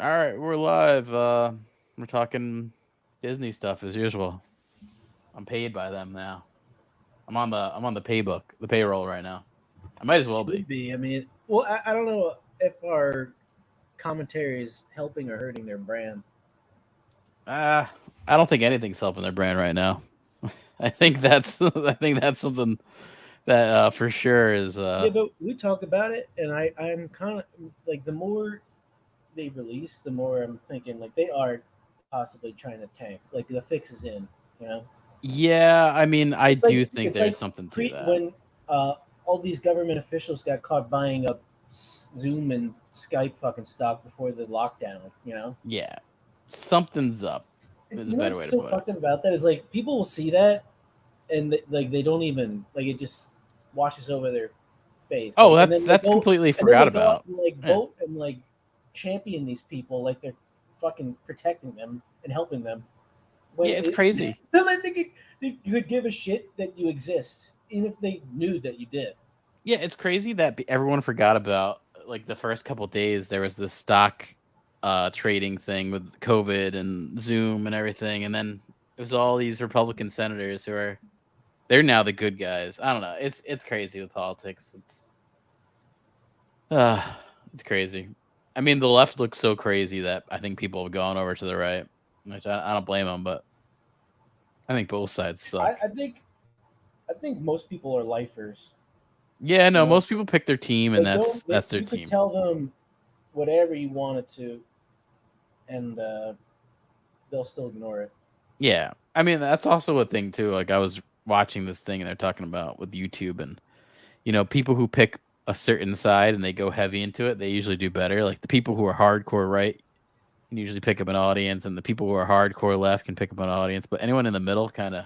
All right, we're live. We're talking Disney stuff as usual. I'm paid by them now. I'm on the the payroll right now. I might as well be. Should be. I mean, well, I don't know if our commentary is helping or hurting their brand. I don't think anything's helping their brand right now. I think that's something that for sure is Yeah, but we talk about it, and I'm kind of like the more they release, the more I'm thinking like they are possibly trying to tank. Like the fix is in, you know. yeah. I mean, I do think It's there's like something to pre that. when all these government officials got caught buying up Zoom and Skype fucking stock before the lockdown, you know. Yeah, something's up. Is a You know better what's way to so put it. fucked up about that is like people will see that and like they don't even like it just washes over their face Oh, like that's that's completely and then forgot they go out about. and like Yeah. vote and like champion these people like they're fucking protecting them and helping them when Yeah, it's crazy. they're like they could give a shit that you exist even if they knew that you did. Yeah, it's crazy that everyone forgot about like the first couple days there was this stock trading thing with COVID and Zoom and everything, and then it was all these Republican senators who are they're now the good guys. I don't know. It's crazy with politics. Uh it's crazy. I mean, the left looks so crazy that I think people have gone over to the right, which I don't blame them, but I think both sides I, suck. I think I think most people are lifers, Yeah, you no, know. most people pick their team, and They that's don't they, that's their you could team. tell them whatever you wanted to and they'll still ignore it. Yeah. I mean, that's also a thing too. Like I was watching this thing and they're talking about with YouTube and people who pick a certain side and they go heavy into it, they usually do better. Like the people who are hardcore right can usually pick up an audience and the people who are hardcore left can pick up an audience, but anyone in the middle kind of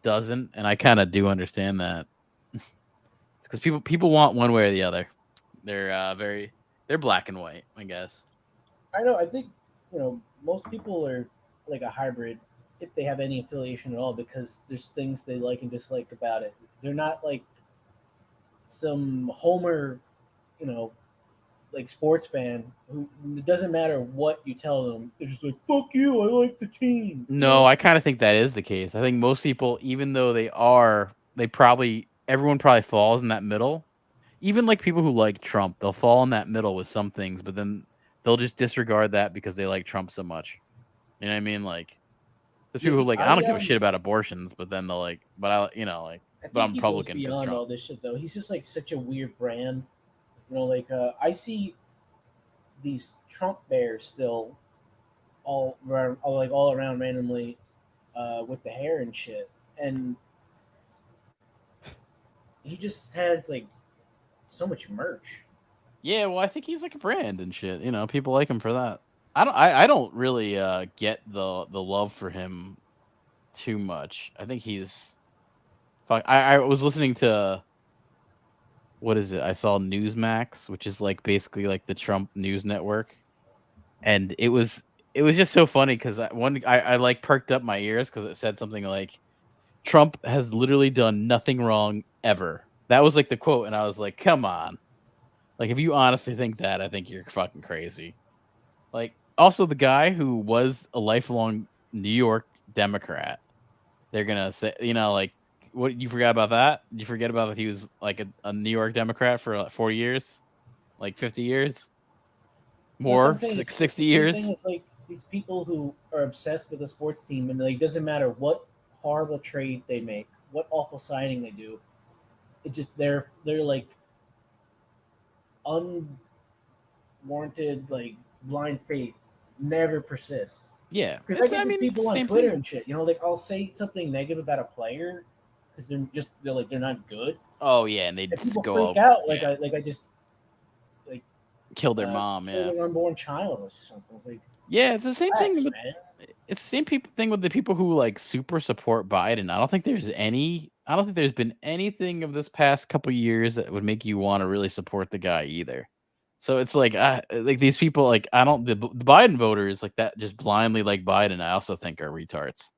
doesn't, and I kind of do understand that. Cuz people want one way or the other. They're they're black and white, I guess. I know. I think most people are like a hybrid if they have any affiliation at all because there's things they like and dislike about it. They're not like some homer, you know, like sports fan who it doesn't matter what you tell them. They're just like fuck you. I like the team. You No, know. I kind of think that is the case. I think most people, even though they probably, everyone probably falls in that middle. Even like people who like Trump, they'll fall in that middle with some things, but then they'll just disregard that because they like Trump so much. You know what I mean? Like, there's Yeah, people who like, I I don't give a shit about abortions, but then they're like, I but think I'm he goes Republican because beyond Trump. all this shit though. He's just like such a weird brand. You know, like I see these Trump bears still all around randomly with the hair and shit, and he just has like so much merch. Yeah, well, I think he's like a brand and shit. People like him for that. I don't really get the love for him too much. I think he's fuck. I was listening to what is it? I saw Newsmax, which is like basically like the Trump news network, and it was just so funny because I like perked up my ears because it said something like Trump has literally done nothing wrong ever. That was like the quote, and I was like, come on, like if you honestly think that, I think you're fucking crazy. Like also the guy who was a lifelong New York Democrat, they're gonna say like what you forgot about that? You forget about that he was like a New York Democrat for like 40 years, like 50 years, That's what I'm more saying. It's the 60 same thing years. as like these people who are obsessed with a sports team, and like doesn't matter what horrible trade they make, what awful signing they do. It just they're like unwarranted like blind faith never persists. Yeah, Because I it's get I these mean it's people the on same Twitter thing. and shit. You know, like I'll say something negative about a player because they're like they're not good, Oh yeah, and they and just people go freak all out yeah, like I just like kill their mom. kill Yeah, their unborn child or something. It's like yeah, it's the same thing relax, with man. it's the same thing with the people who like super support Biden. I don't think there's been anything of this past couple years that would make you want to really support the guy either. So it's like these people like I don't the Biden voters like that just blindly like Biden. I also think are retards.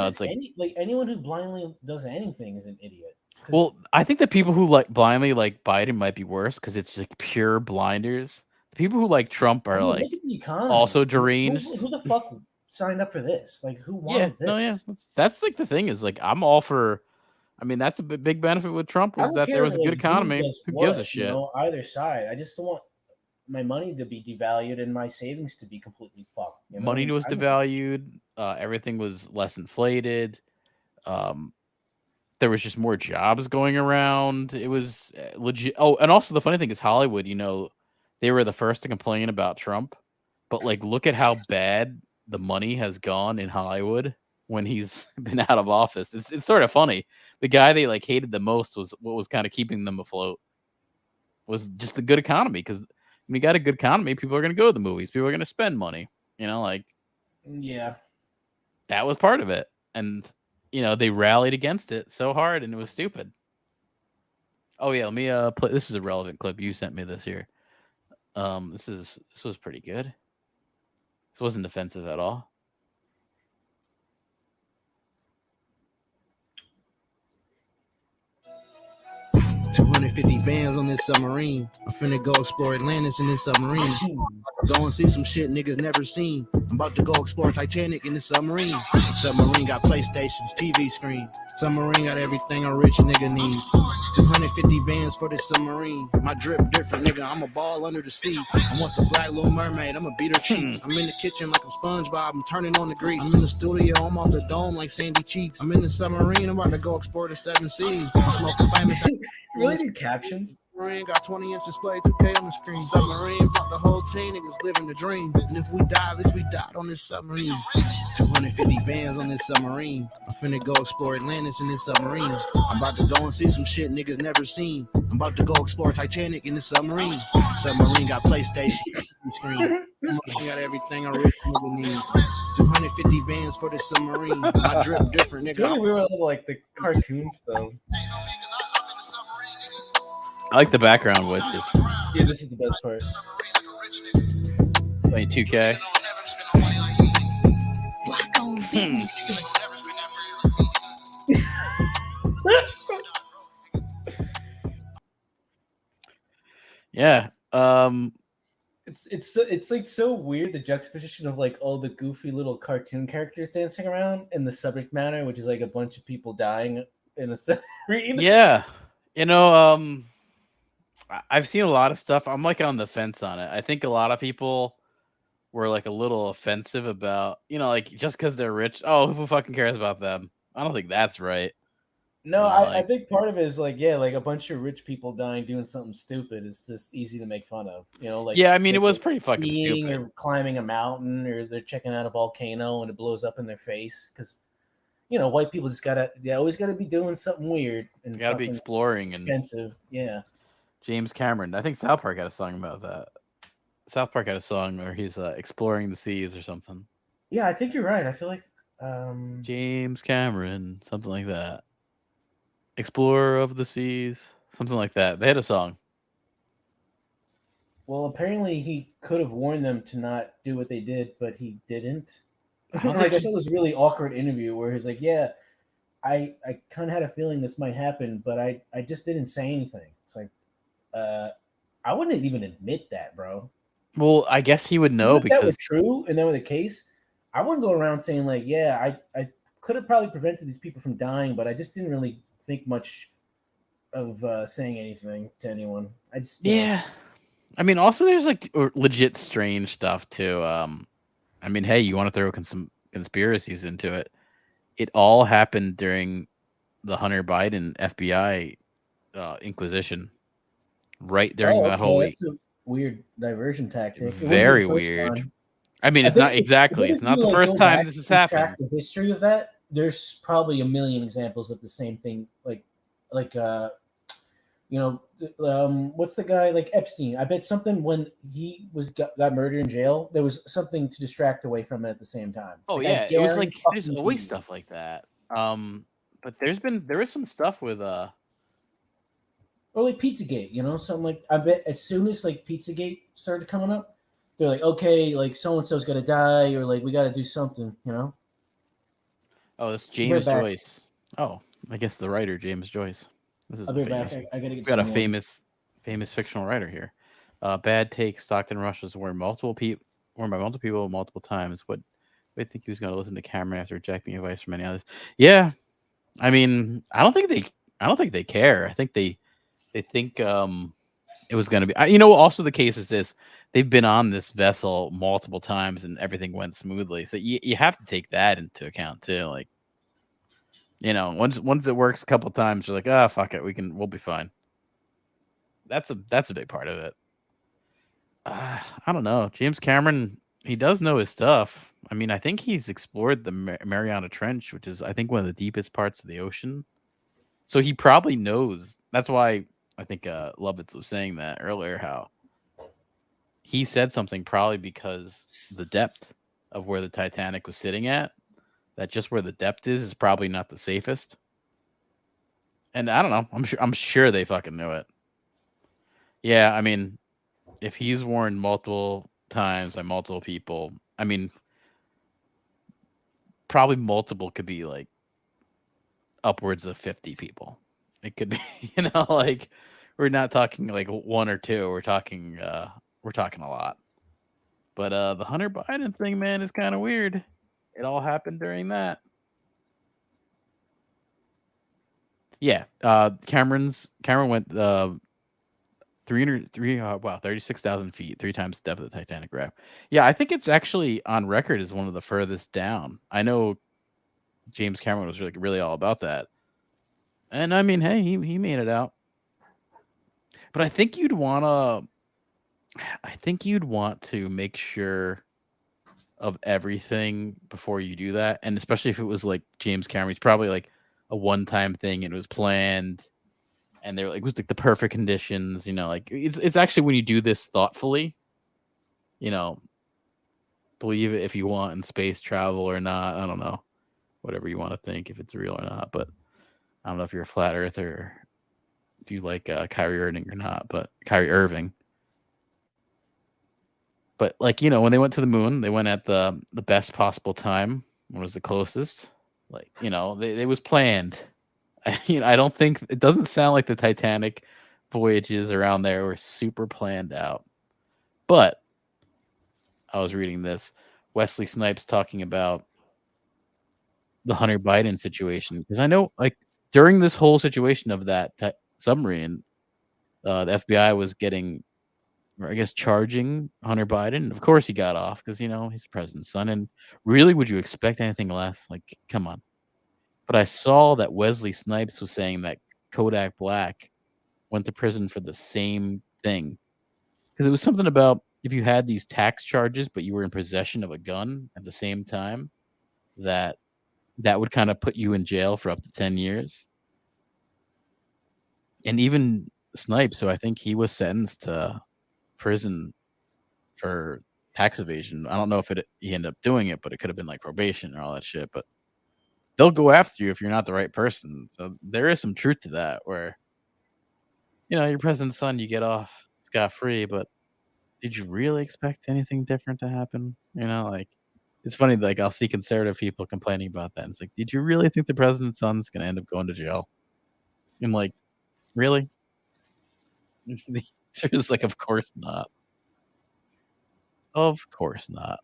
Just It's like anyone who blindly does anything is an idiot. Because well, I think the people who like blindly like Biden might be worse because it's like pure blinders. people who like Trump I are mean, like look at the economy. also deranged. Who the fuck signed up for this? Like, who Yeah, wanted no, yeah, this? that's like the thing is like I'm all for. I mean, that's a big benefit with Trump I was don't that there care was a good like who economy. does Who gives a what, shit? either side. I just don't want my money to be devalued and my savings to be completely fucked. Money Like, was I don't give a shit. devalued. Everything was less inflated. Um, there was just more jobs going around. It was legit. Oh, and also the funny thing is Hollywood. They were the first to complain about Trump, but like, look at how bad the money has gone in Hollywood when he's been out of office. It's sort of funny. The guy they like hated the most was what was kind of keeping them afloat. Was just the good economy because when you got a good economy, people are going to go to the movies. People are going to spend money. Like Yeah. that was part of it, and they rallied against it so hard, and it was stupid. Oh yeah, let me play. This is a relevant clip. You sent me this here. This was pretty good. This wasn't offensive at all. 250 bands on this submarine. I'm finna go explore Atlantis in this submarine. Go and see some shit niggas never seen. I'm about to go explore Titanic in this submarine. Submarine got PlayStations, TV screen. Submarine got everything a rich nigga need. 250 bands for this submarine. My drip different, nigga. I'm a ball under the sea. I want the black little mermaid. I'ma beat her cheeks. I'm in the kitchen like I'm SpongeBob. I'm turning on the grease. I'm in the studio. I'm off the dome like Sandy Cheeks. I'm in the submarine. I'm about to go explore the 7 seas. I'm smoking famous. Really need captions. Submarine got 20-inch display, 2K on the screen. Submarine brought the whole team, niggas living the dream. And if we die, at least we died on this submarine. 250 bands on this submarine. I'm finna go explore Atlantis in this submarine. I'm about to go and see some shit niggas never seen. I'm about to go explore Titanic in this submarine. Submarine got PlayStation screen. Submarine got everything a rich nigga need. 250 bands for this submarine. My drip different, It's nigga. really weird, like the cartoons though. I like the background voices. Yeah, this is the best part. Playing 2K. Black owned business shit. Yeah. It's like so weird, the juxtaposition of like all the goofy little cartoon characters dancing around and the subject matter, which is like a bunch of people dying in a submarine. Yeah. I've seen a lot of stuff. I'm like on the fence on it. I think a lot of people were like a little offensive about, like just because they're rich. Oh, who fucking cares about them? I don't think that's right. No, I think part of it is like, yeah, like a bunch of rich people dying doing something stupid is just easy to make fun of. Like Yeah, I mean, it was pretty fucking skiing stupid. or climbing a mountain, or they're checking out a volcano and it blows up in their face because white people just always gotta be doing something weird and Gotta be exploring expensive. Yeah. James Cameron. I think South Park had a song about that. South Park had a song where he's exploring the seas or something. Yeah, I think you're right. I feel like James Cameron, something like that. Explorer of the seas, something like that. They had a song. Well, apparently he could have warned them to not do what they did, but he didn't. I guess it was a really awkward interview where he's like, "Yeah, I kind of had a feeling this might happen, but I just didn't say anything." It's like, I wouldn't even admit that, bro. Well, I guess he would know If that because was true and that were the case, I wouldn't go around saying like, "Yeah, I could have probably prevented these people from dying, but I just didn't really think much of saying anything to anyone." I just I mean, also there's like legit strange stuff too. I mean, hey, you want to throw some conspiracies into it? It all happened during the Hunter Biden FBI Inquisition, right during that whole week. That's a weird diversion tactic. Very weird. Time. I mean, it's not exactly. It's not the first time this has happened. The history of that, there's probably a million examples of the same thing. What's the guy like Epstein? I bet something when he got murdered in jail, there was something to distract away from it at the same time. Oh yeah, it was like there's always stuff like that. But there was some stuff with or like Pizzagate, something like I bet as soon as like Pizzagate started coming up, they're like, okay, like so and so's got to die, or like we got to do something, Oh, it's James Joyce. Oh, I guess the writer James Joyce. This is I gotta get. We got a famous fictional writer here. Bad take. Stockton Rush was worn by multiple people multiple times. What? I think he was going to listen to Cameron after rejecting advice from many others. Yeah, I mean, I don't think they care. I think they think it was going to be. Also the case is this: they've been on this vessel multiple times and everything went smoothly. So you have to take that into account too. Like, once it works a couple times, you're like, ah, fuck it, we'll be fine. That's a big part of it. I don't know. James Cameron, he does know his stuff. I mean, I think he's explored the Mariana Trench, which is, I think, one of the deepest parts of the ocean. So he probably knows. That's why I think Lovitz was saying that earlier, how he said something probably because the depth of where the Titanic was sitting at, that just where the depth is probably not the safest. And I don't know. I'm sure they fucking knew it. Yeah, I mean, if he's warned multiple times by multiple people, I mean, probably multiple could be like upwards of 50 people. It could be, like we're not talking like one or two. We're talking a lot. But the Hunter Biden thing, man, is kind of weird. It all happened during that. Yeah, Cameron went 36,000 feet, 3 times the depth of the Titanic wreck. Yeah, I think it's actually on record as one of the furthest down. I know James Cameron was really all about that. And I mean, hey, he made it out. But I think you'd want to make sure of everything before you do that. And especially if it was like James Cameron's probably like a one-time thing and it was planned and it was like the perfect conditions, like it's actually when you do this thoughtfully, believe it if you want in space travel or not. I don't know. Whatever you want to think, if it's real or not. But I don't know if you're a flat earther or if you like Kyrie Irving or not, but Kyrie Irving. But like, when they went to the moon, they went at the best possible time. When was the closest? Like, it was planned. I don't think it doesn't sound like the Titanic voyages around there were super planned out. But I was reading this. Wesley Snipes talking about the Hunter Biden situation, because I know like during this whole situation of that submarine, the FBI was getting, or I guess charging Hunter Biden. Of course he got off because he's the president's son. And really, would you expect anything less? Like, come on. But I saw that Wesley Snipes was saying that Kodak Black went to prison for the same thing. Because it was something about if you had these tax charges, but you were in possession of a gun at the same time, that would kind of put you in jail for up to 10 years. And even Snipes, so I think he was sentenced to prison for tax evasion. I don't know if he ended up doing it, but it could have been like probation or all that shit. But they'll go after you if you're not the right person. So there is some truth to that where, your president's son, you get off scot-free, but did you really expect anything different to happen? Like, it's funny, like, I'll see conservative people complaining about that. And it's like, did you really think the president's son's going to end up going to jail? I'm like, really? The answer is like, of course not. Of course not.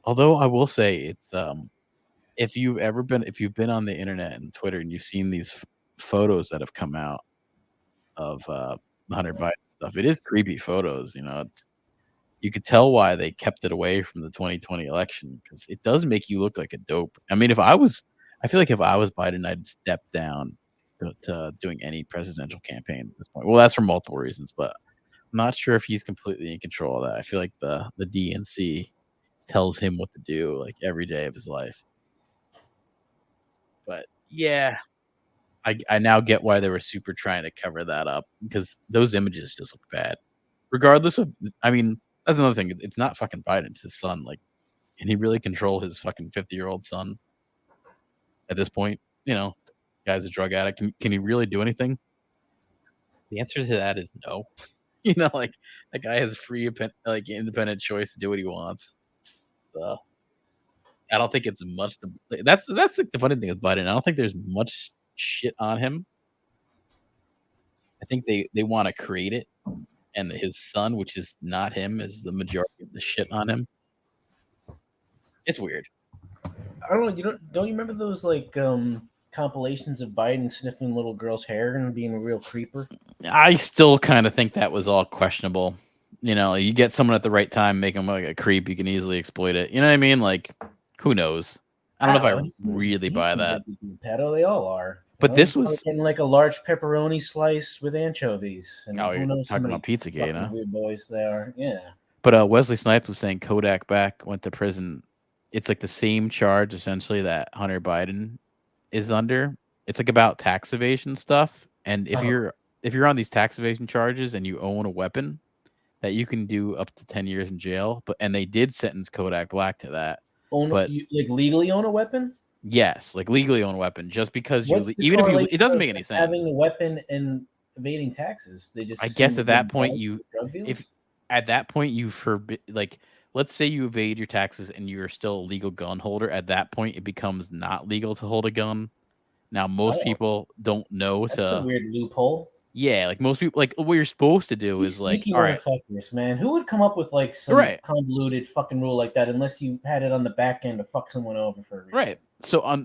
Although I will say it's if you've been on the internet and Twitter and you've seen these photos that have come out of the Hunter Biden stuff, it is creepy photos. You could tell why they kept it away from the 2020 election, because it does make you look like a dope. I mean, I feel like if I was Biden, I'd step down to doing any presidential campaign at this point. Well, that's for multiple reasons, but I'm not sure if he's completely in control of that. I feel like the DNC tells him what to do like every day of his life. But yeah, I now get why they were super trying to cover that up, because those images just look bad. Regardless of, I mean, that's another thing. It's not fucking Biden, it's his son. Like, can he really control his fucking 50-year-old son at this point? Guy's a drug addict. Can he really do anything? The answer to that is no. Like, that guy has free, like, independent choice to do what he wants. So I don't think it's much to. That's like the funny thing with Biden. I don't think there's much shit on him. I think they want to create it, and his son, which is not him, is the majority of the shit on him. It's weird. I don't know. Don't you remember those like compilations of Biden sniffing little girls' hair and being a real creeper? I still kind of think that was all questionable. You know, you get someone at the right time, make them like a creep, you can easily exploit it. You know what I mean? Like, who knows? I don't know if I really buy that. Pedo, they all are. But this was getting like a large pepperoni slice with anchovies. And oh, who you're knows talking how many about Pizzagate, huh? weird boys they are. Yeah. But Wesley Snipes was saying Kodak back went to prison. It's like the same charge essentially that Hunter Biden is under. It's like about tax evasion stuff. And if you're on these tax evasion charges and you own a weapon, that you can do up to 10 years in jail. And they did sentence Kodak Black to that. You legally own a weapon? Yes, like legally own a weapon. Just because it doesn't make any sense. Having a weapon and evading taxes, I guess at that point you forbid, like, let's say you evade your taxes and you're still a legal gun holder. At that point, it becomes not legal to hold a gun. Now, most people don't know That's a weird loophole. Yeah, like most people, like what you're supposed to do is like, all right, man, who would come up with like some convoluted fucking rule like that unless you had it on the back end to fuck someone over for a reason? Right. So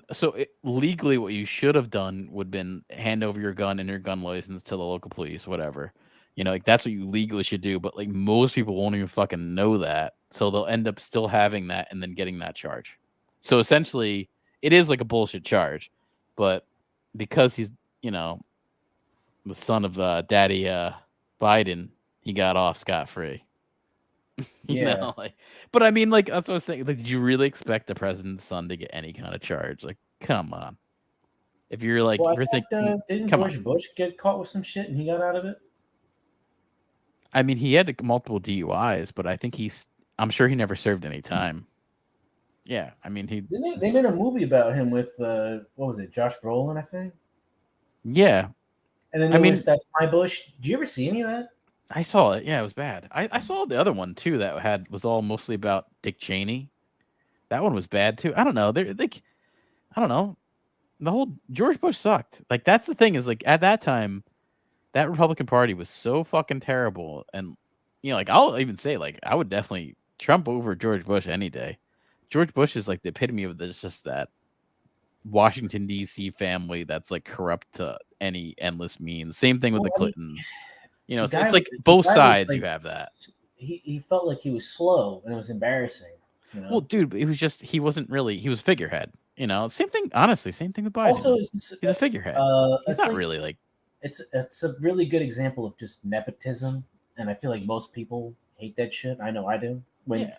legally, what you should have done would been hand over your gun and your gun license to the local police, whatever. You know, like that's what you legally should do. But like most people won't even fucking know that, so they'll end up still having that and then getting that charge. So essentially, it is like a bullshit charge, but because he's, you know, the son of Daddy Biden, he got off scot-free. You know, like, but I mean, like, that's what I was saying. Like, did you really expect the president's son to get any kind of charge? Like, come on. If you're like, didn't George Bush get caught with some shit and he got out of it? I mean, he had multiple DUIs, but I think I'm sure he never served any time. Yeah, I mean, they made a movie about him with what was it, Josh Brolin, I think. Yeah. And then That's My Bush. Did you ever see any of that? I saw it. Yeah, it was bad. I saw the other one too that was all mostly about Dick Cheney. That one was bad too. I don't know. They're like, I don't know. The whole George Bush sucked. Like, that's the thing is, like, at that time, that Republican Party was so fucking terrible. And, you know, like, I'll even say, like, I would definitely Trump over George Bush any day. George Bush is like the epitome of this, just that Washington D.C. family that's like corrupt to any endless means. Same thing with the Clintons. You know, it's like both sides. Like, you have that. He felt like he was slow, and it was embarrassing. You know? Well, dude, it was just he wasn't really. He was figurehead. You know, same thing. Honestly, same thing with Biden. Also, he's a figurehead. He's not like, really like. It's a really good example of just nepotism, and I feel like most people hate that shit. I know I do. When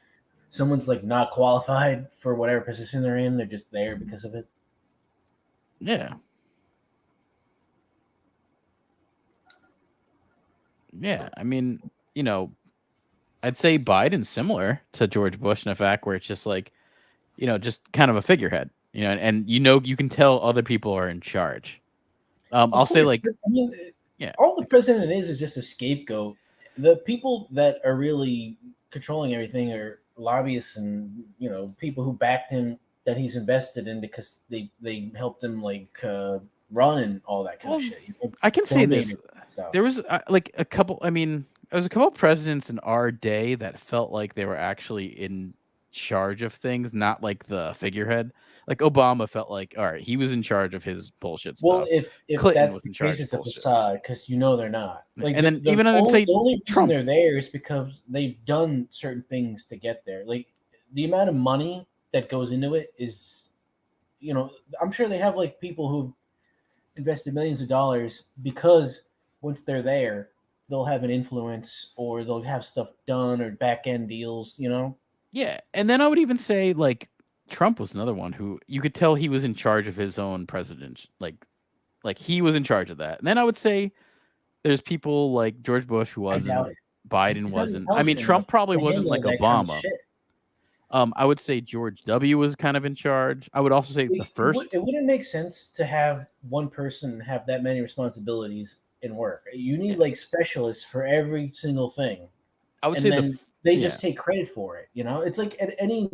someone's like not qualified for whatever position they're in, they're just there because of it. Yeah. Yeah, I mean, you know, I'd say Biden's similar to George Bush in a fact where it's just like, you know, just kind of a figurehead, you know, and you can tell other people are in charge. I'll say, like, I mean, all the president is just a scapegoat. The people that are really controlling everything are lobbyists and, you know, people who backed him that he's invested in because they helped him like run and all that kind of shit. You know? I can say this. There was like a couple. I mean, there was a couple of presidents in our day that felt like they were actually in charge of things, not like the figurehead. Like Obama felt like, all right, he was in charge of his bullshit stuff. Well, if Clinton that's was in the case, it's a facade because you know they're not. Like, and then even I'd say the only reason Trump. They're there is because they've done certain things to get there. Like the amount of money that goes into it is, you know, I'm sure they have like people who've invested millions of dollars because once they're there, they'll have an influence or they'll have stuff done or back end deals, you know? Yeah. And then I would even say like Trump was another one who you could tell he was in charge of his own president. Like he was in charge of that. And then I would say there's people like George Bush who wasn't, Biden wasn't. I mean, Trump probably wasn't like Obama. I would say George W. was kind of in charge. I would also say the first. It wouldn't make sense to have one person have that many responsibilities in work. You need like specialists for every single thing. I would say they just take credit for it. You know, it's like at any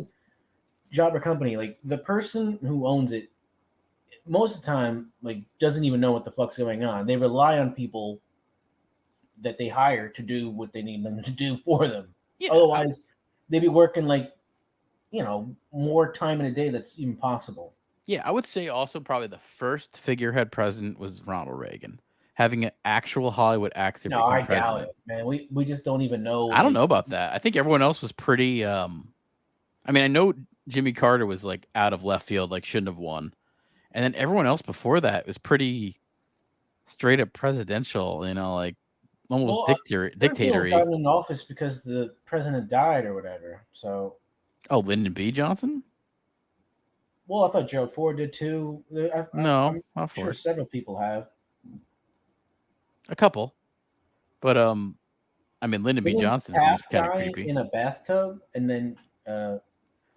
job or company, like the person who owns it, most of the time, like doesn't even know what the fuck's going on. They rely on people that they hire to do what they need them to do for them. Yeah, Otherwise, they'd be working like, more time in a day that's even possible. yeah, I would say also probably the first figurehead president was Ronald Reagan. Having an actual Hollywood actor No, become I doubt president. it, man. We just don't even know. I don't like, know about that. I think everyone else was pretty. I mean, I know Jimmy Carter was like out of left field, like shouldn't have won, and then everyone else before that was pretty straight up presidential. Like almost Well, certain people dictatory. got in office because the president died or whatever. So, Oh, Lyndon B. Johnson? well, I thought Gerald Ford did too. No, I'm not sure Ford. several people have. A couple, but I mean, Lyndon B. Didn't Johnson's just Taft kind of die creepy. in a bathtub and then? Well,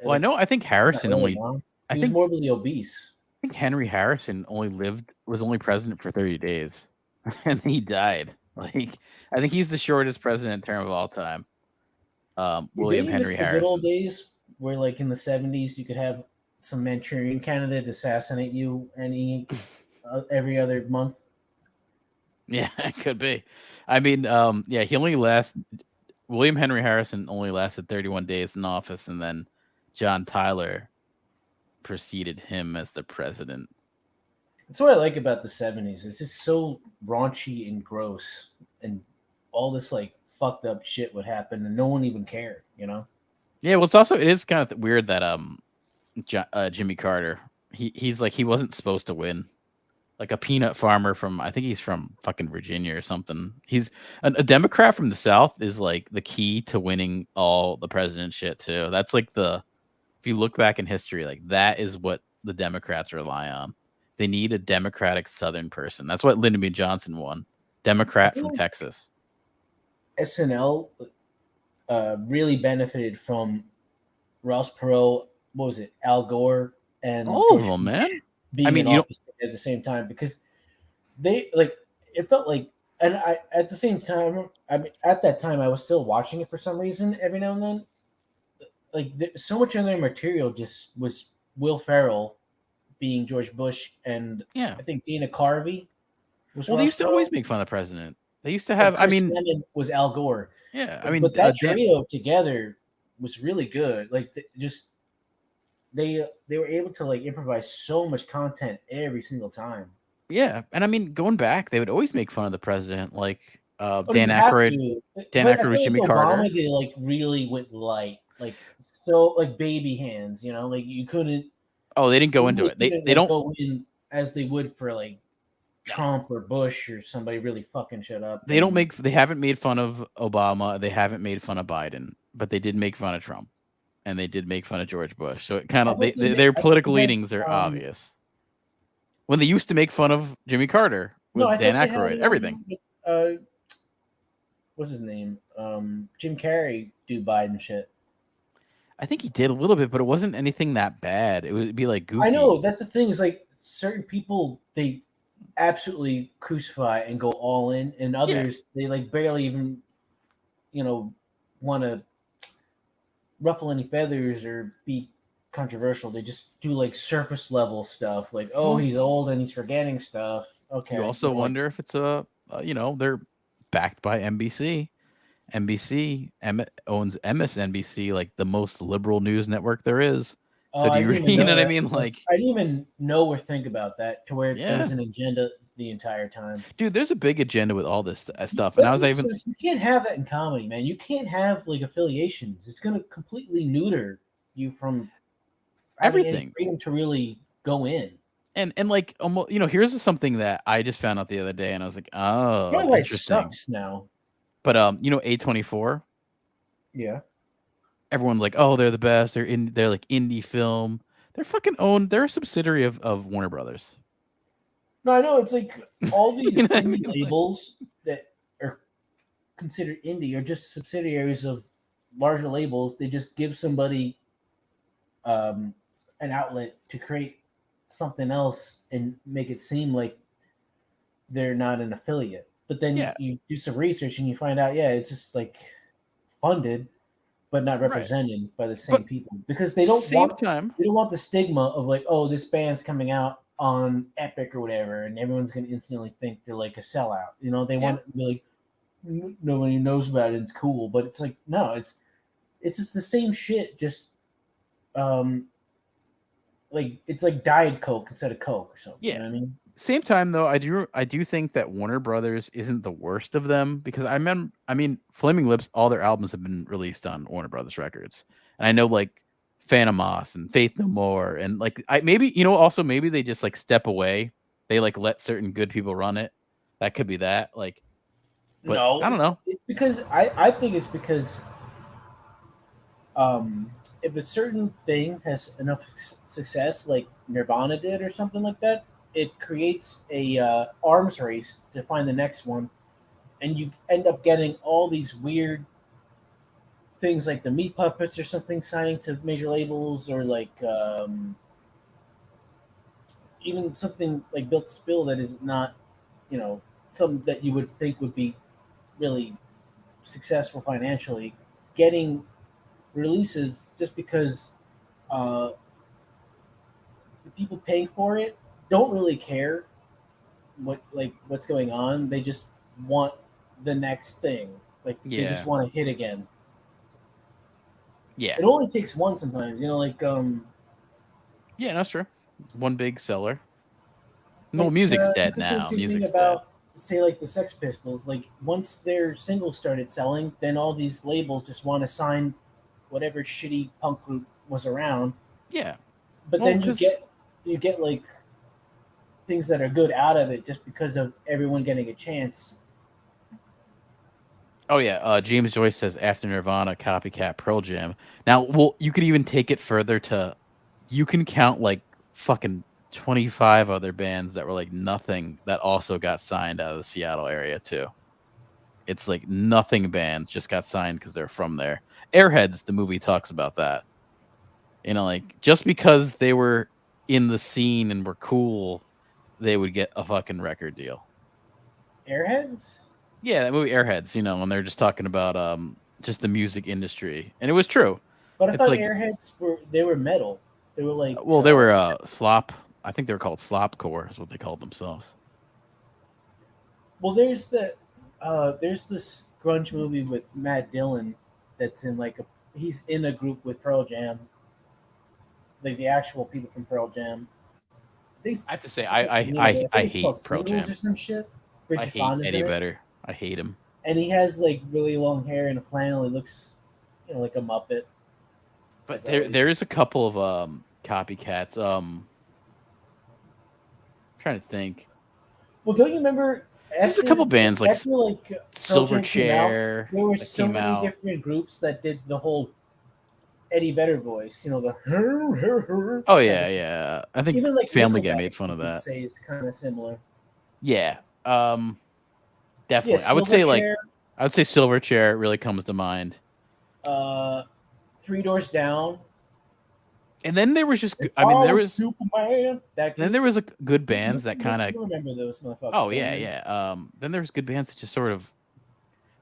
I know. I think not Harrison really, only. huh? I He was think morbidly obese. I think Henry Harrison was only president for 30 days, and he died. Like I think he's the shortest president term of all time. William Didn't you miss Henry the good old Harrison. days where, like in the 70s, you could have some Manchurian candidate assassinate you every other month? Yeah, it could be. I mean, yeah, William Henry Harrison only lasted 31 days in office, and then John Tyler preceded him as the president. That's what I like about the 70s. It's just so raunchy and gross, and all this like fucked up shit would happen, and no one even cared. Yeah, well, it is kind of weird that Jimmy Carter, he's like he wasn't supposed to win. Like a peanut farmer from, I think he's from fucking Virginia or something. He's a Democrat from the South is like the key to winning all the president shit too. That's like if you look back in history, like that is what the Democrats rely on. They need a Democratic Southern person. That's what Lyndon B. Johnson won. I Democrat feel from like Texas. SNL really benefited from Ross Perot. What was it? Al Gore and All of George them, Bush man. being I mean, in office at the same time, because they like it felt like, and I at the same time, I mean, at that time I was still watching it for some reason every now and then. Like so much of their material just was Will Ferrell being George Bush, and yeah. I think Dana Carvey was. Well, they Ross used to always Perot, make fun of the president. They used to and have, I Chris mean, Lemmon was Al Gore. yeah, I mean, But that trio together was really good. Like they were able to like improvise so much content every single time. yeah, and I mean, going back, they would always make fun of the president, like Dan You have Aykroyd. to. Dan But I Aykroyd feel was like Jimmy Obama, Carter. they like really went light, like so like baby hands. Like you couldn't. Oh, they didn't go You into really it. They couldn't, they like, don't. go in as they would for like Trump or Bush or somebody really fucking shut up. They don't make. They haven't made fun of Obama. They haven't made fun of Biden, but they did make fun of Trump, and they did make fun of George Bush. So it kind I of think their I think political they had, leanings are obvious. When they used to make fun of Jimmy Carter with no, I Dan think they Aykroyd, had, everything. What's his name? Jim Carrey do Biden shit. I think he did a little bit, but it wasn't anything that bad. It would be like goofy. I know that's the thing. Is like certain people they absolutely crucify and go all in, and others they like barely even, want to ruffle any feathers or be controversial. They just do like surface level stuff, like he's old and he's forgetting stuff. Okay. You also wonder if it's they're backed by NBC. NBC owns MSNBC, like the most liberal news network there is. So do you know what I mean? Like I didn't even know or think about that to where there was an agenda the entire time. Dude, there's a big agenda with all this stuff, and you can't have that in comedy, man. You can't have like affiliations. It's going to completely neuter you from everything. Freedom to really go in. And like almost, here's something that I just found out the other day, and I was like, oh, interesting. Sucks now. But A24. Yeah. Everyone's like, oh, they're the best. They're like indie film. They're fucking owned. They're a subsidiary of Warner Brothers. No, I know. It's like all these indie labels that are considered indie are just subsidiaries of larger labels. They just give somebody an outlet to create something else and make it seem like they're not an affiliate. But then you do some research and you find out, it's just like funded, but not represented by the same people, because they don't want the stigma of like, oh, this band's coming out on Epic or whatever, and everyone's going to instantly think they're like a sellout. They want to be like, nobody knows about it. It's cool, but it's like no, it's just the same shit. Just like it's like Diet Coke instead of Coke or something. You know what I mean? Same time though, I do think that Warner Brothers isn't the worst of them because I mean Flaming Lips, all their albums have been released on Warner Brothers Records, and I know like Phantom Moss and Faith No More, and like I maybe also maybe they just like step away, they like let certain good people run it. That could be that like, but No, I don't know. it's because I think it's because if a certain thing has enough success, like Nirvana did or something like that, it creates a arms race to find the next one, and you end up getting all these weird things like the Meat Puppets or something signing to major labels, or like even something like Built to Spill that is not, something that you would think would be really successful financially, getting releases just because uh, the people paying for it don't really care what's going on. They just want the next thing. Like they just Yeah, want to hit again. yeah, It only takes one sometimes, yeah. That's true. One big seller. No, music's you dead could say the now. same thing Music's dead. about say like the Sex Pistols. Like once their singles started selling, then all these labels just want to sign whatever shitty punk group was around. Yeah. But Well, then you because get like things that are good out of it just because of everyone getting a chance. oh yeah, James Joyce says after Nirvana, copycat Pearl Jam. Now, well, you could even take it further to, you can count like fucking 25 other bands that were like nothing that also got signed out of the Seattle area too. It's like nothing bands just got signed because they're from there. Airheads, the movie talks about that. Like just because they were in the scene and were cool, they would get a fucking record deal. Airheads? Yeah, that movie Airheads, when they're just talking about just the music industry. And it was true. But I It's thought like, Airheads were metal. They were like well, they were slop, I think they were called slopcore is what they called themselves. well, there's this grunge movie with Matt Dillon that's in like he's in a group with Pearl Jam, like the actual people from Pearl Jam. I have to say I forget the name of it. I I think it's called hate Pearl Singles or Jam. some shit. I Bridget hate Fonda's Eddie in it, Vedder. I hate him. and he has like really long hair and a flannel. He looks, like a Muppet. But As always. there is a couple of copycats. Trying to think. Well, don't you remember There's a couple bands like after like Pearl Jam came out, Silverchair there were that so came many out. different groups that did the whole Eddie Vedder voice. The Oh kind yeah, of thing. yeah. I think Even like Family Guy Nickelback, made fun you of could that. say is kind of similar. Yeah. Yeah, Definitely. Silverchair, I would say Silverchair really comes to mind. uh, Three Doors Down. And then there was just If I mean I there was was Superman, that then group. there was like good bands that kind of You remember those motherfuckers? oh Don't yeah, you? yeah. Then there's good bands that just sort of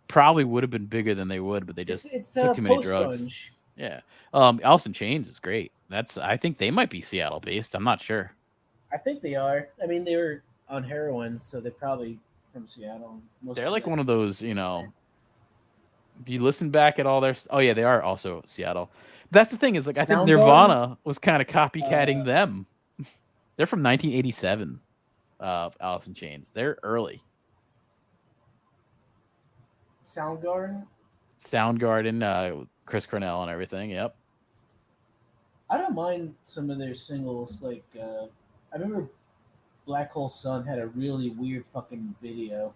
probably would have been bigger than they would, but they just It's took too many post drugs. grunge. Yeah. Alice in Chains is great. I think they might be Seattle based. I'm not sure. I think they are. I mean, they were on heroin, so they're probably from Seattle. Most They're of like them. one of those, if you listen back at all their oh yeah, they are also Seattle. That's the thing is like I think Soundgarden. Nirvana was kind of copycatting Uh, them. They're from 1987. Alice in Chains. They're early. Soundgarden. Soundgarden, Chris Cornell and everything. Yep. I don't mind some of their singles. Like I remember Black Hole Sun had a really weird fucking video.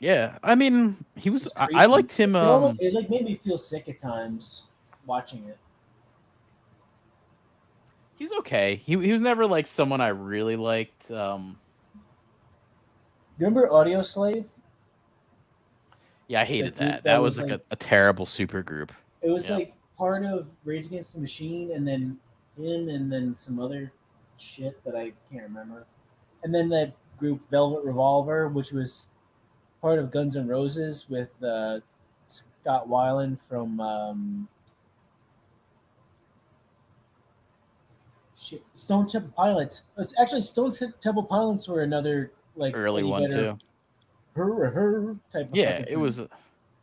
Yeah. I mean, he was. It's I creepy. liked him. It like made me feel sick at times watching it. He's okay. He was never like someone I really liked. Remember Audio Slave? Yeah, I The hated group that. that That was was like like a terrible super group. it was Yep. like part of Rage Against the Machine, and then him, and then some other shit that I can't remember. And then that group Velvet Revolver, which was part of Guns N' Roses with Scott Weiland from Stone Temple Pilots. It's actually Stone Temple Pilots were another like Early Eddie one Vedder too. her type of Yeah, fucking it thing. was.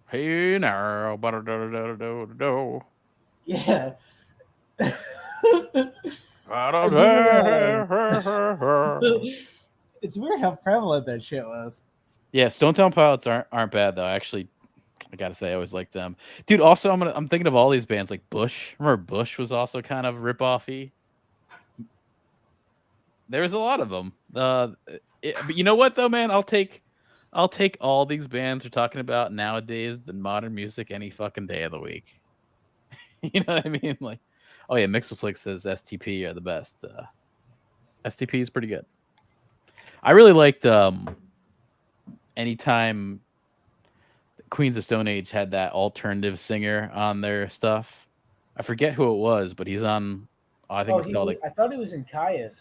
Hey now, do. Yeah. It's weird how prevalent that shit was. Yeah, Stone Town Pilots aren't bad though. Actually, I gotta say, I always liked them, dude. Also, I'm thinking of all these bands like Bush. Remember Bush was also kind of rip-offy. There was a lot of them. But you know what though, man? I'll take all these bands we're talking about nowadays, the modern music, any fucking day of the week. You know what I mean? Like, oh yeah, Mixoplex says STP are the best. STP is pretty good. I really liked anytime Queens of Stone Age had that alternative singer on their stuff. I forget who it was, but he's on. Oh, I think it's called like. I thought he was in Caius.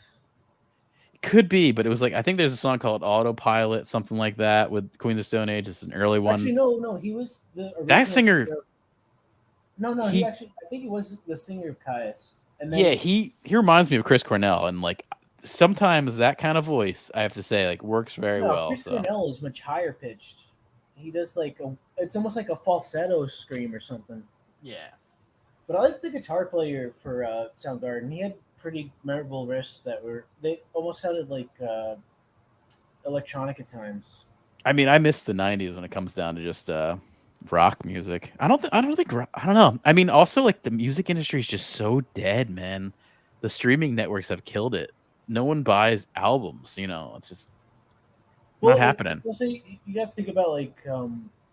Could be, but it was like I think there's a song called Autopilot, something like that, with Queen of Stone Age. It's an early one. Actually, no, he was the original That singer. No, he actually. I think he was the singer of Caius. And then, yeah, he reminds me of Chris Cornell, and like sometimes that kind of voice, I have to say, like works very well. Chris So. Cornell is much higher pitched. He does it's almost like a falsetto scream or something. Yeah. But I like the guitar player for Soundgarden. He had pretty memorable riffs they almost sounded like electronic at times. I mean, I miss the '90s when it comes down to just rock music. I don't know. I mean, also like the music industry is just so dead, man. The streaming networks have killed it. No one buys albums. You know, it's just not happening. Also, you got to think about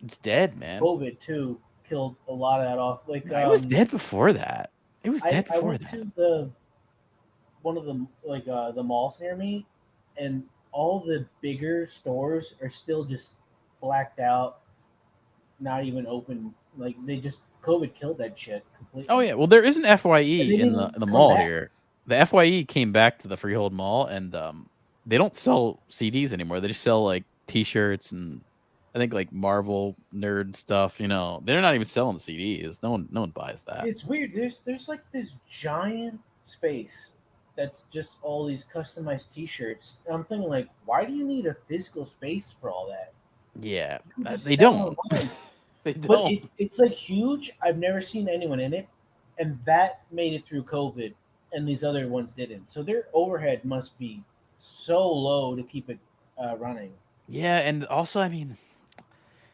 it's dead, man. COVID too killed a lot of that off. Like it was dead before that. It was dead before I went that. to one of the malls near me, and all the bigger stores are still just blacked out, not even open. Like COVID killed that shit completely. Oh yeah, well there is an FYE in the mall here. The FYE came back to the Freehold Mall, and they don't sell CDs anymore. They just sell like T-shirts and I think like Marvel nerd stuff. You know, they're not even selling the CDs. No one buys that. It's weird. There's like this giant space that's just all these customized T-shirts, and I'm thinking like, why do you need a physical space for all that? Yeah, they don't. They don't. But it's like huge. I've never seen anyone in it, and that made it through COVID, and these other ones didn't. So their overhead must be so low to keep it running. Yeah, and also, I mean,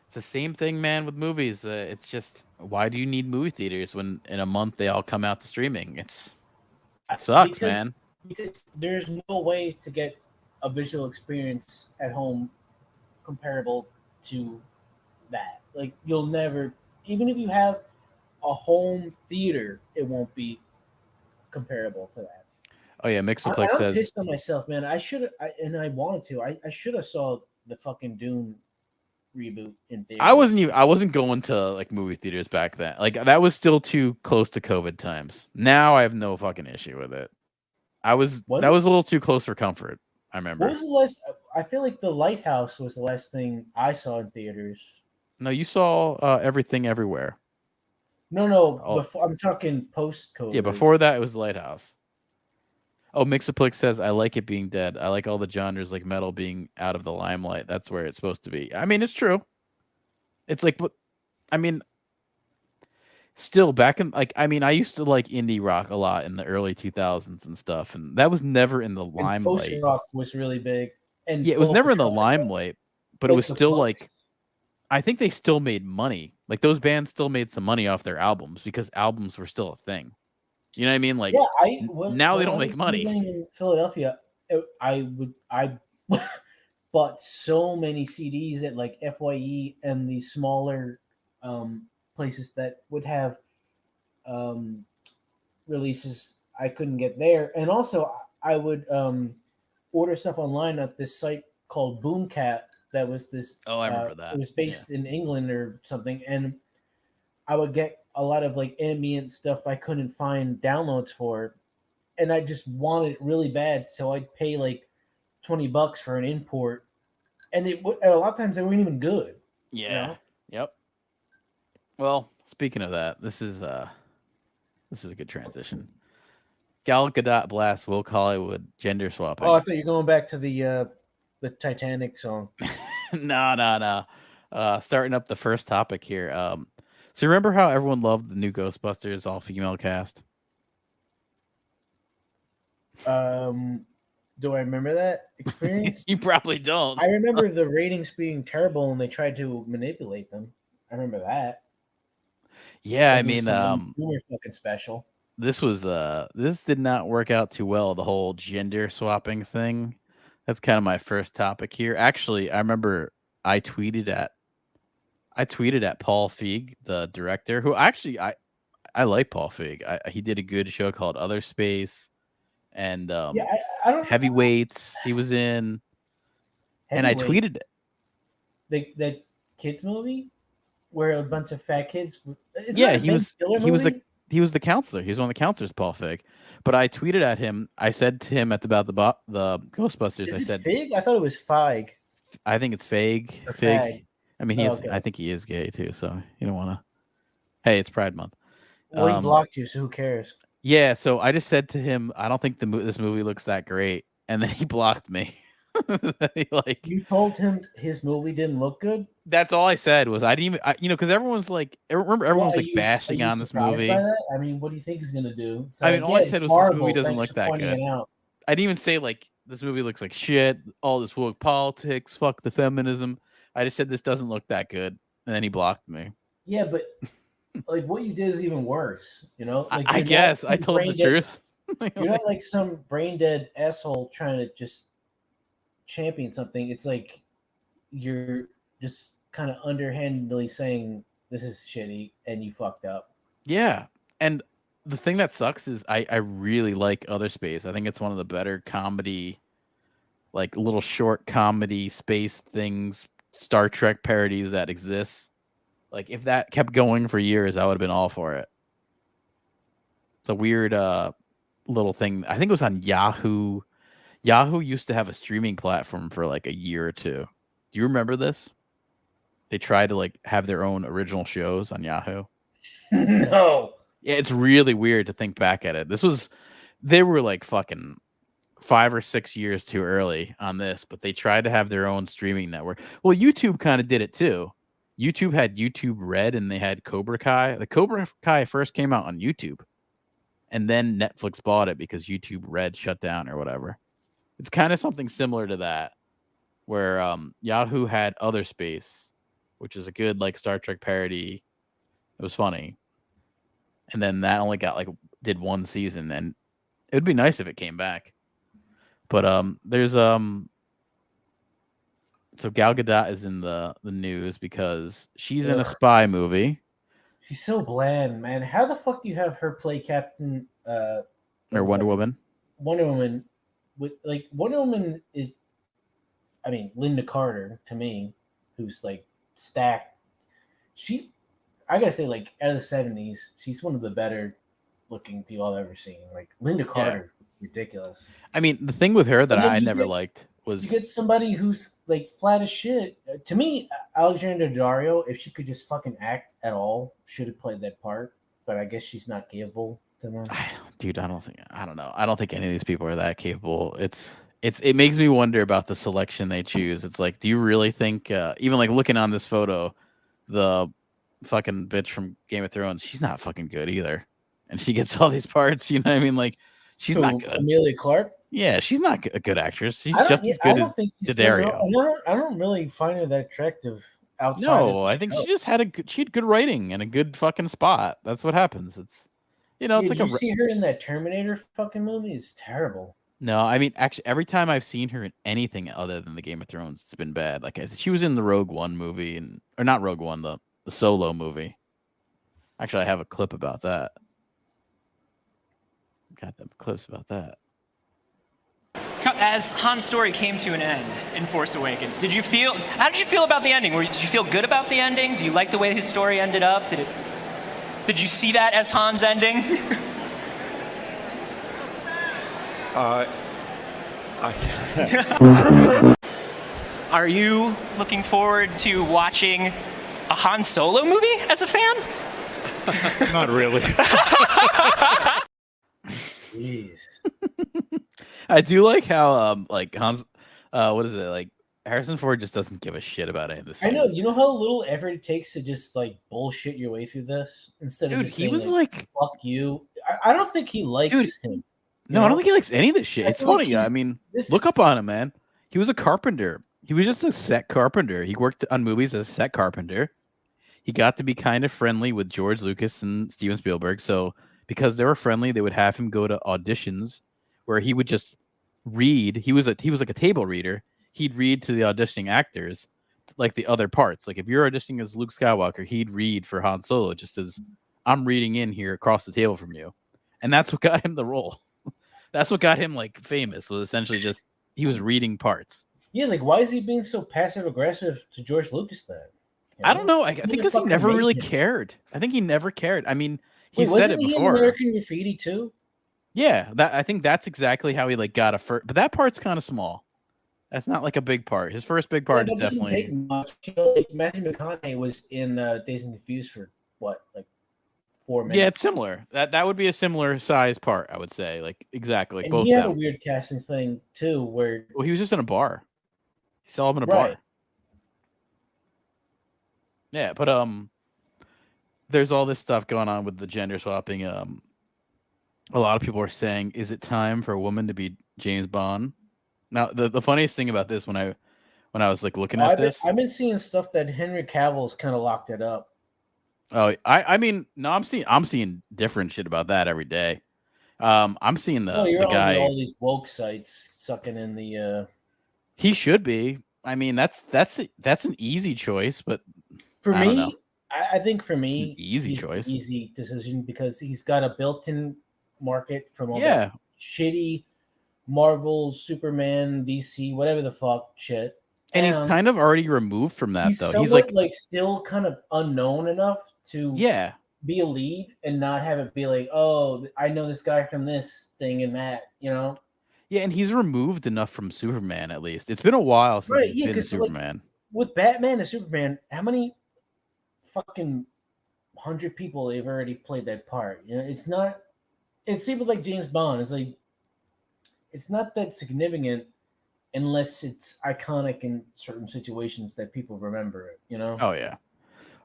it's the same thing, man, with movies. It's just, why do you need movie theaters when in a month they all come out to streaming? It sucks, man. Because there's no way to get a visual experience at home comparable to that. Like, you'll never, even if you have a home theater, it won't be comparable to that. Oh yeah, Mixoplex says. I'm pissed on myself, man. I wanted to. I should have saw the fucking Dune reboot in theater. I wasn't going to like movie theaters back then. Like that was still too close to COVID times. Now I have no fucking issue with it. That was a little too close for comfort. I remember. What was the last? I feel like The Lighthouse was the last thing I saw in theaters. No, you saw Everything Everywhere. No. Before, I'm talking post-COVID. Yeah, before that it was The Lighthouse. Oh, Mixoplex says, I like it being dead. I like all the genres like metal being out of the limelight. That's where it's supposed to be. I mean, it's true. It's like, I mean, still back in, like, I mean, I used to like indie rock a lot in the early 2000s and stuff, and that was never in the limelight. Post-rock was really big. And yeah, it was never in the limelight, but it was still like, I think they still made money. Like, those bands still made some money off their albums because albums were still a thing. You know what I mean? Like, now they don't make money. In Philadelphia, I bought so many CDs at like FYE and these smaller places that would have releases I couldn't get there, and also I would order stuff online at this site called Boomcat. That was this. Oh, I remember that. It was based in England or something, and I would get a lot of like ambient stuff I couldn't find downloads for, and I just wanted it really bad, so I'd pay like $20 for an import, and a lot of times they weren't even good. Yeah. You know? Yep. Well, speaking of that, this is a good transition. Gal Gadot blasts woke Hollywood gender swapping. Oh, I thought you were going back to the Titanic song. No. Starting up the first topic here. So remember how everyone loved the new Ghostbusters all female cast? Do I remember that experience? You probably don't. I remember the ratings being terrible and they tried to manipulate them. I remember that. Yeah, I Like, it was mean, some boomer fucking special. this did not work out too well, the whole gender swapping thing. That's kind of my first topic here. Actually, I remember I tweeted at Paul Feig, the director, who actually I like Paul Feig. He did a good show called Other Space and Yeah, I don't. Heavyweights he was in, and I tweeted it. That kids movie where a bunch of fat kids. Isn't Yeah, that a he Ben was Stiller he was the movie? he was the counselor. He was one of the counselors, Paul Feig. But I tweeted at him. I said to him about the Ghostbusters. Is I it said, Fig? I thought it was Feig. I think it's Feig. Or Fig. Fag. I mean, Oh, okay. I think he is gay too. So you don't want to. Hey, it's Pride Month. Well, he blocked you, so who cares? Yeah. So I just said to him, I don't think this movie looks that great, and then he blocked me. You told him his movie didn't look good. That's all I said was I didn't even because everyone's like everyone's like bashing on this surprised movie. by that? I mean, what do you think he's gonna do? So, I mean, all I said was this movie doesn't look that good. Out. I didn't even say like this movie looks like shit. All this woke politics, fuck the feminism. I just said this doesn't look that good, and then he blocked me. Yeah, but like what you did is even worse. You know, like, I guess I told the truth. You're not like some brain dead asshole trying to just champion something. It's like you're just kind of underhandedly saying this is shitty and you fucked up. Yeah, and the thing that sucks is I really like Other Space. I think it's one of the better comedy, like little short comedy space things, Star Trek parodies that exists. Like if that kept going for years, I would have been all for it. It's a weird little thing. I think it was on Yahoo. Yahoo used to have a streaming platform for like a year or two. Do you remember this? They tried to like have their own original shows on Yahoo. No. Yeah, it's really weird to think back at it. They were like fucking 5 or 6 years too early on this, but they tried to have their own streaming network. Well, YouTube kind of did it too. YouTube had YouTube Red and they had Cobra Kai. The Cobra Kai first came out on YouTube, and then Netflix bought it because YouTube Red shut down or whatever. It's kind of something similar to that, where Yahoo had Other Space, which is a good like Star Trek parody. It was funny, and then that only did one season, and it would be nice if it came back. But there's so Gal Gadot is in the news because she's in a spy movie. She's so bland, man. How the fuck do you have her play Captain or Wonder Woman? Wonder Woman, Wonder Woman is, I mean, Linda Carter to me, who's like stacked. I gotta say, like out of the 70s, she's one of the better looking people I've ever seen. Like Linda Carter, ridiculous. I mean, the thing with her that I never liked was you get somebody who's like flat as shit. To me, Alexandra Daddario, if she could just fucking act at all, should have played that part. But I guess she's not capable. Dude, I don't know. I don't think any of these people are that capable. It makes me wonder about the selection they choose. It's like, do you really think even like looking on this photo, the fucking bitch from Game of Thrones, she's not fucking good either, and she gets all these parts. You know what I mean? Like she's not good. Amelia Clark. Yeah, she's not a good actress. She's just as good as Daddario. I don't really find her that attractive outside. No, I think she just had good writing and a good fucking spot. That's what happens. It's it's like did you see her in that Terminator fucking movie? It's terrible. No, I mean, actually, every time I've seen her in anything other than the Game of Thrones, it's been bad. Like she was in the Rogue One movie, or not Rogue One, the Solo movie. Actually, I have a clip about that. Got them clips about that. As Han's story came to an end in Force Awakens, how did you feel about the ending? Did you feel good about the ending? Do you like the way his story ended up? Did you see that as Han's ending? Are you looking forward to watching a Han Solo movie as a fan? Not really. Jeez. I do like how like Hans, what is it like? Harrison Ford just doesn't give a shit about any of this. I know. You know how little effort it takes to just like bullshit your way through this instead of Dude, just he saying, was like, "Fuck you." I don't think he likes him. No, I don't think he likes any of this shit. I It's feel like funny. I he's- mean, this- look up on him, man. He was a carpenter. He was just a set carpenter. He worked on movies as a set carpenter. He got to be kind of friendly with George Lucas and Steven Spielberg. So because they were friendly, they would have him go to auditions where he would just read. He was like a table reader. He'd read to the auditioning actors like the other parts. Like if you're auditioning as Luke Skywalker, he'd read for Han Solo just as I'm reading in here across the table from you. And that's what got him the role. That's what got him like famous, was essentially just he was reading parts. Yeah, like why is he being so passive aggressive to George Lucas then? You I don't know. I think because he never really made him. cared. I think he never cared. I mean, he Wait, said it wasn't he in before. American Graffiti too? Yeah, I think that's exactly how he like got a first. But that part's kind of small. That's not like a big part. His first big part is that doesn't definitely. take much. You know, like Matthew McConaughey was in Dazed and Confused for what, like 4 minutes? Yeah, it's similar. That would be a similar size part, I would say. Like exactly, like and both he had them. a weird casting thing too, where Well, he was just in a bar. He saw him in a Right. bar. Yeah, but there's all this stuff going on with the gender swapping. A lot of people are saying, is it time for a woman to be James Bond? Now, the funniest thing about this when I was like looking at this, I've been seeing stuff that Henry Cavill's kind of locked it up. oh, I mean, no, I'm seeing different shit about that every day. I'm seeing the You're guy. on all these woke sites sucking in the. He should be. I mean, that's an easy choice, but For I don't know. me, I think for me, It's an easy he's the choice. easy decision because he's got a built-in market from all Yeah. that shitty Marvel, Superman, DC, whatever the fuck shit. And he's kind of already removed from that, he's though. somewhat, He's like, like still kind of unknown enough to yeah, be a lead and not have it be like, oh, I know this guy from this thing and that, you know? yeah, and he's removed enough from Superman. At least it's been a while since Right, he's yeah, been 'cause, like, Superman. With Batman and Superman, how many fucking 100 people they've already played that part? You know, it's not. It's even like James Bond. It's like it's not that significant unless it's iconic in certain situations that people remember it. You know? Oh yeah.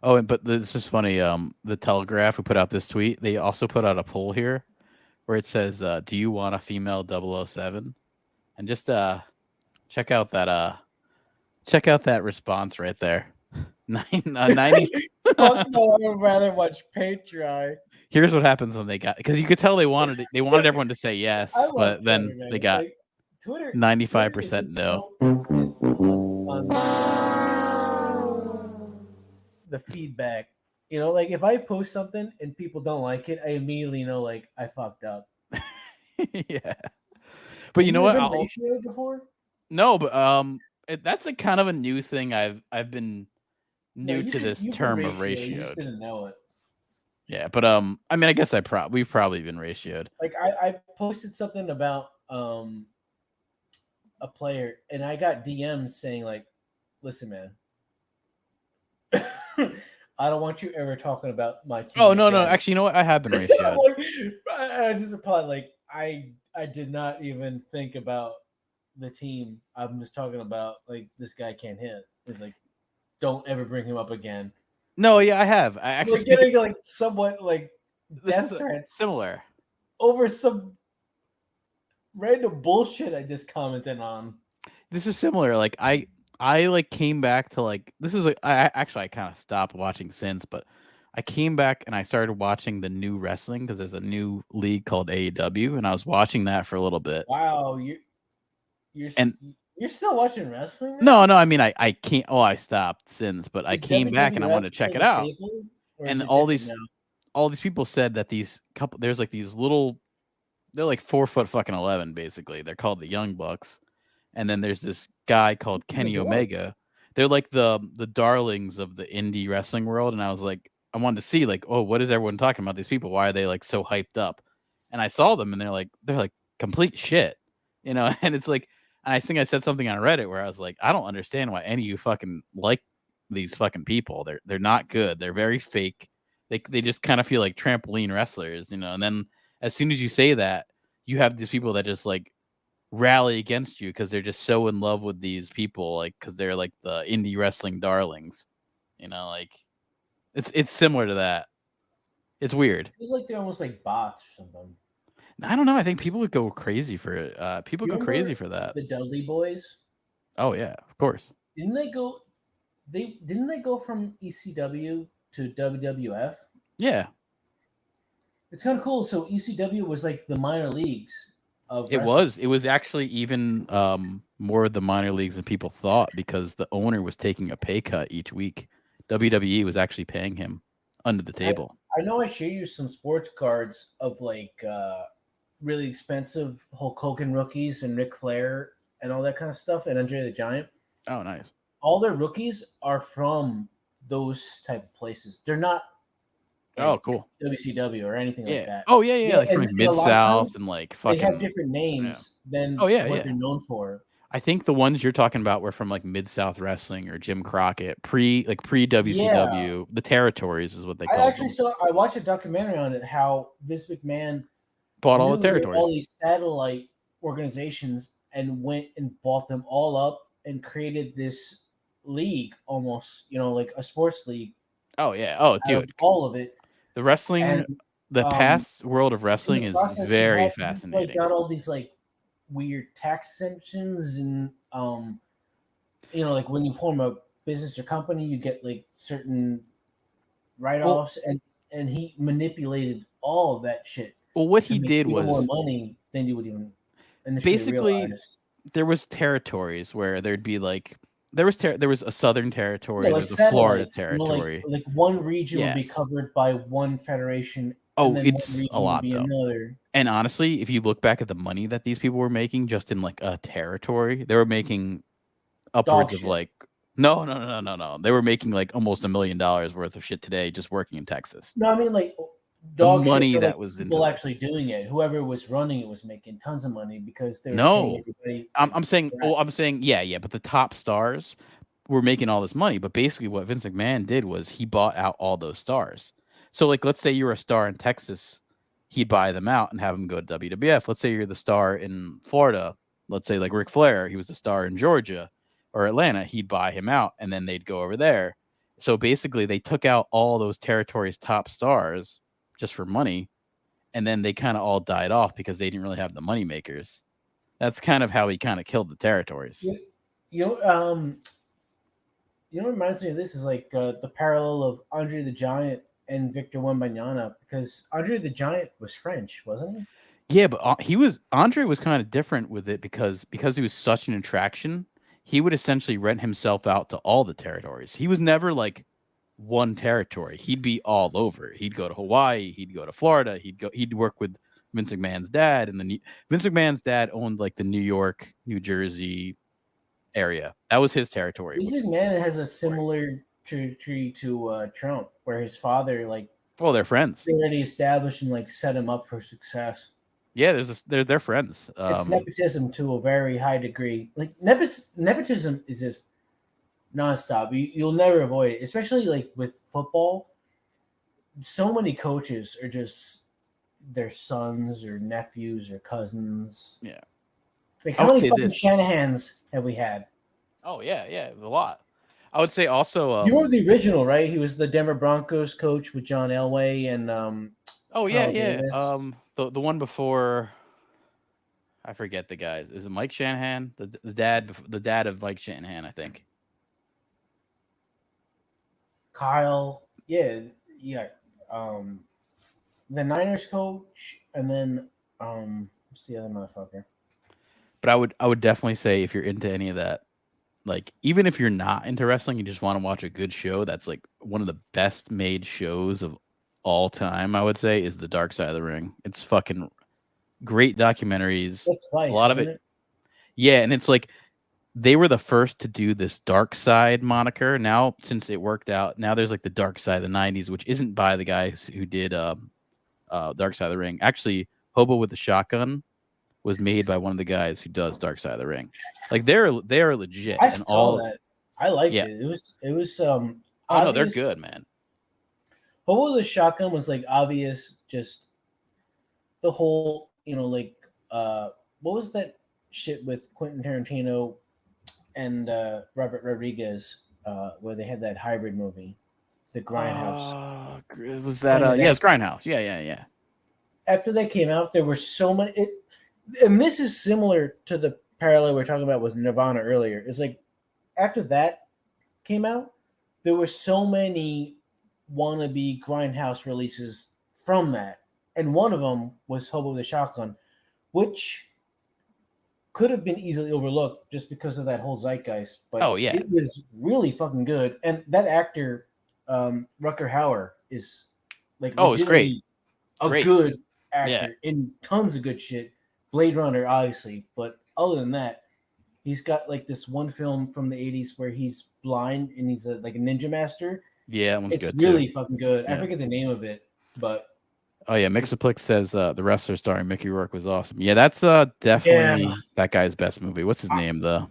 Oh, but this is funny. The Telegraph who put out this tweet, they also put out a poll here where it says, "Do you want a female 007?" And just check out that response right there. 90. Fuck no, I would rather watch Patriot. Here's what happens when they got, because you could tell they wanted everyone to say yes, I love but then Twitter, man. they got Like, Twitter 95% is no. so instant on the feedback. You know, like if I post something and people don't like it, I immediately know like I fucked up. Yeah, but you know what? Have you been ratioed before? No, but that's a kind of a new thing. I've been No, new to this you've been term of ratioed, You ratioed. just didn't know it. Yeah, but I mean, I guess we've probably been ratioed. Like I posted something about a player, and I got DMs saying like, "Listen, man, I don't want you ever talking about my team." Oh no, again." actually, you know what? I have been ratioed. Like, I just replied like, I did not even think about the team. I'm just talking about like this guy can't hit. It's like, don't ever bring him up again. No, yeah, I have. I actually We're getting like somewhat like this death is threats similar. over some random bullshit I just commented on. This is similar. Like I like came back to like this is like I kind of stopped watching since, but I came back and I started watching the new wrestling because there's a new league called AEW, and I was watching that for a little bit. Wow, you're still watching wrestling? No, I mean I can't. Oh, I stopped since, but I Is came back and I wanted to check it out. And all these people said that there's like these little, they're like 4'11" basically. They're called the Young Bucks, and then there's this guy called Kenny Omega. They're like the darlings of the indie wrestling world, and I was like, I wanted to see like, oh, what is everyone talking about? These people, why are they like so hyped up? And I saw them, and they're like complete shit, you know. And it's like, and I think I said something on Reddit where I was like, I don't understand why any of you fucking like these fucking people. They're not good. They're very fake. They just kind of feel like trampoline wrestlers, you know. And then as soon as you say that, you have these people that just like rally against you because they're just so in love with these people, like because they're like the indie wrestling darlings. Like it's similar to that. It's weird. Feels like they're almost like bots or something. I don't know. I think people would go crazy for it. People You go crazy remember for that. The Dudley Boys. Oh yeah, of course. Didn't they go? Didn't they go from ECW to WWF? Yeah, It's kind of cool. So ECW was like the minor leagues of it wrestling. was. It was actually even more of the minor leagues than people thought because the owner was taking a pay cut each week. WWE was actually paying him under the table. I know I showed you some sports cards of like really expensive Hulk Hogan rookies and Ric Flair and all that kind of stuff, and Andre the Giant. Oh, nice. All their rookies are from those type of places. They're not. Oh, cool. WCW or anything like that. Oh, yeah. Like from and a Mid lot of South times and like They fucking. have different names than what they're known for. I think the ones you're talking about were from like Mid South Wrestling or Jim Crockett, pre WCW. The territories is what they called them. I watched a documentary on it. How Vince McMahon Bought all the knew territories. all these satellite organizations and went and bought them all up and created this league, almost like a sports league. Oh yeah. Oh dude, all of it. the wrestling, And, the past world of wrestling in is the process, very fascinating. Got all these like weird tax exemptions and like when you form a business or company, you get like certain write-offs, and he manipulated all of that shit. Well, what he make did even was more money than you would even initially basically realize. there was territories where there'd be like there was a southern territory, Yeah, there like was a Florida satellites, territory. like one region would be Yes. covered by one federation. Oh, and then it's one region a lot would be though. another. And honestly, if you look back at the money that these people were making just in like a territory, they were making upwards of shit. like no. They were making like almost $1 million worth of shit today just working in Texas. No, I mean like The dog shit money for, that like, was into people this. actually doing it. Whoever was running it was making tons of money because they were No. paying everybody. I'm saying yeah, but the top stars were making all this money. But basically what Vince McMahon did was he bought out all those stars. So like let's say you're a star in Texas, he'd buy them out and have them go to WWF. Let's say you're the star in Florida. Let's say like Ric Flair, he was the star in Georgia or Atlanta, he'd buy him out and then they'd go over there. So basically they took out all those territories' top stars just for money, and then they kind of all died off because they didn't really have the money makers. That's kind of how he kind of killed the territories. What reminds me of this is like the parallel of Andre the Giant and Victor Wembanyama, because Andre the Giant was French, wasn't he? Yeah, but Andre was kind of different with it because he was such an attraction. He would essentially rent himself out to all the territories. He was never like one territory. He'd be all over. He'd go to Hawaii. He'd go to Florida. He'd work with Vince McMahon's dad, and Vince McMahon's dad owned like the New York, New Jersey area. That was his territory. Vince McMahon has a similar trajectory to Trump, where his father they're friends. They already established and set him up for success. Yeah, they're friends. It's nepotism to a very high degree. Like nepotism is just nonstop. You'll never avoid it, especially like with football. So many coaches are just their sons or nephews or cousins. Yeah. Like how many fucking Shanahans have we had? Oh yeah, a lot. I would say also. You were the original, right? He was the Denver Broncos coach with John Elway and. Davis. The one before. I forget the guys. Is it Mike Shanahan? The dad of Mike Shanahan, I think. Kyle, yeah. The Niners coach, and then what's the other motherfucker? But I would definitely say if you're into any of that, like even if you're not into wrestling, you just want to watch a good show. That's like one of the best made shows of all time. I would say is The Dark Side of the Ring. It's fucking great documentaries. That's Vice, a lot of it. Yeah, and it's like they were the first to do this Dark Side moniker. Now, since it worked out, now there's like the Dark Side of the '90s, which isn't by the guys who did Dark Side of the Ring. Actually, Hobo with the Shotgun was made by one of the guys who does Dark Side of the Ring. Like they are legit. I saw that. I liked it. It was oh no, they're good, man. Hobo with the Shotgun was like obvious, just the whole, what was that shit with Quentin Tarantino and Robert Rodriguez, where they had that hybrid movie, The Grindhouse. Was that? Yes, Grindhouse. Yeah. After that came out, there were so many. And this is similar to the parallel we are talking about with Nirvana earlier. It's like after that came out, there were so many wannabe Grindhouse releases from that, and one of them was Hobo with a Shotgun, which could have been easily overlooked just because of that whole zeitgeist. But it was really fucking good, and that actor, Rutger Hauer, is like it's great, good actor in tons of good shit. Blade Runner, obviously, but other than that, he's got like this one film from the 80s where he's blind and he's like a ninja master. Yeah, that one's it's good really too. Fucking good. Yeah. I forget the name of it, but Mixaplex says The Wrestler starring Mickey Rourke was awesome. Yeah, that's definitely that guy's best movie. What's his name though?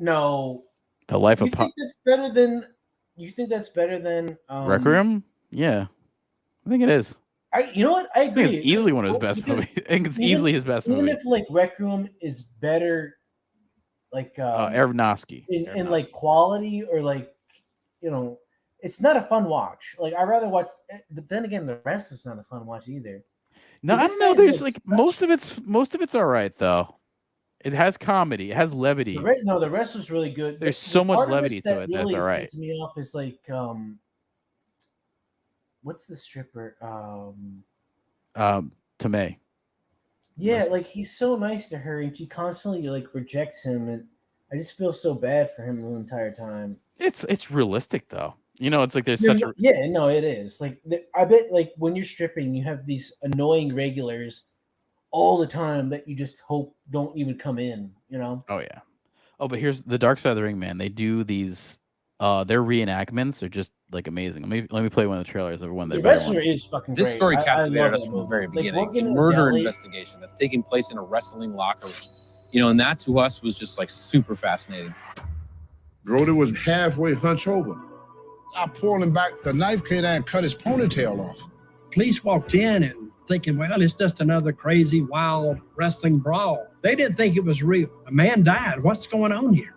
No. The Life of Think that's better than you think that's better than Requiem? Yeah. I think it is. You know what? I agree. I think it's easily one of his best movies. I think it's easily his best movie. Even if like Requiem is better, like Aronofsky in like quality or like, you know, it's not a fun watch. Like I'd rather watch, but then again, the rest is not a fun watch either. No, I don't know. There's like most of it's all right though. It has comedy. It has levity. The rest was really good. There's so much levity to it. That's all right. Pisses me off is like what's the stripper? Tomei. Yeah, like he's so nice to her, and she constantly like rejects him, and I just feel so bad for him the entire time. It's realistic though. You know, it's like there's it is. Like I bet like when you're stripping, you have these annoying regulars all the time that you just hope don't even come in. You know? Oh yeah. Oh, but here's the Dark Side of the Ring, man. They do these. Their reenactments are just like amazing. Let me play one of the trailers of one of their better ones. Is fucking this great. story captivated us from the very beginning. Like, a murder investigation that's taking place in a wrestling locker room. You know, and that to us was just like super fascinating. Brody was halfway hunched over. I pulled him back. The knife came down and cut his ponytail off. Police walked in and thinking, well, it's just another crazy, wild wrestling brawl. They didn't think it was real. A man died. What's going on here?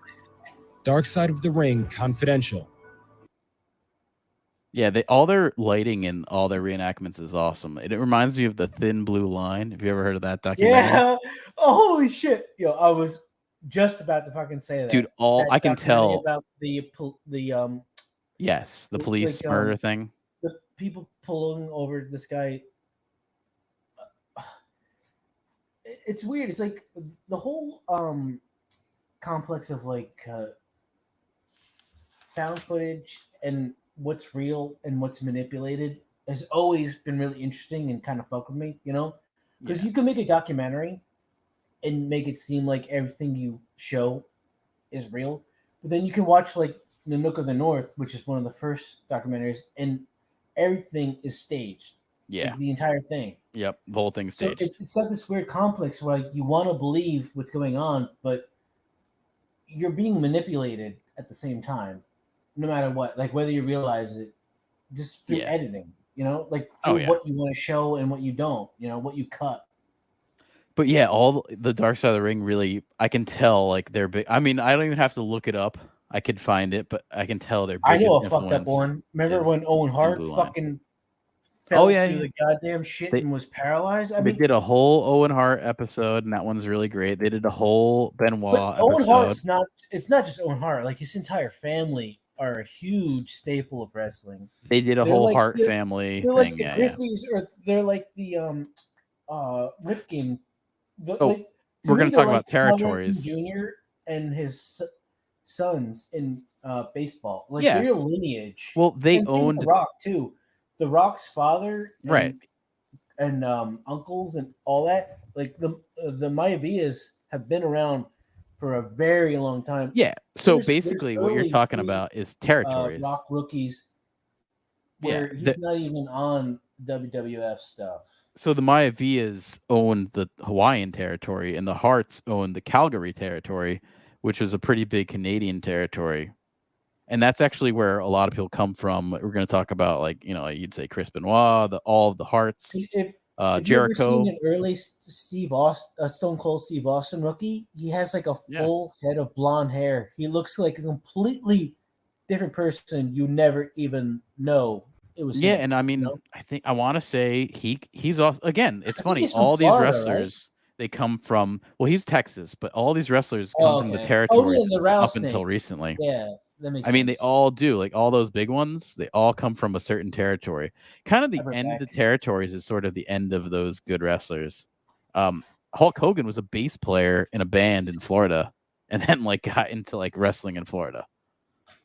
Dark Side of the Ring Confidential. Yeah, all their lighting and all their reenactments is awesome. It reminds me of The Thin Blue Line. Have you ever heard of that documentary? Yeah. Oh, holy shit. Yo, I was just about to fucking say that. Dude, I can tell about the yes, the police murder thing. The people pulling over this guy. It's weird. It's like the whole complex of like found footage and what's real and what's manipulated has always been really interesting and kind of fuck with me, you know? Because you can make a documentary and make it seem like everything you show is real, but then you can watch like The Nook of the North, which is one of the first documentaries, and everything is staged. Yeah, like the entire thing. Yep, the whole thing's staged. So it's got this weird complex where like, you want to believe what's going on, but you're being manipulated at the same time. No matter what, like whether you realize it, just through editing, you know, like through what you want to show and what you don't, you know, what you cut. But yeah, all the Dark Side of the Ring really, I can tell like they're big. I mean, I don't even have to look it up. I could find it, but I can tell they're. I know a fucked up one. Remember when Owen Hart fucking fell through the goddamn shit and was paralyzed? I mean, they did a whole Owen Hart episode, and that one's really great. They did a whole Benoit episode. Owen Hart's it's not just Owen Hart. Like his entire family are a huge staple of wrestling. They did a whole Hart family thing. Like the Griffies, or they're like the Rip Game. We're going to talk about territories. Jr. and his sons in baseball, like their lineage. Well, they owned The Rock too. The Rock's father, and uncles and all that. Like the Maivillas have been around for a very long time. Yeah. So basically, what you're talking about is territories. Rock rookies, where he's not even on WWF stuff. So the Maivillas owned the Hawaiian territory, and the Harts owned the Calgary territory, which was a pretty big Canadian territory. And that's actually where a lot of people come from. We're going to talk about, like, you know, you'd say Chris Benoit, all of the Harts. Have you ever Jericho. seen an early Stone Cold Steve Austin rookie? He has like a full head of blonde hair. He looks like a completely different person. You never even know it was him. And I mean, I want to say he's also, again. It's funny. he's from All these Florida, wrestlers, they come from. Well, he's Texas, but all these wrestlers come from the Okay. territories the up rattlesnake. until recently. Yeah, that makes I mean, sense. they all do. Like all those big ones, they all come from a certain territory. Kind of the end of the territories is sort of the end of those good wrestlers. Hulk Hogan was a bass player in a band in Florida, and then like got into like wrestling in Florida.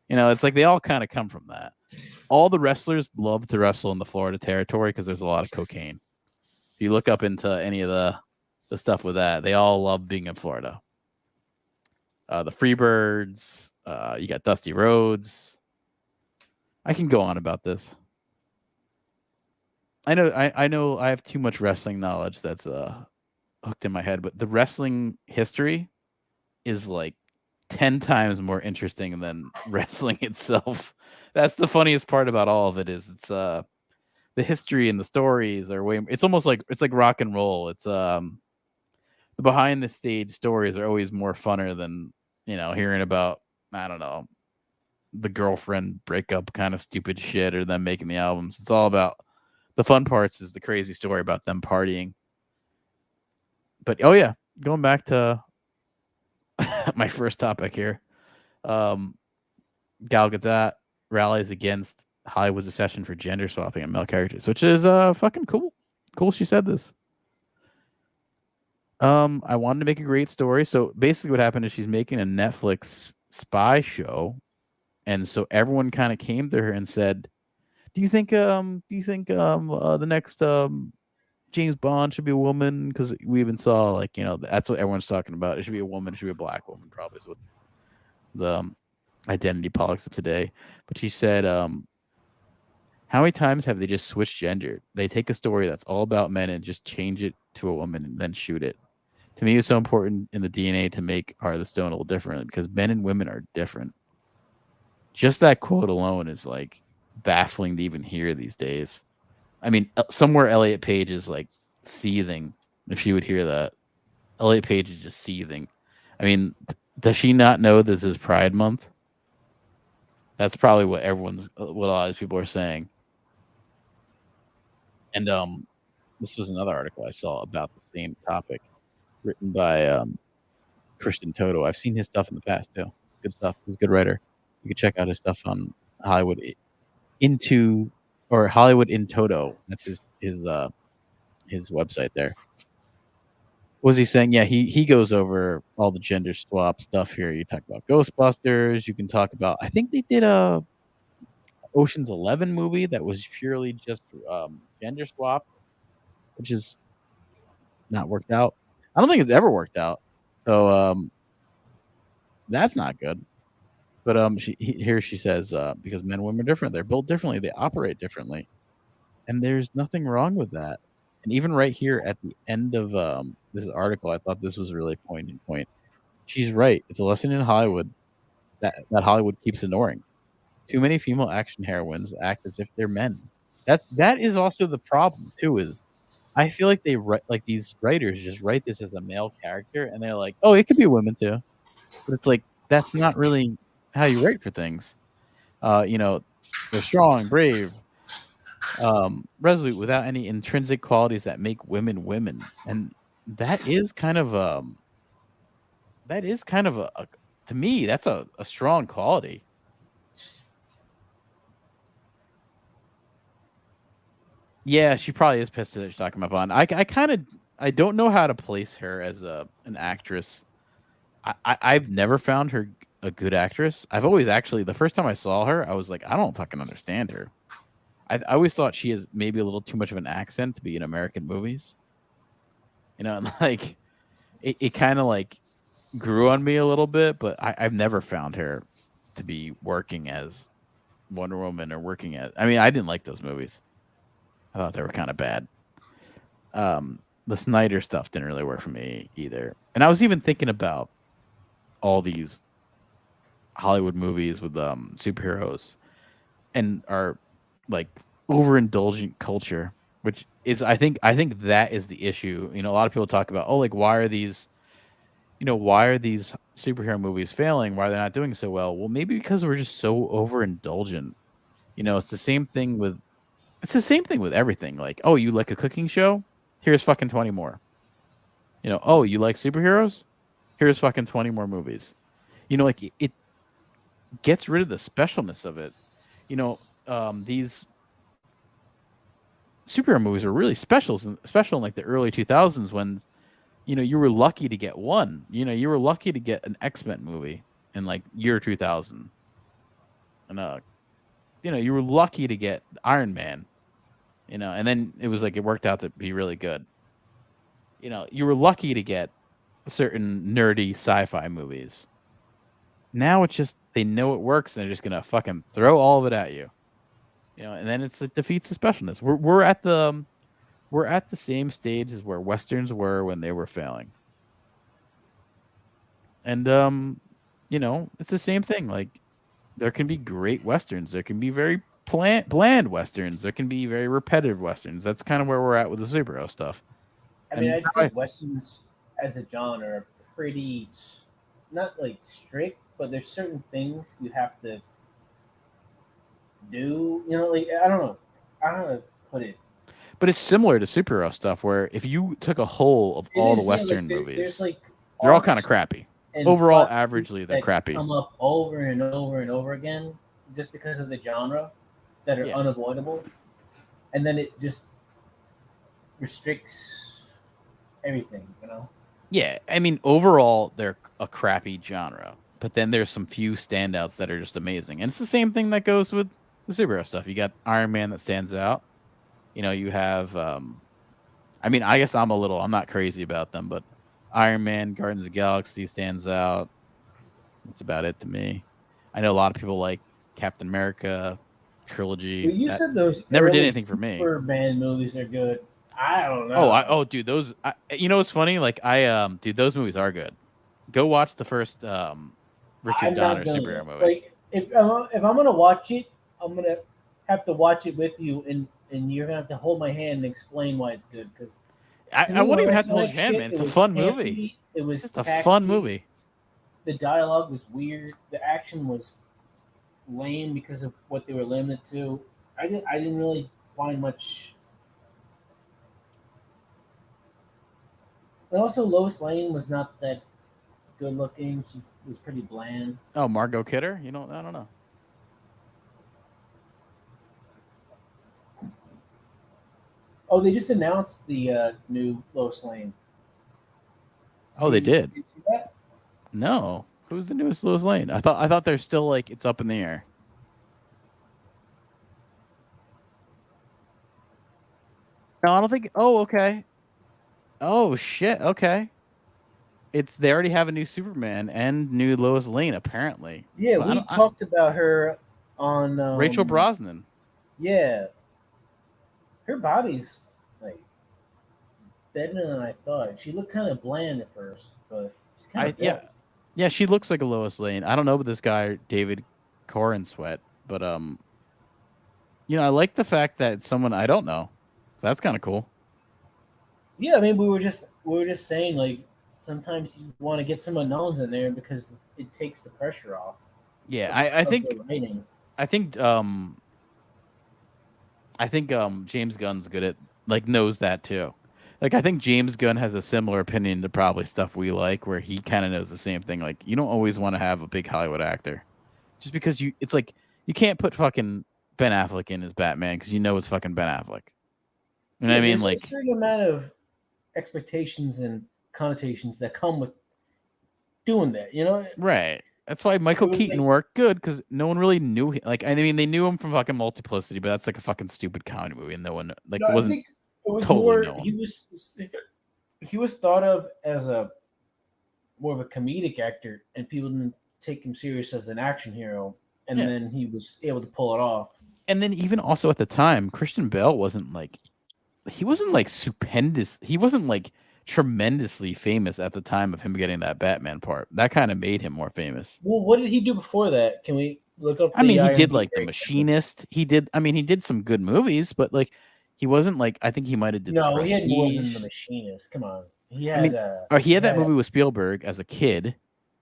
You know, it's like they all kind of come from that. All the wrestlers love to wrestle in the Florida territory because there's a lot of cocaine. If you look up into any of the stuff with that, they all love being in Florida. The Freebirds, you got Dusty Rhodes. I can go on about this. I know I have too much wrestling knowledge that's hooked in my head, but the wrestling history is like 10 times more interesting than wrestling itself. That's the funniest part about all of it is it's the history and the stories are way. It's almost like it's like rock and roll. It's the behind the stage stories are always more funner than hearing about I don't know the girlfriend breakup kind of stupid shit or them making the albums. It's all about the fun parts is the crazy story about them partying. But going back to my first topic here, Gal Gadot rallies against Hollywood's obsession for gender swapping and male characters, which is fucking cool. Cool she said this. I wanted to make a great story. So basically what happened is she's making a Netflix spy show. And so everyone kind of came to her and said, do you think the next James Bond should be a woman? Because we even saw that's what everyone's talking about. It should be a woman. It should be a black woman, probably is what the identity politics of today. But she said, how many times have they just switched gender? They take a story that's all about men and just change it to a woman and then shoot it. To me, it's so important in the DNA to make Heart of the Stone a little different because men and women are different. Just that quote alone is like baffling to even hear these days. I mean, somewhere Elliot Page is like seething if she would hear that. Elliot Page is just seething. I mean, does she not know this is Pride Month? That's probably what a lot of people are saying. And this was another article I saw about the same topic, written by Christian Toto. I've seen his stuff in the past too. It's good stuff. He's a good writer. You can check out his stuff on Hollywood in Toto. That's his website there. What was he saying? Yeah, he goes over all the gender swap stuff here. You talk about Ghostbusters. You can talk about. I think they did a Ocean's 11 movie that was purely just gender swap, which is not worked out. I don't think it's ever worked out. So that's not good. But here she says because men and women are different. They're built differently. They operate differently, and there's nothing wrong with that. And even right here at the end of this article, I thought this was a really poignant point. She's right. It's a lesson in Hollywood that Hollywood keeps ignoring. Too many female action heroines act as if they're men. That is also the problem too. Is I feel like they write like these writers just write this as a male character, and they're like, oh, it could be a woman too. But it's like that's not really how you write for things. They're strong, brave, resolute, without any intrinsic qualities that make women women, and that is kind of a to me that's a strong quality. Yeah, she probably is pissed that she's talking about Bond. I don't know how to place her as an actress. I've never found her a good actress. I've always the first time I saw her, I was like, I don't fucking understand her. I always thought she has maybe a little too much of an accent to be in American movies. And like it kind of like grew on me a little bit, but I've never found her to be working as Wonder Woman or working as. I mean, I didn't like those movies. I thought they were kind of bad. The Snyder stuff didn't really work for me either. And I was even thinking about all these Hollywood movies with superheroes and our like overindulgent culture, which is I think that is the issue. You know, a lot of people talk about, oh, like why are these superhero movies failing? Why are they not doing so well? Well, maybe because we're just so overindulgent. You know, it's the same thing with everything. Like, oh, you like a cooking show? Here's fucking 20 more. You know, oh, you like superheroes? Here's fucking 20 more movies. You know, like it gets rid of the specialness of it. You know, these superhero movies are really special in like the early 2000s when, you know, you were lucky to get one. You know, you were lucky to get an X-Men movie in like year 2000. And you know, you were lucky to get Iron Man. You know, and then it was like it worked out to be really good. You know, you were lucky to get certain nerdy sci-fi movies. Now it's just they know it works and they're just gonna fucking throw all of it at you. You know, and then it defeats the specialness. We're at the same stage as where westerns were when they were failing. And you know, it's the same thing. Like there can be great westerns, there can be very bland westerns, there can be very repetitive westerns. That's kind of where we're at with the superhero stuff. I mean, I'd say westerns as a genre are pretty not like strict, but there's certain things you have to do. You know, like I don't know how to put it. But it's similar to superhero stuff, where if you took a whole of all the Western movies, they're all kind of crappy. Overall, averagely, they're crappy. Come up over and over and over again, just because of the genre, that are unavoidable, and then it just restricts everything. You know. Yeah, I mean, overall, they're a crappy genre, but then there's some few standouts that are just amazing, and it's the same thing that goes with the superhero stuff. You got Iron Man that stands out. You know, you have, I mean, I guess I'm not crazy about them, but Iron Man, Guardians of the Galaxy stands out. That's about it to me. I know a lot of people like Captain America trilogy. Well, you said those never did anything for me. Superman movies are good. I don't know. Oh, dude, those. You know what's funny? Like, dude, those movies are good. Go watch the first Richard Donner superhero movie. Like, if I'm gonna watch it, I'm gonna have to watch it with you, and you're gonna have to hold my hand and explain why it's good. Because I wouldn't even have to hold your hand, man. It's a fun movie. It was just a fun movie. The dialogue was weird. The action was lame because of what they were limited to. I didn't really find much. And also, Lois Lane was not that good looking. She was pretty bland. Oh, Margot Kidder? I don't know. Oh, they just announced the new Lois Lane. Oh, they did. Did you see that? No. Who's the newest Lois Lane? I thought they're still like it's up in the air. No, I don't think. Oh, okay. Oh shit. Okay. They already have a new Superman and new Lois Lane apparently. Yeah, we talked about her on Rachel Brosnan. Yeah. Her body's like better than I thought. She looked kind of bland at first, but she's kind of yeah. She looks like a Lois Lane. I don't know about this guy David Corenswet, but you know, I like the fact that it's someone I don't know. That's kind of cool. Yeah, I mean, we were just saying like sometimes you want to get some unknowns in there because it takes the pressure off. Yeah, I think James Gunn's good at knows that too. Like I think James Gunn has a similar opinion to probably stuff we like, where he kind of knows the same thing. Like you don't always want to have a big Hollywood actor, just because it's like you can't put fucking Ben Affleck in as Batman because you know it's fucking Ben Affleck. You know what I mean? Like a certain amount of expectations and connotations that come with doing that. You know, right? That's why Michael Keaton worked good because no one really knew him. Like I mean, they knew him from fucking Multiplicity, but that's like a fucking stupid comedy movie, and no one it wasn't. I think it was totally more. known. He was thought of as more of a comedic actor, and people didn't take him serious as an action hero. And then he was able to pull it off. And then even also at the time, Christian Bale wasn't stupendous. He wasn't like tremendously famous at the time of him getting that Batman part. That kind of made him more famous. Well, what did he do before that? Can we look up? I mean, he did like The Machinist. He did some good movies, but like He wasn't like I think he might have did the No, he had more than The Prestige. Machinist. Come on, he had. I mean, or he had that movie with Spielberg as a kid,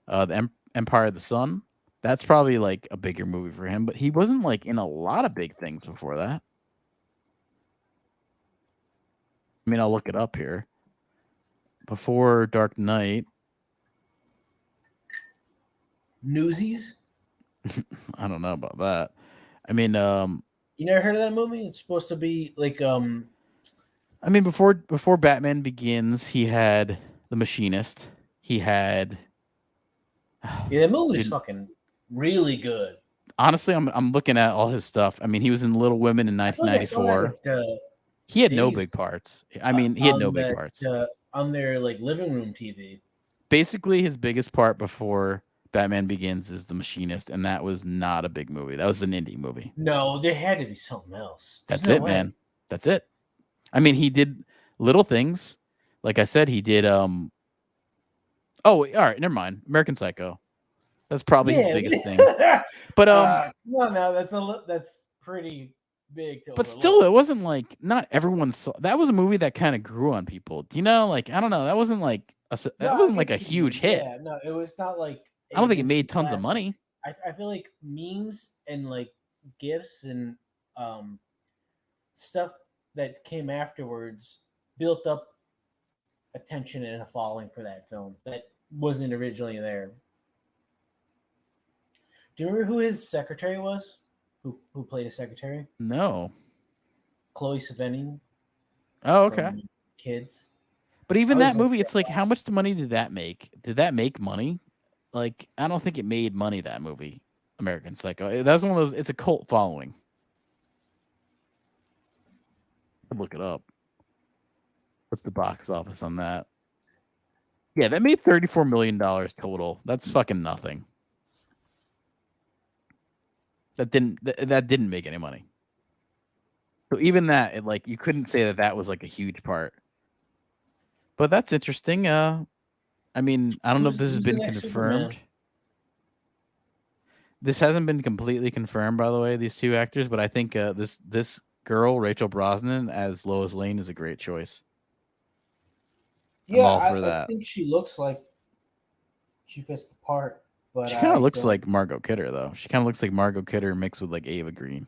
the Empire of the Sun. That's probably like a bigger movie for him, but he wasn't like in a lot of big things before that. I mean, I'll look it up here. Before Dark Knight, Newsies. I don't know about that. I mean, You never heard of that movie? It's supposed to be like I mean, before Batman Begins, he had The Machinist. He had. Yeah, that movie is fucking really good. Honestly, I'm looking at all his stuff. I mean, he was in Little Women in I feel like I saw 1994. that He had no Dave's, big parts. I mean, he had no on big that, parts. on their like living room TV. Basically, his biggest part before Batman Begins is The Machinist, and that was not a big movie. That was an indie movie. No, there had to be something else. There's That's no it, way. man. That's it. I mean, he did little things. Like I said, he did. Oh, all right, never mind. American Psycho. That's probably his biggest thing. But no, that's pretty big. But still, it wasn't like not everyone saw. That was a movie that kind of grew on people. Do you know? Like I don't know. That wasn't like a huge hit. Yeah, no, it was not like. I don't think it made tons of money. I feel like memes and like gifts and stuff that came afterwards built up attention and a following for that film that wasn't originally there. Do you remember who his secretary was? Who played his secretary? No. Chloe Sevigny. Oh, okay. Kids. But even that movie, it's like, how much money did that make? Did that make money? Like, I don't think it made money, that movie, American Psycho. That's one of those, it's a cult following. Look it up. What's the box office on that? Yeah, that made $34 million total. That's fucking nothing. That didn't make any money. So even that, it, like, you couldn't say that was like a huge part. But that's interesting. I mean, I don't know if this has been confirmed. This hasn't been completely confirmed, by the way, these two actors, but I think this girl, Rachel Brosnan, as Lois Lane is a great choice. Yeah, I'm all for that. I think she looks like she fits the part. But She kind of looks like Margot Kidder, though. She kind of looks like Margot Kidder mixed with like Ava Green.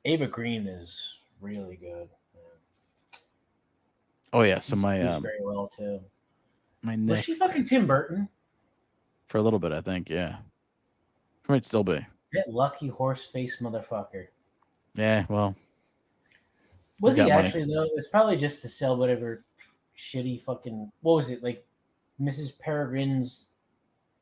Ava Green is really good. Oh yeah, so my very well too. My Was next she fucking Tim Burton? for a little bit, I think. Yeah, she might still be. That lucky horse face motherfucker. Yeah, well, Was he's he got money. actually though? It's probably just to sell whatever shitty fucking. What was it like? Mrs. Peregrine's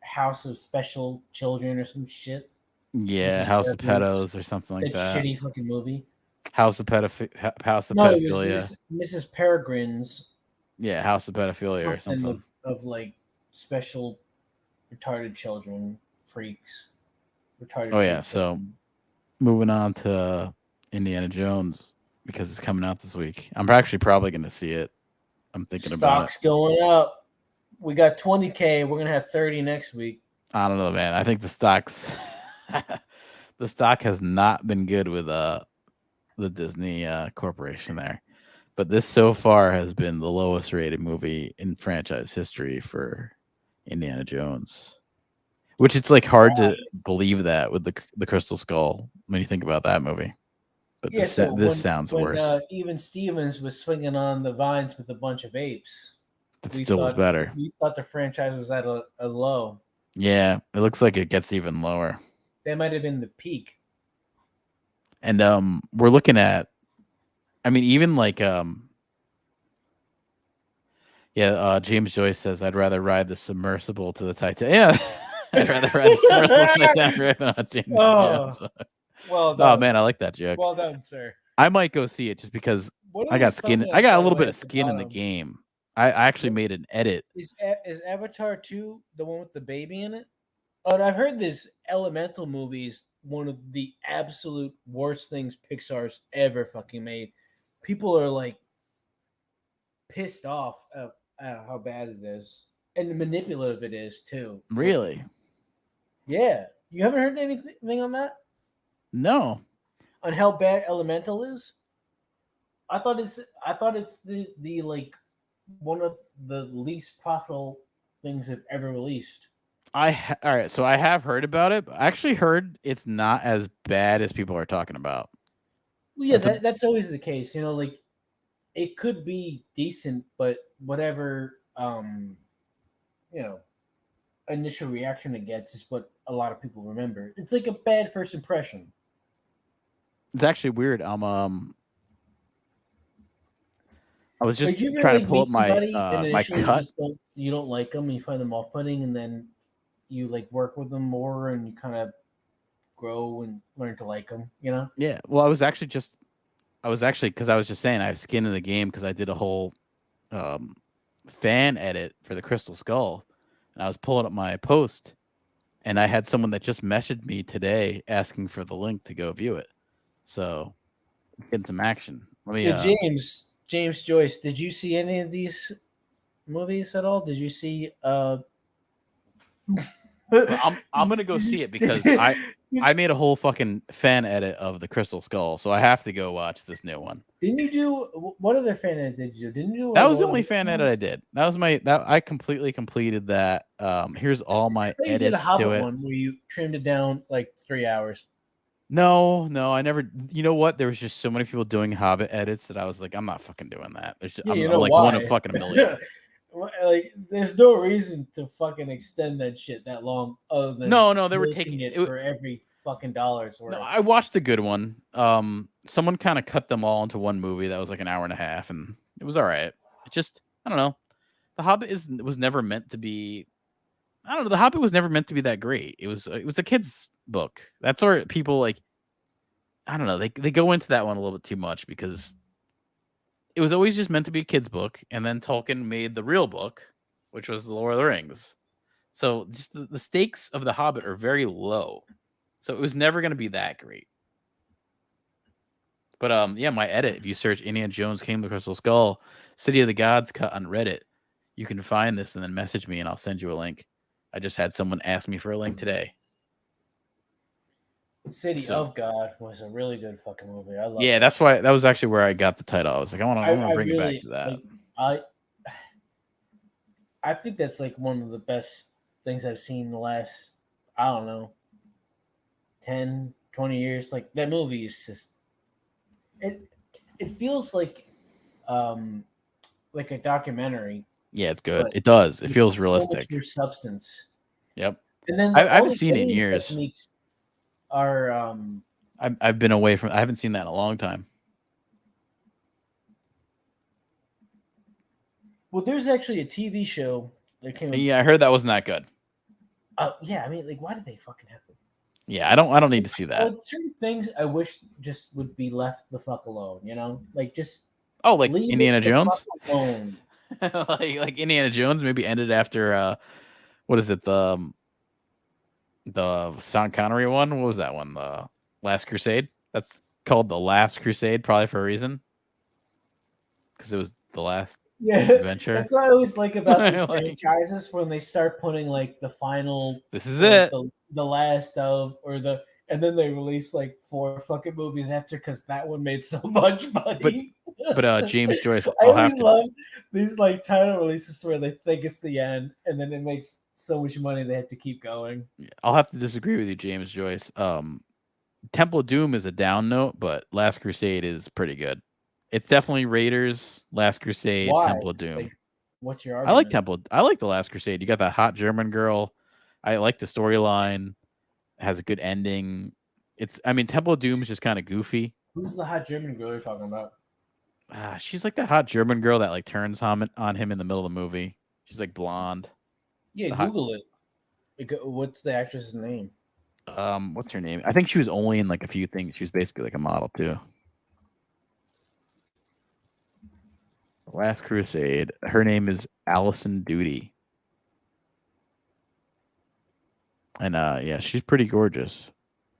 House of Special Children or some shit. Yeah, Mrs. House of Peregrine's- Pedos or something like that. shitty fucking movie. House of Pedophilia. It was Mrs. Peregrine's. Yeah, House of Pedophilia or something something. of like special retarded children, freaks. Retarded. Oh yeah, freaks. so moving on to Indiana Jones because it's coming out this week. I'm actually probably going to see it. I'm thinking about it. Stock's going up. We got 20K. We're gonna have 30 next week. I don't know, man. I think the stock has not been good with the Disney corporation there. But this so far has been the lowest rated movie in franchise history for Indiana Jones. Which it's like hard to believe that with the Crystal Skull when you think about that movie. But Yeah, this sounds worse. Even Stevens was swinging on the vines with a bunch of apes. That still was better. We thought the franchise was at a low. Yeah, it looks like it gets even lower. That might have been the peak. And we're looking at, I mean, even like James Joyce says, I'd rather ride the submersible to the Titanic. Yeah, I'd rather ride the submersible to the Titanic than James Jones. Well done. Oh man, I like that joke. Well done, sir. I might go see it just because What I are got the skin. thumbnails, I got by a the little way, bit of at the skin in the bottom? game. I actually made an edit. Is Avatar 2 the one with the baby in it? Oh, and I've heard this Elemental movie is one of the absolute worst things Pixar's ever fucking made. People are like pissed off at how bad it is and manipulative it is too. Really? Yeah. You haven't heard anything on that? No. on how bad Elemental is, I thought it's the like one of the least profitable things they've ever released. All right, so I have heard about it. But I actually heard it's not as bad as people are talking about. Well, yeah, that's always the case. You know, like it could be decent, but whatever you know, initial reaction it gets is what a lot of people remember. It's like a bad first impression. It's actually weird. I was just Did you ever, trying to like, pull up meet my somebody and my initially cut. you don't like them, and you find them off-putting, and then you like work with them more, and you kind of grow and learn to like them. You know? Yeah. Well, I was actually because I was just saying I have skin in the game because I did a whole fan edit for the Crystal Skull, and I was pulling up my post, and I had someone that just messaged me today asking for the link to go view it. So, getting some action. Let me. Yeah, James Joyce, did you see any of these movies at all? Did you see? I'm gonna go see it because I made a whole fucking fan edit of the Crystal Skull, so I have to go watch this new one. Didn't you do what other fan edit did you do? Didn't you do? That was the only fan edit I did. That was I completely completed that. Here's all my I you did a edits Hobbit to it. one where you trimmed it down like 3 hours. No, I never. You know what? There was just so many people doing Hobbit edits that I was like, I'm not fucking doing that. I'm like why? one of fucking a million. Like, there's no reason to fucking extend that shit that long, other than No, they were taking it it for every fucking dollar it's worth. No, I watched the good one. Someone kind of cut them all into one movie that was like an hour and a half, and it was all right. It just, I don't know. The Hobbit was never meant to be. I don't know. The Hobbit was never meant to be that great. It was a kid's book. That's where people like. I don't know. They go into that one a little bit too much because it was always just meant to be a kid's book, and then Tolkien made the real book, which was The Lord of the Rings. So just the stakes of The Hobbit are very low. So it was never going to be that great. But yeah, my edit, if you search Indiana Jones Kingdom of the Crystal Skull, City of the Gods cut on Reddit, you can find this and then message me and I'll send you a link. I just had someone ask me for a link today. City of God was a really good fucking movie. I love it. Yeah, that's why that was actually where I got the title. I was like, I want to bring it back to that. Like, I think that's like one of the best things I've seen in the last, I don't know, 10, 20 years. Like, that movie is just it feels like a documentary. Yeah, it's good. It does. It feels realistic. So much substance. Yep. And then I haven't seen it in years. Are I've been away from. I haven't seen that in a long time. Well, there's actually a TV show that came. Yeah, I heard that wasn't that good. Yeah, I mean, like, why do they fucking have to? Yeah, I don't need to see that. Well, certain things I wish just would be left the fuck alone. You know, like just like Indiana Jones. like Indiana Jones maybe ended after what is it, the Sean Connery one? What was that one? The Last Crusade? That's called The Last Crusade, probably for a reason. Because it was the last adventure. That's what I always like about the franchises, when they start putting like the final. This is it. The last of, and then they release like 4 fucking movies after because that one made so much money. But James Joyce, I always love these like title releases where they think it's the end, and then it makes so much money they have to keep going. I'll have to disagree with you, James Joyce. Temple of Doom is a down note, but Last Crusade is pretty good. It's definitely Raiders, Last Crusade, Temple of Doom. Like, what's your argument? I like the Last Crusade. You got that hot German girl. I like the storyline. It has a good ending. Temple of Doom is just kind of goofy. Who's the hot German girl you're talking about? She's like that hot German girl that like turns on him in the middle of the movie. She's like blonde. Yeah, Google it. What's the actress's name? What's her name? I think she was only in like a few things. She was basically like a model too. Last Crusade. Her name is Allison Doody. And yeah, she's pretty gorgeous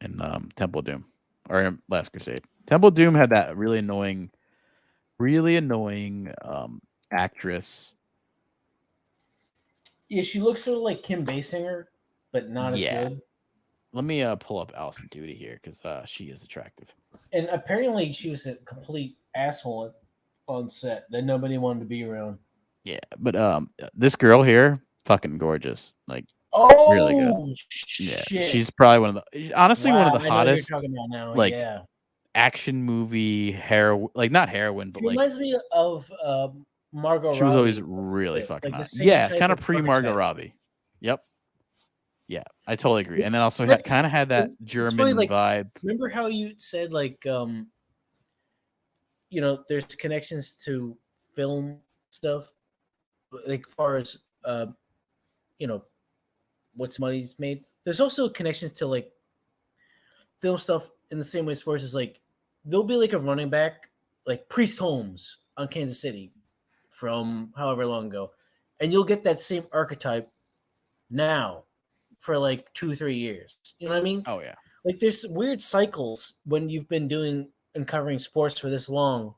in Temple of Doom or in Last Crusade. Temple of Doom had that really annoying actress. Yeah, she looks sort of like Kim Basinger, but not as good. let me pull up Allison Duty here because she is attractive. And apparently, she was a complete asshole on set that nobody wanted to be around. Yeah, but this girl here, fucking gorgeous. Like, Oh, really good. shit. Yeah, she's probably one of the honestly one of the I know what hottest you're talking about now. like Yeah. action movie heroine, like not heroine, but She like reminds me of Margot Robbie. she was always really like fucking the hot. same Yeah, type kind of of pre Margot archetype. Robbie. Yep. Yeah, I totally agree. And then also Let's- kind of had that it's German funny, like, vibe. Remember how you said like you know, there's connections to film stuff, like far as you know, what's money's made. There's also connections to like film stuff in the same way sports is like there'll be like a running back like Priest Holmes on Kansas City from however long ago, and you'll get that same archetype now for like 2-3 years. You know what I mean? Oh yeah. Like there's weird cycles when you've been doing and covering sports for this long,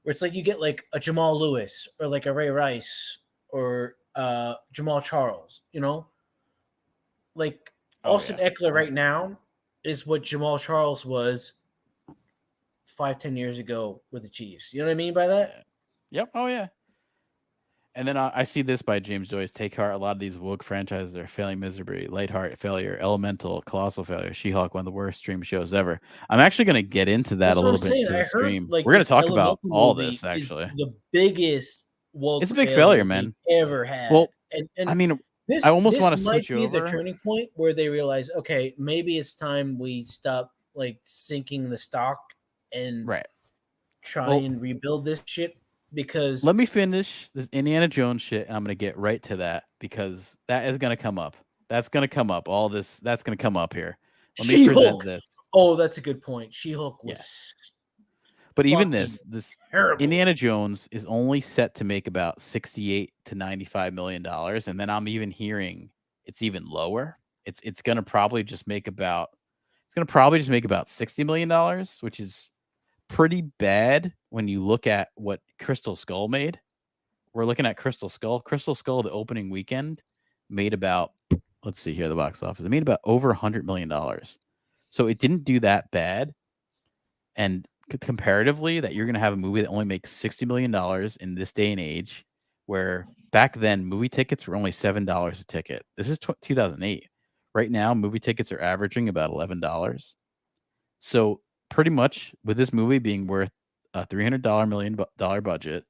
where it's like you get like a Jamal Lewis or like a Ray Rice or Jamal Charles, you know? Like Austin Eckler right now is what Jamal Charles was 5-10 years ago with the Chiefs. You know what I mean by that? Yep. Oh yeah. And then I see this by James Joyce. Take heart. A lot of these woke franchises are failing miserably. Lightheart failure. Elemental. Colossal failure. She-Hulk, one of the worst stream shows ever. I'm actually going to get into that a little bit into the stream. Like, we're going to this talk about Elemental all movie this actually. is the biggest woke It's a big failure, man. they've ever had. Well, and I mean, this, I almost this want to might switch be over. the turning point where they realize, okay, maybe it's time we stop like sinking the stock and Right. try and rebuild this shit. Because let me finish this Indiana Jones shit, and I'm going to get right to that because that is going to come up. That's going to come up. All this, that's going to come up here. Let me present this. Oh, that's a good point. She-Hulk was But even this terrible. Indiana Jones is only set to make about $68 to $95 million, and then I'm even hearing it's even lower. It's going to probably just make about $60 million, which is pretty bad when you look at what Crystal Skull made. We're looking at Crystal Skull. Crystal Skull, the opening weekend, made about, let's see here, the box office. It made about over $100 million. So it didn't do that bad. And comparatively, that you're going to have a movie that only makes $60 million in this day and age, where back then movie tickets were only $7 a ticket. This is 2008. Right now, movie tickets are averaging about $11. So pretty much with this movie being worth a $300 million budget,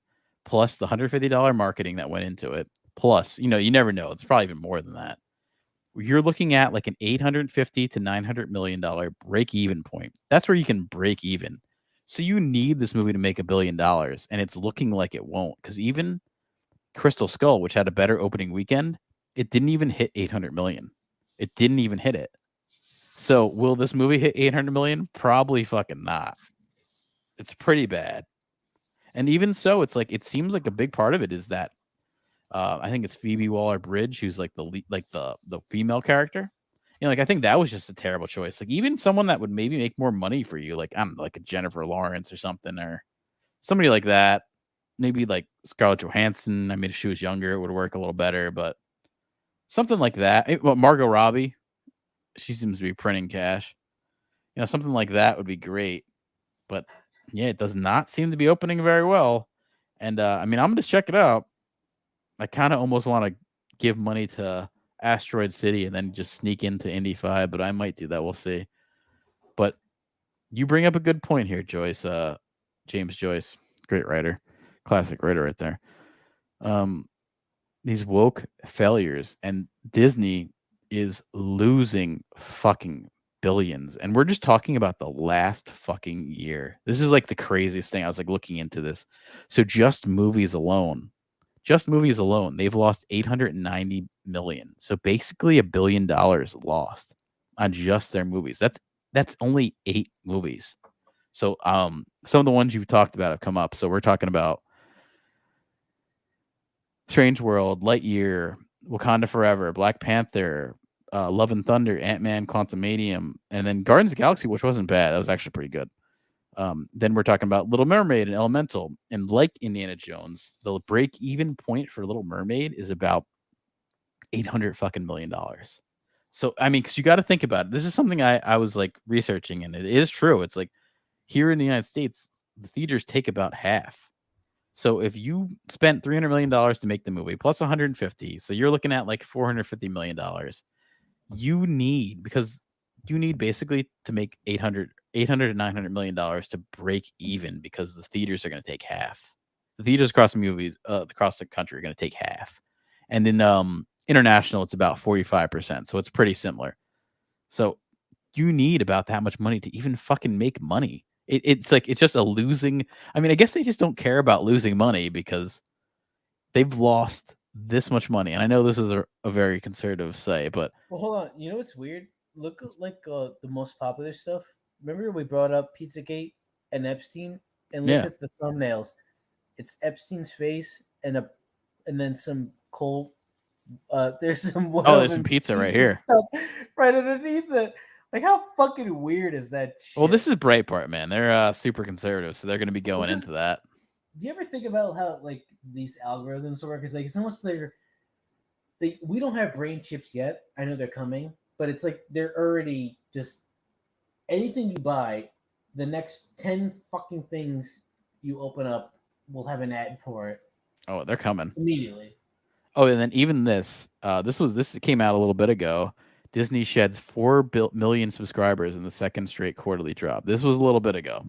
plus the $150 marketing that went into it, plus, you know, you never know, it's probably even more than that. You're looking at like an $850 to $900 million break even point. That's where you can break even. So you need this movie to make $1 billion, and it's looking like it won't, because even Crystal Skull, which had a better opening weekend, it didn't even hit 800 million. It didn't even hit it. So will this movie hit 800 million? Probably fucking not. It's pretty bad. And even so, it's like, it seems like a big part of it is that I think it's Phoebe Waller-Bridge, who's like the lead, like the female character. You know, like I think that was just a terrible choice. Like even someone that would maybe make more money for you, like I don't know, like a Jennifer Lawrence or something, or somebody like that. Maybe like Scarlett Johansson. I mean, if she was younger, it would work a little better, but something like that. Well, Margot Robbie. She seems to be printing cash. You know, something like that would be great. But yeah, it does not seem to be opening very well. And I mean, I'm going to check it out. I kind of almost want to give money to Asteroid City and then just sneak into Indy 5, but I might do that. We'll see. But you bring up a good point here, Joyce. James Joyce, great writer, classic writer right there. These woke failures, and Disney is losing fucking billions, and we're just talking about the last fucking year. This is like the craziest thing. I was like looking into this. So just movies alone, they've lost 890 million. So basically $1 billion lost on just their movies. That's only 8 movies. So some of the ones you've talked about have come up. So we're talking about Strange World, Lightyear, Wakanda Forever, Black Panther, Love and Thunder, Ant-Man, Quantumanium, and then Guardians of the Galaxy, which wasn't bad. That was actually pretty good. Then we're talking about Little Mermaid and Elemental. And like Indiana Jones, the break-even point for Little Mermaid is about $800 fucking million. So I mean, because you got to think about it. This is something I was like researching, and it is true. It's like here in the United States, the theaters take about half. So if you spent $300 million to make the movie plus 150, so you're looking at like $450 million. You need because you need basically to make 800 to $900 million to break even because the theaters are going to take half. The theaters across the movies across the country are going to take half, and in international it's about 45%. So it's pretty similar. So you need about that much money to even fucking make money. It's like it's just a losing. I mean, I guess they just don't care about losing money because they've lost this much money. And I know this is a very conservative say, but Well, hold on. You know what's weird? Look at like the most popular stuff. Remember we brought up Pizzagate and Epstein, and look Yeah. at the thumbnails. It's Epstein's face and then some cold. There's some there's some pizza right here. stuff right underneath it. Like, how fucking weird is that shit? Well, this is Breitbart, man. They're super conservative, so they're going to be going into that. Do you ever think about how like these algorithms work? It's like it's almost like we don't have brain chips yet. I know they're coming, but it's like they're already just anything you buy, the next 10 fucking things you open up will have an ad for it Oh, they're coming. immediately. Oh, and then even this came out a little bit ago. Disney sheds 4 million subscribers in the second straight quarterly drop. This was a little bit ago.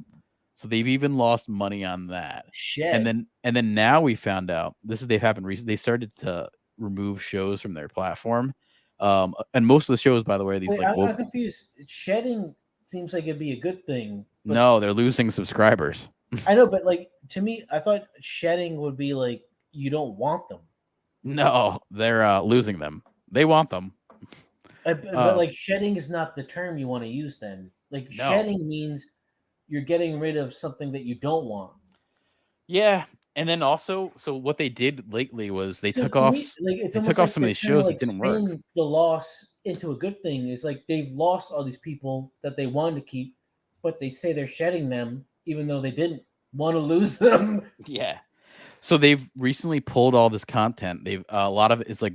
So they've even lost money on that. Shit. And then now we found out they've happened recently. They started to remove shows from their platform. And most of the shows, by the way, these Wait, I'm confused. Shedding seems like it'd be a good thing. No, they're losing subscribers. I know, but like to me, I thought shedding would be like you don't want them. No, they're losing them. They want them. But like shedding is not the term you want to use then. Like shedding means you're getting rid of something that you don't want. Yeah, and then also, so what they did lately was they took off some of these shows that didn't work. The loss into a good thing is like they've lost all these people that they wanted to keep, but they say they're shedding them even though they didn't want to lose them. Yeah. So they've recently pulled all this content. They've a lot of it is like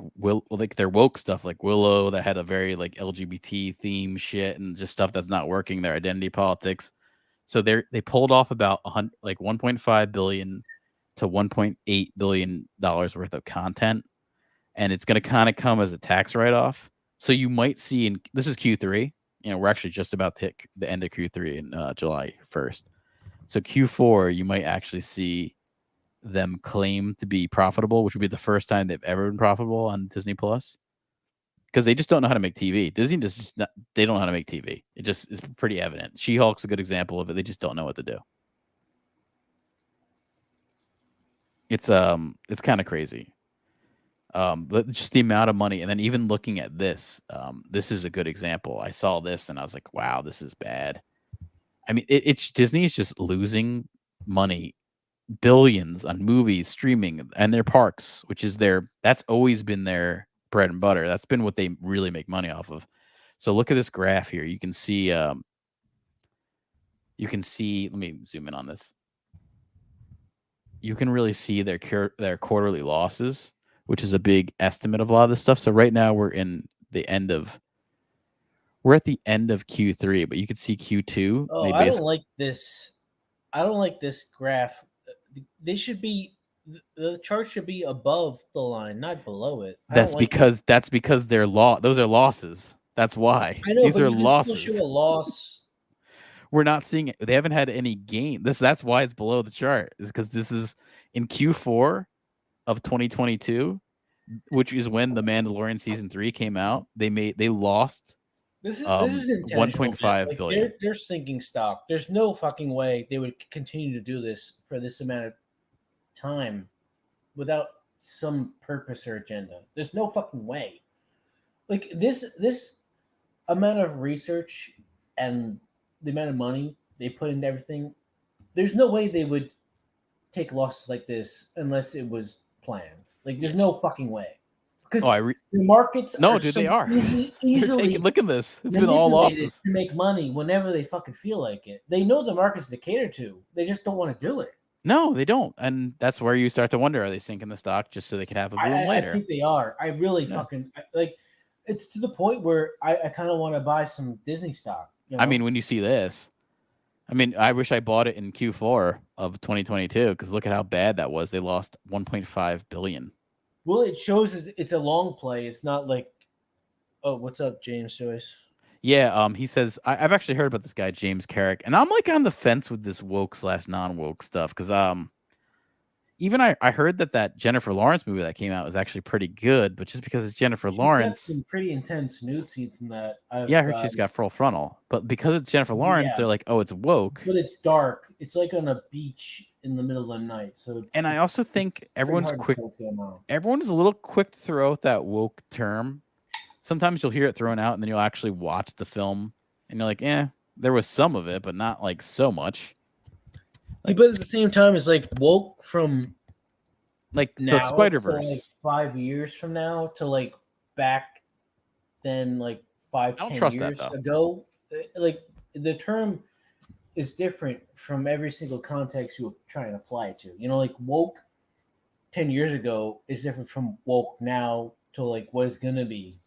their woke stuff, like Willow that had a very like LGBT theme shit and just stuff that's not working. Their identity politics. So they pulled off about 1.5 billion to 1.8 billion dollars worth of content, and it's going to kind of come as a tax write-off. So you might see this is Q3. You know, we're actually just about to hit the end of Q3 in July 1st. So Q4, you might actually see them claim to be profitable, which would be the first time they've ever been profitable on Disney Plus, because they just don't know how to make TV. Disney they don't know how to make TV. It just is pretty evident. She-Hulk's a good example of it. They just don't know what to do. It's kind of crazy. But just the amount of money, and then even looking at this, this is a good example. I saw this and I was like, wow, this is bad. I mean, it's Disney is just losing money, billions on movies, streaming, and their parks, which is that's always been their bread and butter. That's been what they really make money off of. So look at this graph here. You can see, let me zoom in on this. You can really see their quarterly losses, which is a big estimate of a lot of this stuff. So right now we're at the end of Q3, but you can see Q2. Oh, I don't like this. I don't like this graph. They should be the chart should be above the line, not below it. That's because those are losses. That's why. I know, these are losses. Show a loss. We're not seeing it. They haven't had any gain. That's why it's below the chart. Is because this is in Q4 of 2022, which is when The Mandalorian season 3 came out. They lost. This is 1.5 billion. They're sinking stock. There's no fucking way they would continue to do this for this amount of time without some purpose or agenda. There's no fucking way. Like this amount of research and the amount of money they put into everything, there's no way they would take losses like this unless it was planned. Like there's no fucking way. Because the markets they are easily look at this. It's been all losses to make money whenever they fucking feel like it. They know the markets to cater to. They just don't want to do it. No, they don't, and that's where you start to wonder: are they sinking the stock just so they can have a boom later? I think they are. I really fucking like. It's to the point where I kind of want to buy some Disney stock. You know? I mean, when you see this, I mean, I wish I bought it in Q4 of 2022 because look at how bad that was. They lost 1.5 billion. Well, it shows it's a long play. It's not like, oh, what's up, James Joyce? Yeah, he says I've actually heard about this guy James Carrick, and I'm like on the fence with this woke / non-woke stuff because even I heard that Jennifer Lawrence movie that came out was actually pretty good, but just because it's Jennifer Lawrence, got some pretty intense nude scenes in that. I heard she's got full frontal, but because it's Jennifer Lawrence, they're like, oh, it's woke. But it's dark. It's like on a beach in the middle of the night. So and I also think everyone's quick. Everyone is a little quick to throw out that woke term. Sometimes you'll hear it thrown out, and then you'll actually watch the film, and you're like, there was some of it, but not like so much. Like, but at the same time, it's like woke from like now the Spider-Verse, like 5 years from now to like back then, like 10 years ago. Like the term is different from every single context you try and apply it to. You know, like woke 10 years ago is different from woke now to like what it's gonna be.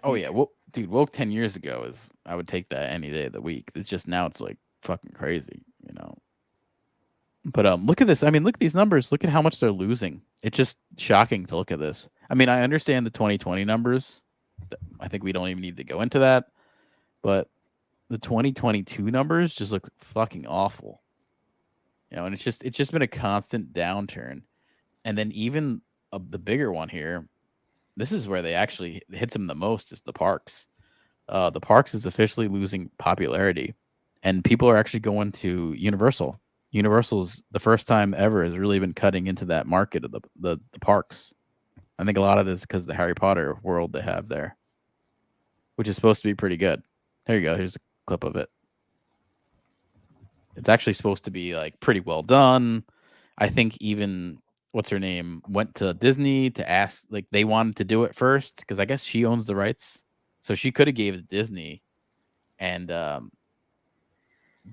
Oh yeah, well, dude, woke 10 years ago is I would take that any day of the week. It's just now it's like fucking crazy, you know. But look at this. I mean, look at these numbers. Look at how much they're losing. It's just shocking to look at this. I mean, I understand the 2020 numbers. I think we don't even need to go into that. But the 2022 numbers just look fucking awful. You know, and it's just been a constant downturn. And then even the bigger one here, this is where they actually hits them the most, is the parks. The parks is officially losing popularity, and people are actually going to Universal. Universal's the first time ever has really been cutting into that market of the parks. I think a lot of this is because of the Harry Potter world they have there, which is supposed to be pretty good. There you go. Here's a clip of it. It's actually supposed to be like pretty well done. I think even what's her name went to Disney to ask, like they wanted to do it first because I guess she owns the rights, so she could have gave it to Disney, and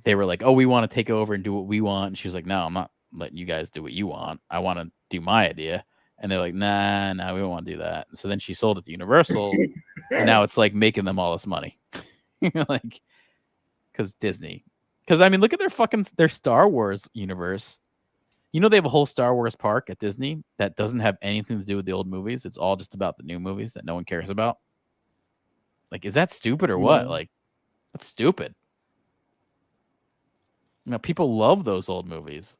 they were like, "Oh, we want to take over and do what we want." And she was like, "No, I'm not letting you guys do what you want. I want to do my idea." And they're like, "Nah, we don't want to do that." And so then she sold it to Universal, and now it's like making them all this money, like because Disney. Because I mean, look at their Star Wars universe. You know, they have a whole Star Wars park at Disney that doesn't have anything to do with the old movies. It's all just about the new movies that no one cares about. Like, is that stupid or what? Like, that's stupid. You know, people love those old movies.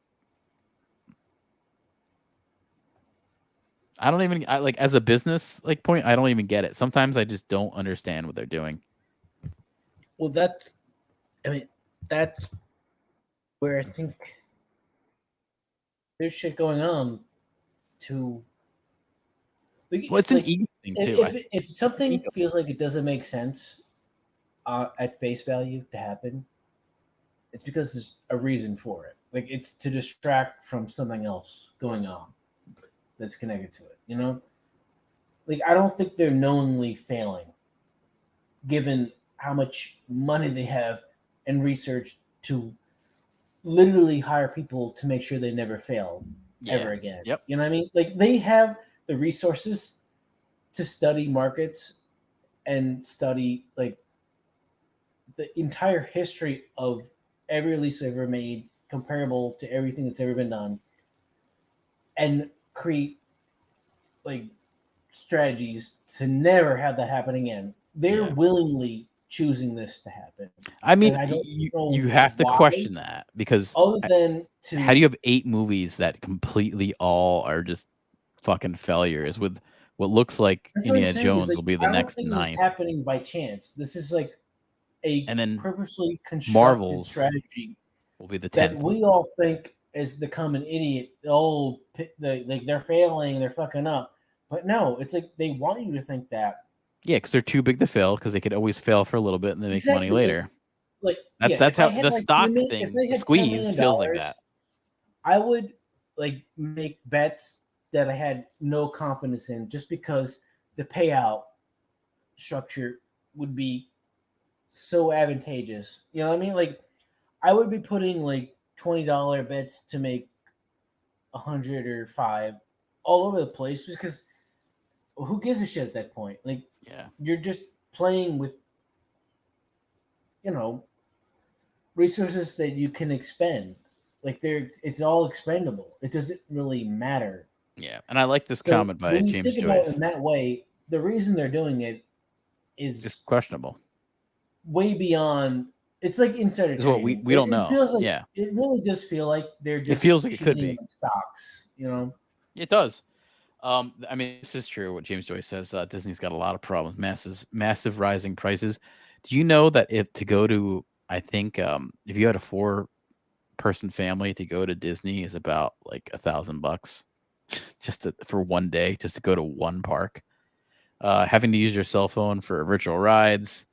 I don't even like as a business point. I don't even get it. Sometimes I just don't understand what they're doing. Well, that's where I think there's shit going on. Well, it's an ego thing too. If something feels like it doesn't make sense at face value to happen, it's because there's a reason for it. Like it's to distract from something else going on that's connected to it. You know, like I don't think they're knowingly failing, given how much money they have and research to literally hire people to make sure they never fail ever again. Yep. You know what I mean? Like they have the resources to study markets and study like the entire history of every release ever made, comparable to everything that's ever been done, and create like strategies to never have that happen again. They're willingly choosing this to happen. I mean, you have to question that because other than how do you have 8 movies that completely all are just fucking failures with what looks like Indiana Jones will be the next 9th? It's happening by chance. This is like and then purposely constructed Marvel's strategy will be the 10th. That we all think is the common idiot. Oh, like they're failing, they're fucking up. But no, it's like they want you to think that. Yeah, because they're too big to fail. Because they could always fail for a little bit and then make money later. Like that's how the stock thing, the squeeze feels like that. I would like make bets that I had no confidence in, just because the payout structure would be so advantageous. You know what I mean? Like I would be putting like $20 bets to make 100 or 5 all over the place, because who gives a shit at that point? Like, Yeah. you're just playing with, resources that you can expend. Like, it's all expendable. It doesn't really matter. Yeah. And I like this So comment by when you James think about it Joyce. in that way, the reason they're doing it is It's questionable. way beyond. It's like insider It's what trading. we don't know. It feels like, Yeah. it really does feel like they're just. feels like it could cheating be. on stocks. It does. I mean, this is true. What James Joyce says, Disney's got a lot of problems, massive rising prices. Do you know that if you had a 4-person family to go to Disney is about like $1,000 for one day, just to go to one park, having to use your cell phone for virtual rides,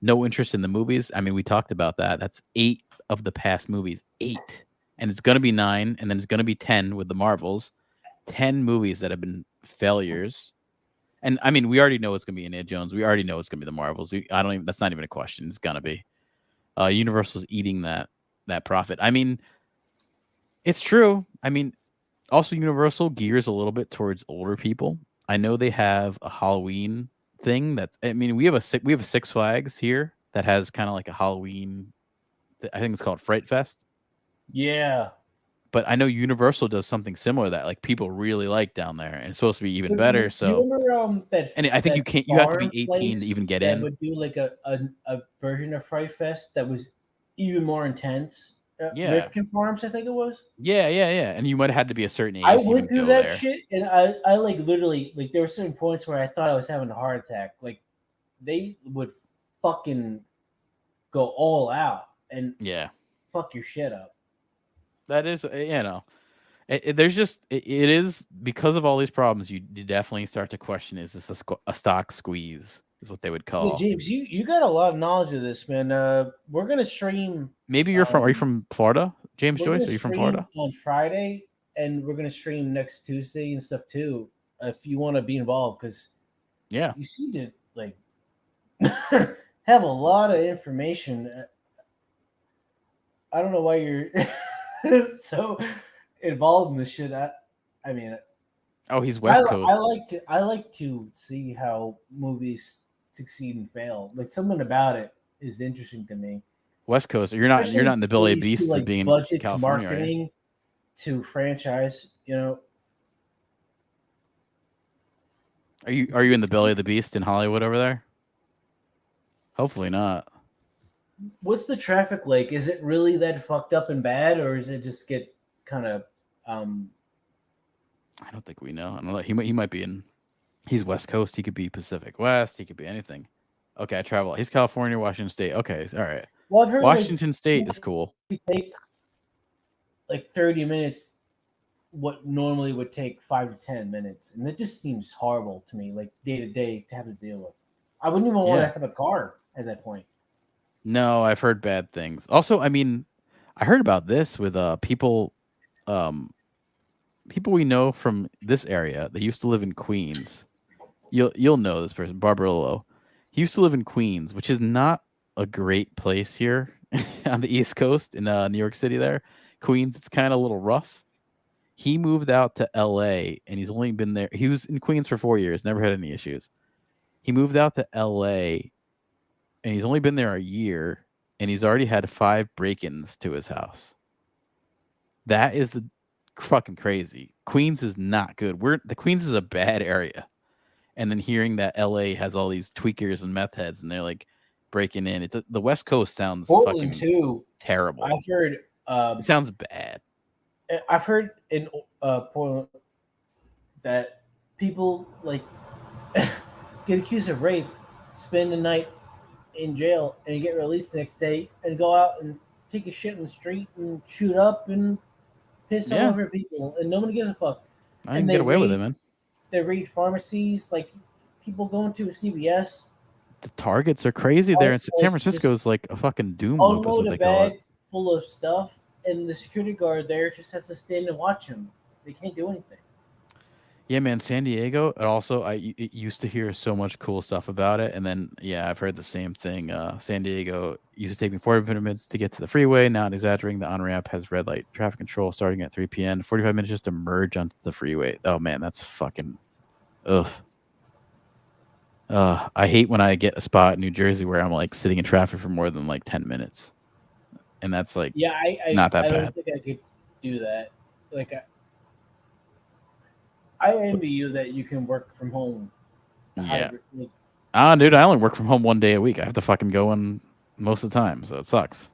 no interest in the movies. I mean, we talked about that. That's 8 of the past movies, 8, and it's going to be 9, and then it's going to be 10 with the Marvels. 10 movies that have been failures. And I mean, we already know it's going to be Indiana Jones. We already know it's going to be the Marvels. That's not even a question. It's going to be. Universal's eating that profit. I mean, it's true. I mean, also Universal gears a little bit towards older people. I know they have a Halloween thing we have a Six Flags here that has kind of like a Halloween, I think it's called Fright Fest. Yeah. But I know Universal does something similar that like people really like down there, and it's supposed to be even better. So, do you remember that? And I think you have to be 18 to even get in. Would do like a version of Fright Fest that was even more intense. Yeah. Rifkin Farms, I think it was. Yeah. And you might have had to be a certain age. I to went even through go that there. shit, and I like literally like there were certain points where I thought I was having a heart attack. Like they would fucking go all out and fuck your shit up. That is, there's just it is because of all these problems. You definitely start to question: is this a stock squeeze? Is what they would call. Hey, James, you got a lot of knowledge of this, man. We're gonna stream. Maybe you're from? Are you from Florida, James Joyce? Are you from Florida? On Friday, and we're gonna stream next Tuesday and stuff too. If you want to be involved, because you seem to like have a lot of information. I don't know why you're so involved in this shit. I mean, he's West Coast. I like to see how movies succeed and fail. Like something about it is interesting to me. West Coast. You're not in the belly of beast of being budget in California, to marketing to franchise. Are you in the belly of the beast in Hollywood over there? Hopefully not. What's the traffic like? Is it really that fucked up and bad, or does it just get kind of? I don't think we know. I don't know. He might be in. He's West Coast. He could be Pacific West. He could be anything. Okay, I travel. He's California, Washington State. Okay, all right. Well, I've heard Washington State is cool. We take like 30 minutes, what normally would take 5 to 10 minutes, and it just seems horrible to me, like day to day to have to deal with. I wouldn't even want to have a car at that point. No, I've heard bad things. Also, I mean, I heard about this with people we know from this area. They used to live in Queens. You'll know this person, Barbarolo. He used to live in Queens, which is not a great place here on the East Coast in New York City. There, Queens, it's kind of a little rough. He moved out to L.A. and he's only been there. He was in Queens for 4 years, never had any issues. He moved out to L.A. and he's only been there a year, and he's already had 5 break-ins to his house. That is fucking crazy. Queens is not good. The Queens is a bad area. And then hearing that LA has all these tweakers and meth heads, and they're like breaking in. The West Coast sounds Portland fucking too. Terrible. I've heard. It sounds bad. I've heard in Portland that people like get accused of rape, spend the night in jail, and you get released the next day, and go out and take a shit in the street and shoot up and piss all over people, and nobody gives a fuck. I can get away with it, man. They raid pharmacies, like people going to a CVS. The Targets are crazy there. In San Francisco is like a fucking doom loop. Is what they call it. Full of stuff, and the security guard there just has to stand and watch him. They can't do anything. Yeah, man, San Diego. And also, it used to hear so much cool stuff about it, and then I've heard the same thing. San Diego used to take me 45 minutes to get to the freeway. Not exaggerating, the on-ramp has red light traffic control starting at 3 p.m. 45 minutes just to merge onto the freeway. Oh man, that's fucking ugh. I hate when I get a spot in New Jersey where I'm like sitting in traffic for more than like 10 minutes, and that's like Yeah, not that I bad. don't think I could do that. Like, I envy you that you can work from home. Yeah. Hybrid. Dude, I only work from home 1 day a week. I have to fucking go in most of the time, so it sucks.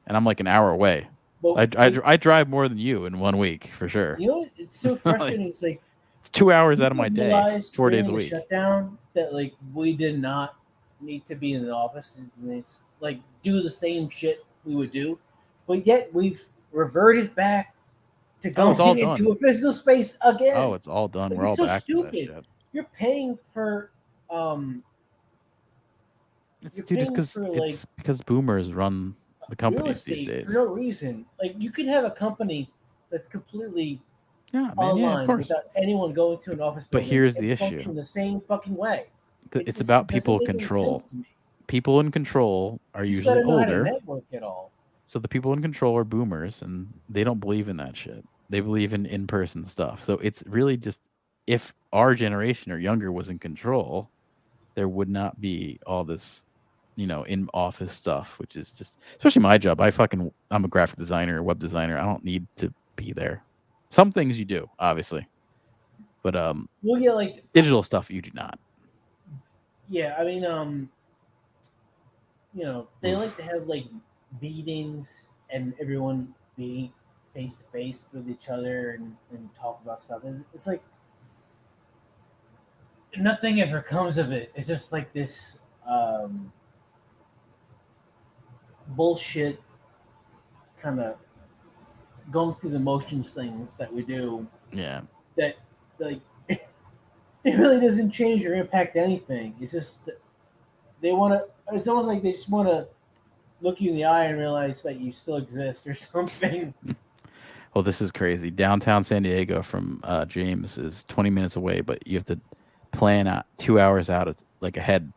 And I'm like an hour away. But I drive more than you in 1 week for sure. you know what? It's so frustrating. It's like It's 2 hours out of my people day, realized 4 days a during the week. Shutdown that like we did not need to be in the office and it's, like do the same shit we would do, but yet we've reverted back to it's all going into done. a physical space again. Oh, it's all done. Like, We're all it's so back to that stupid. shit. You're paying for It's you're dude, just paying for, it's because boomers run the real companies these estate days. for no reason. Like you could have a company that's completely Yeah, man, online yeah, of course. without anyone going to an office But building here's and the issue. function the same fucking way. It's just about doesn't people make any control. sense to me. People in control are You just usually gotta know how to older. network it all. So the people in control are boomers, and they don't believe in that shit. They believe in in-person stuff. So it's really just if our generation or younger was in control, there would not be all this, in office stuff, which is just especially my job. I'm a graphic designer, web designer. I don't need to be there. Some things you do, obviously, but Well, yeah, like digital stuff you do not. yeah, I mean, they like to have like meetings and everyone be face to face with each other and talk about stuff. And it's like nothing ever comes of it. It's just like this bullshit kind of going through the motions things that we do Yeah. that like it really doesn't change or impact anything. It's just they want to. It's almost like they just want to look you in the eye and realize that you still exist or something. Well, this is crazy. Downtown San Diego from James is 20 minutes away, but you have to plan out 2 hours out like ahead,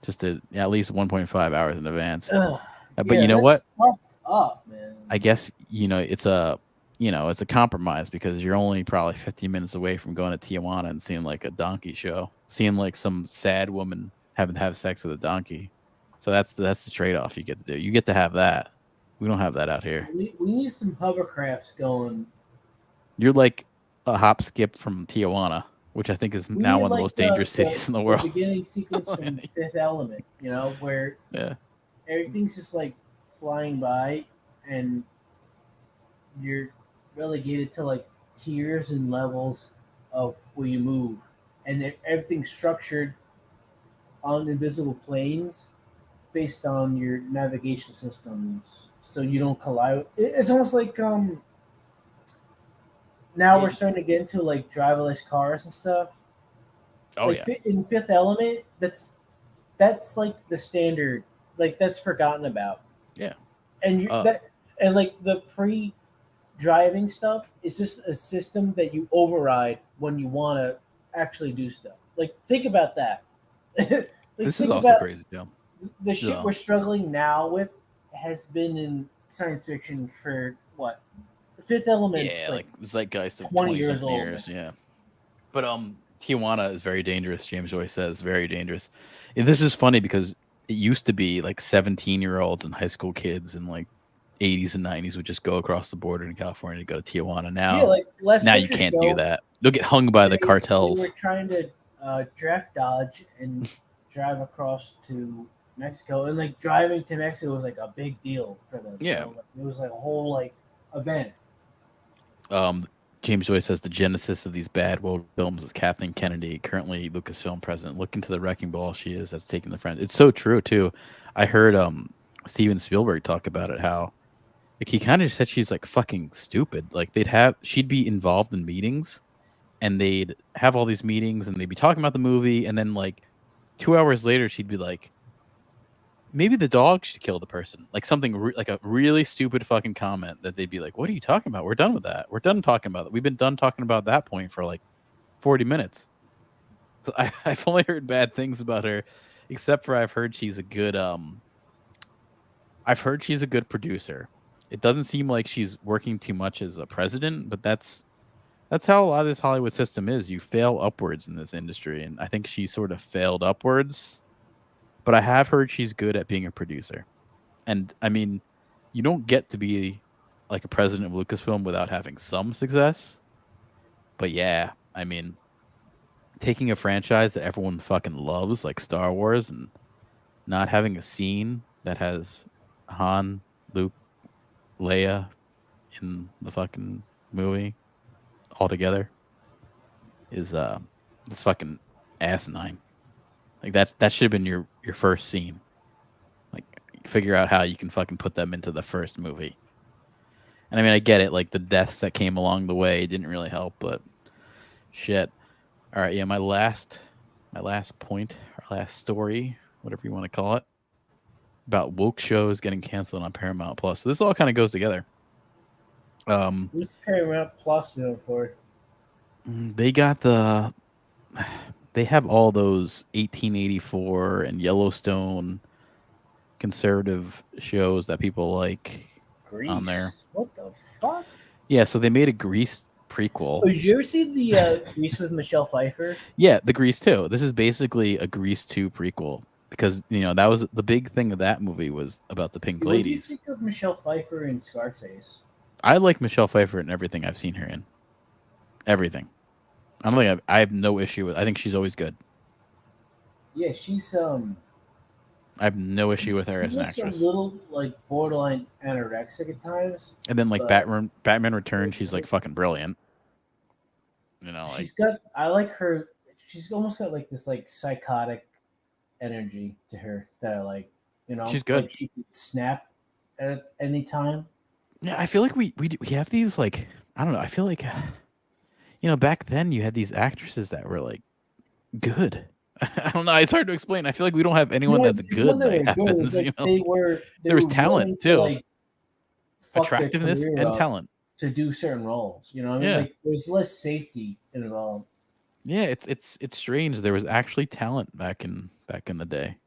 just to at least 1.5 hours in advance. But yeah, you know what? that's fucked up, man. I guess it's a compromise because you're only probably 15 minutes away from going to Tijuana and seeing like a donkey show, seeing like some sad woman have sex with a donkey. So that's the trade-off you get to do. You get to have that. We don't have that out here. We need some hovercrafts going. You're like a hop skip from Tijuana, which I think is We now need, one of the like, most dangerous cities in the world. The beginning sequence from Fifth Element, where everything's just like flying by and you're relegated to like tiers and levels of where you move, and everything's structured on invisible planes based on your navigation systems, so you don't collide. It's almost like now we're starting to get into like driverless cars and stuff. Oh like, yeah. In Fifth Element, that's like the standard. Like that's forgotten about. Yeah. And like the pre-driving stuff is just a system that you override when you want to actually do stuff. Like think about that. Like, this is also crazy, Joe. The shit we're struggling now with has been in science fiction for what? The Fifth Element. Yeah, like zeitgeist of 20 20 years something old. years. Yeah. But Tijuana is very dangerous. James Joyce says very dangerous. And this is funny because it used to be like 17-year-olds and high school kids in like 80s and 90s would just go across the border in California to go to Tijuana. Now, now you can't do that. You'll get hung by the cartels. They were trying to draft dodge and drive across to Mexico, and like driving to Mexico was like a big deal for them. Yeah. It was like a whole like event. James Joyce says the genesis of these bad woke films is Kathleen Kennedy, currently Lucasfilm president. Look into the wrecking ball she is that's taking the friends. It's so true too. I heard Steven Spielberg talk about it, how like he kind of just said she's like fucking stupid. Like she'd be involved in meetings and they'd have all these meetings and they'd be talking about the movie, and then like 2 hours later she'd be like, maybe the dog should kill the person. Like something like a really stupid fucking comment that they'd be like, what are you talking about? We're done with that. We're done talking about it. We've been done talking about that point for like 40 minutes. So I've only heard bad things about her, except for I've heard she's a good producer. It doesn't seem like she's working too much as a president, but that's That's how a lot of this Hollywood system is. You fail upwards in this industry, and I think she sort of failed upwards. But I have heard she's good at being a producer. And I mean, you don't get to be like a president of Lucasfilm without having some success. But yeah, I mean, taking a franchise that everyone fucking loves, like Star Wars, and not having a scene that has Han, Luke, Leia in the fucking movie all together is it's fucking asinine. Like that should have been your first scene. Like figure out how you can fucking put them into the first movie. And I mean, I get it. Like the deaths that came along the way didn't really help, but shit. All right, yeah. My last point, our last story, whatever you want to call it, about woke shows getting canceled on Paramount Plus. So this all kind of goes together. Who's Paramount Plus known for? They have all those 1884 and Yellowstone conservative shows that people like Grease. On there. What the fuck? Yeah, so they made a Grease prequel. Oh, did you ever see the Grease with Michelle Pfeiffer? Yeah, the Grease 2. This is basically a Grease 2 prequel because, that was the big thing of that movie was about the pink ladies. What do you think of Michelle Pfeiffer in Scarface? I like Michelle Pfeiffer in everything I've seen her in. Everything. I don't think I have no issue with. I think she's always good. Yeah, she's I have no issue with her as an actress. A little like borderline anorexic at times. And then like Batman Returns, she's like fucking brilliant. I like her. She's almost got like this like psychotic energy to her that I like. She's good. Like she could snap at any time. Yeah, I feel like we have these like I don't know. I feel like back then you had these actresses that were like good. I don't know. It's hard to explain. I feel like we don't have anyone that's good. That happens, like there was talent too, like, attractiveness and talent to do certain roles. You know what I mean? Yeah. Like there's less safety involved. Yeah, it's strange. There was actually talent back in the day.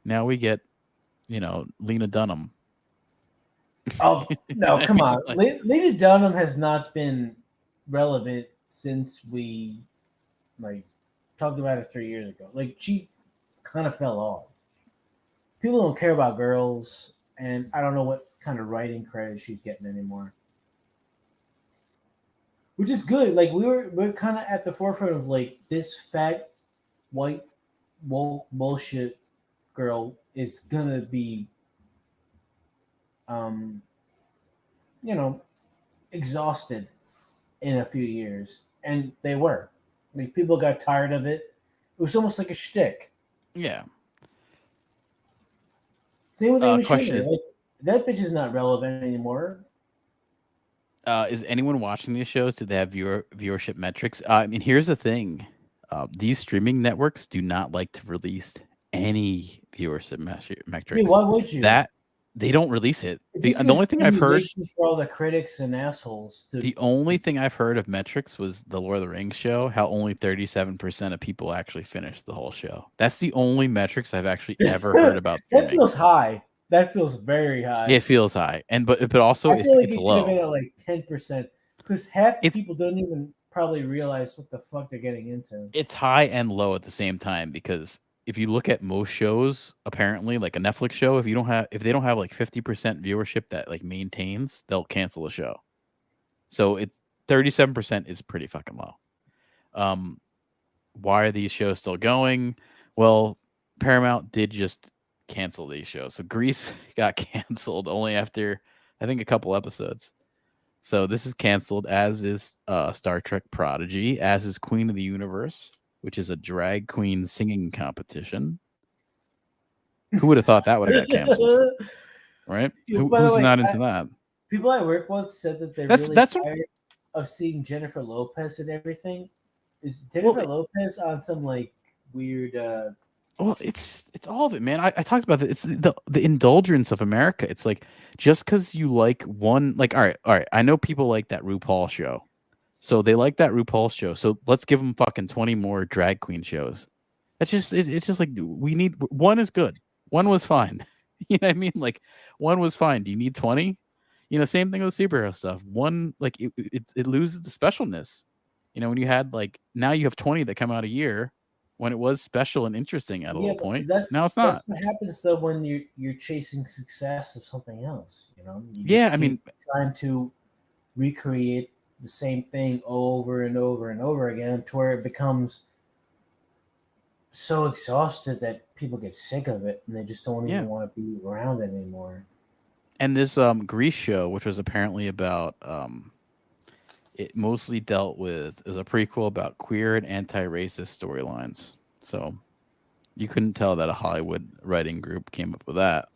Now we get, Lena Dunham. Oh no! Come on, Lena Dunham has not been relevant since we talked about it 3 years ago. Like she kind of fell off. People don't care about girls, and I don't know what kind of writing credit she's getting anymore. Which is good. Like we're kind of at the forefront of like this fat white woke bullshit girl is gonna be exhausted in a few years. And they were. Like people got tired of it. It was almost like a shtick. Yeah. Same with Amy question Schumer. is- Like, that bitch is not relevant anymore. Is anyone watching these shows? Do they have viewership metrics? I mean, here's the thing: these streaming networks do not like to release any viewership metrics. Dude, why would you? That they don't release it. It The just only gives thing I've heard, stimulation for all the critics and assholes. the only thing I've heard of metrics was the Lord of the Rings show. How only 37% of people actually finished the whole show. That's the only metrics I've actually ever heard about. That streaming. feels high. That feels very high. It feels high, but also I feel like it's it should low. have been at like 10% because half the people don't even probably realize what the fuck they're getting into. It's high and low at the same time because if you look at most shows, apparently like a Netflix show, if they don't have like 50% viewership that like maintains, they'll cancel the show. So it's 37% is pretty fucking low. Why are these shows still going? Well, Paramount did just cancel these shows. So Grease got canceled only after I think a couple episodes. So this is canceled, as is Star Trek Prodigy, as is Queen of the Universe, which is a drag queen singing competition. Who would have thought that would have got canceled? Right? Who's not into that? People I work with said that they're really tired of seeing Jennifer Lopez and everything. Is Jennifer Lopez on some like weird Well, it's all of it, man. I talked about it. It's the indulgence of America. It's like just because you like one, like all right. I know people like that RuPaul show, so they like that RuPaul show. So let's give them fucking 20 more drag queen shows. It's just like we need one is good. One was fine. You know what I mean? Like one was fine. Do you need 20? Same thing with superhero stuff. One like it loses the specialness. You know, when you had like now you have 20 that come out a year, when it was special and interesting at a Yeah, little but point. that's Now it's that's not. what happens though when you're chasing success of something else. You know, you Yeah, just I mean, keep trying to recreate the same thing over and over and over again to where it becomes so exhausted that people get sick of it and they just don't Yeah. even want to be around it anymore. and this Grease show, which was apparently about it mostly dealt with is a prequel about queer and anti-racist storylines. So you couldn't tell that a Hollywood writing group came up with that.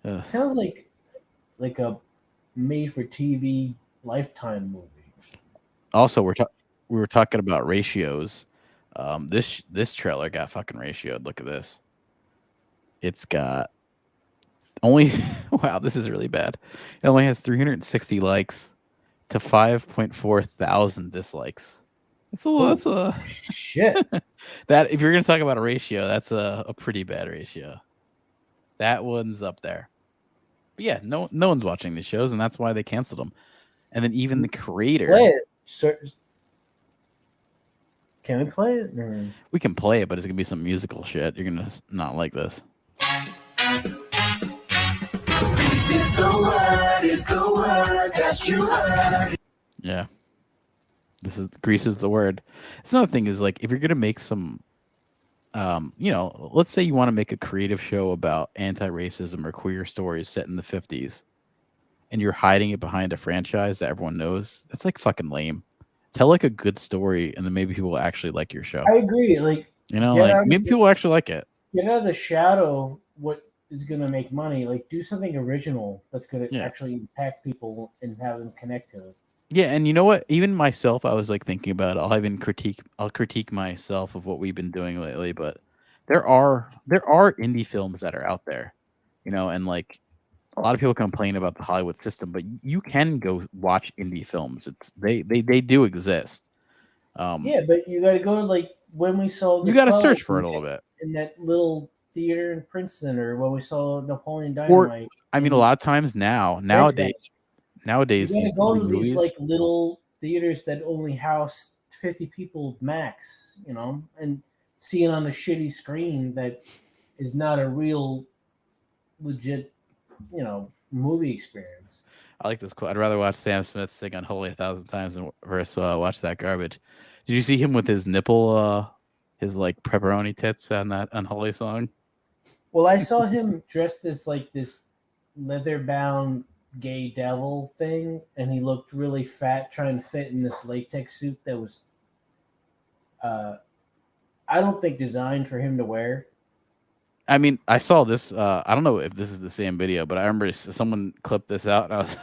It sounds like a made-for-TV Lifetime movie. Also, we were talking about ratios. This trailer got fucking ratioed. Look at this. It's got only wow, this is really bad. It only has 360 likes to 5.4 thousand dislikes. That's a shit. that if you're gonna talk about a ratio, that's a pretty bad ratio. That one's up there. But yeah, no one's watching these shows, and that's why they canceled them. And then even the creator. Play it. Can we play it? Or... We can play it, but it's gonna be some musical shit. You're gonna not like this. This is the word that you heard. Yeah. Grease is the word. It's another thing is like if you're gonna make some let's say you want to make a creative show about anti-racism or queer stories set in the 50s and you're hiding it behind a franchise that everyone knows, that's like fucking lame. Tell like a good story and then maybe people will actually like your show. I agree. Like like maybe people will actually like it. Get out of the shadow of what is gonna make money. Like do something original that's gonna actually impact people and have them connect to it. Yeah, and you know what? Even myself, I was like thinking about it. I'll critique myself of what we've been doing lately, but there are indie films that are out there, and like a lot of people complain about the Hollywood system, but you can go watch indie films. They do exist. Yeah, but you got to go to like when we saw. You got to search for it a little bit in that little theater in Princeton, or when we saw Napoleon Dynamite. Or I mean, a lot of times nowadays. You gotta go to these like little theaters that only house 50 people max, and see it on a shitty screen that is not a real legit, movie experience. I like this quote. I'd rather watch Sam Smith sing Unholy 1,000 times than watch that garbage. Did you see him with his nipple, his like pepperoni tits on that Unholy song? Well, I saw him dressed as like this leather-bound gay devil thing, and he looked really fat trying to fit in this latex suit that was I don't think designed for him to wear. I mean, I saw this I don't know if this is the same video, but I remember someone clipped this out and I was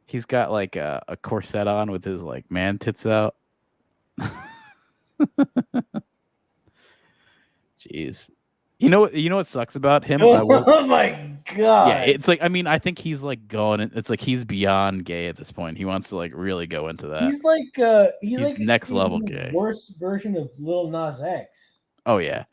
he's got like a corset on with his like man tits out. Jeez. You know what sucks about him? Oh my god! Yeah, it's like I think he's like going. It's like he's beyond gay at this point. He wants to like really go into that. He's like next level gay. Worse version of Lil Nas X. Oh yeah,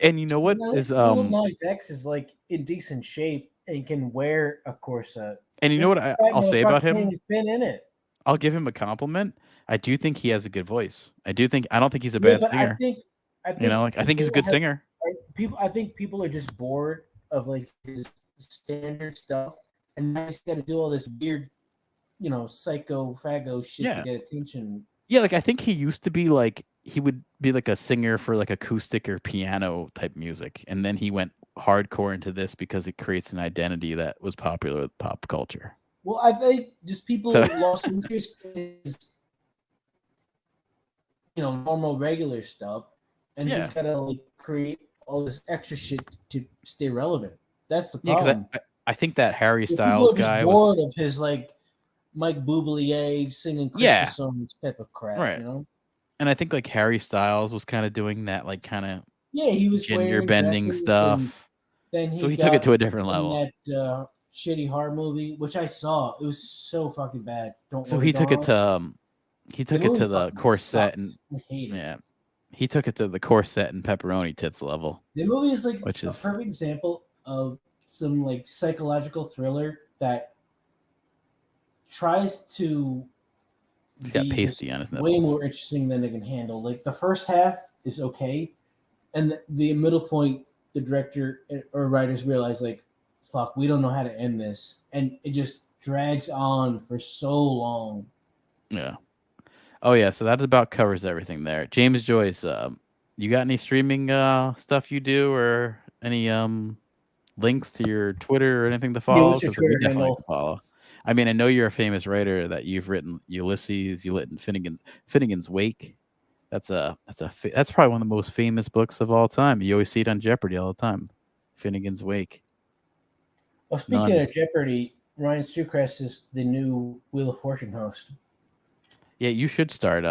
and you know what is Lil Nas X is like in decent shape and can wear a corset. And you know what I'll say about him? Fit in it. I'll give him a compliment. I do think he has a good voice. I don't think he's a bad singer. I think he's a good singer. I think people are just bored of like his standard stuff, and now he's got to do all this weird, psycho fago shit to get attention. Yeah, like I think he used to be like he would be like a singer for like acoustic or piano type music, and then he went hardcore into this because it creates an identity that was popular with pop culture. Well, I think just people lost interest in his, normal regular stuff, and he's got to like create all this extra shit to stay relevant. That's the problem. Yeah, I think that Harry Styles guy was bored of his like Mike Bublé singing Christmas songs type of crap, right? And I think like Harry Styles was kind of doing that, like kind of he was gender bending stuff. Then he took it to a different level. That shitty horror movie, which I saw, it was so fucking bad. He took it to the corset and he took it to the corset and pepperoni tits level. The movie is like a perfect example of some like psychological thriller that tries to He's got be pasty just on his way nipples. more interesting than they can handle. Like the first half is okay, and the middle point, the director or writers realize like, fuck, we don't know how to end this, and it just drags on for so long. Yeah. Oh yeah, so that about covers everything there. James Joyce, you got any streaming stuff you do, or any links to your Twitter or anything to follow? what's your 'Cause we Twitter definitely handle? can follow. I mean, I know you're a famous writer that you've written Ulysses, you written Finnegan's Wake. That's probably one of the most famous books of all time. You always see it on Jeopardy all the time. Finnegan's Wake. Well, speaking of Jeopardy, Ryan Seacrest is the new Wheel of Fortune host. Yeah, you should start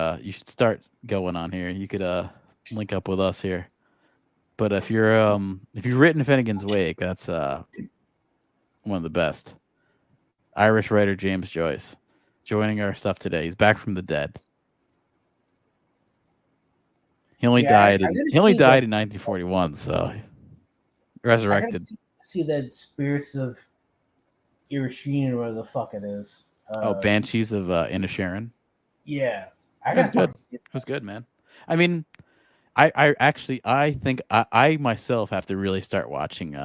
going on here. You could link up with us here. But if you've written Finnegan's Wake, that's one of the best. Irish writer James Joyce joining our stuff today. He's back from the dead. He only died in 1941, so resurrected. I see that Spirits of Irishin or whatever the fuck it is. Banshees of Inisherin. Yeah, It was good. It was good, man. I mean, I think I myself have to really start watching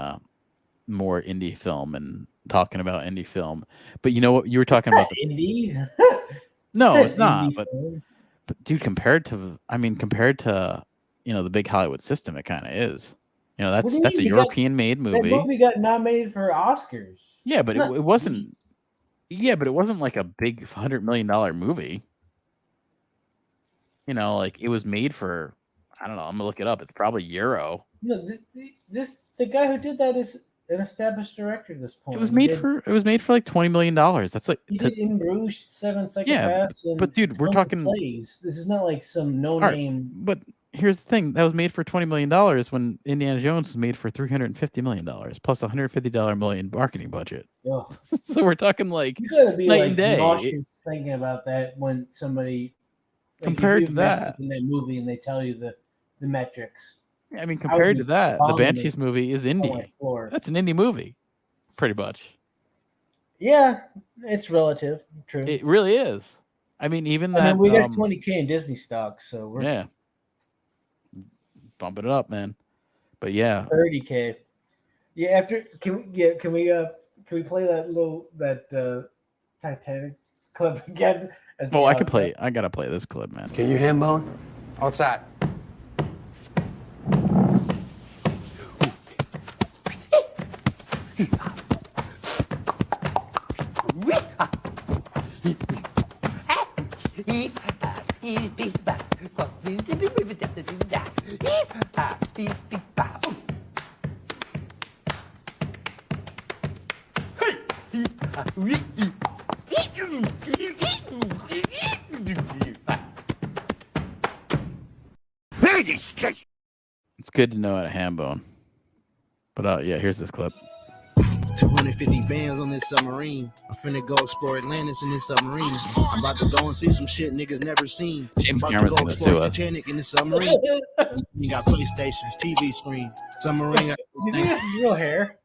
more indie film and talking about indie film. But you know what? You were talking about indie. No, it's not. But dude, compared to the big Hollywood system, it kind of is. You know, that's a European-made movie. That movie got nominated for Oscars. Yeah, but it wasn't. Yeah, but it wasn't like a big $100 million movie. You know, like it was made for. I don't know. I'm gonna look it up. It's probably Euro. No, the guy who did that is an established director at this point. It was made for like $20 million. That's like he did In Bruges, Seven Psychopaths. Yeah, but dude, we're talking plays. This is not like some no-name. But here's the thing: that was made for $20 million when Indiana Jones was made for $350 million plus $150 million marketing budget. So we're talking like you gotta be night like and day. nauseous thinking about that when somebody compared to that in that movie and they tell you the metrics. I mean, compared to that, the Banshees movie is indie. That's an indie movie, pretty much. Yeah, it's relative. True. It really is. I mean, even that. I mean, we got $20K in Disney stock, so we're bumping it up, man. But yeah, $30K. Yeah, after can we play that Titanic clip again? Oh, I could play. I gotta play this clip, man. Can you ham bone? What's that? It's good to know how to ham bone. But yeah, here's this clip. 250 bands on this submarine. I'm finna go explore Atlantis in this submarine. I'm about to go and see some shit niggas never seen. James I'm Cameron's about to go gonna explore sue us. Titanic in this submarine. You got PlayStations, TV screen, submarine. You think this is real hair?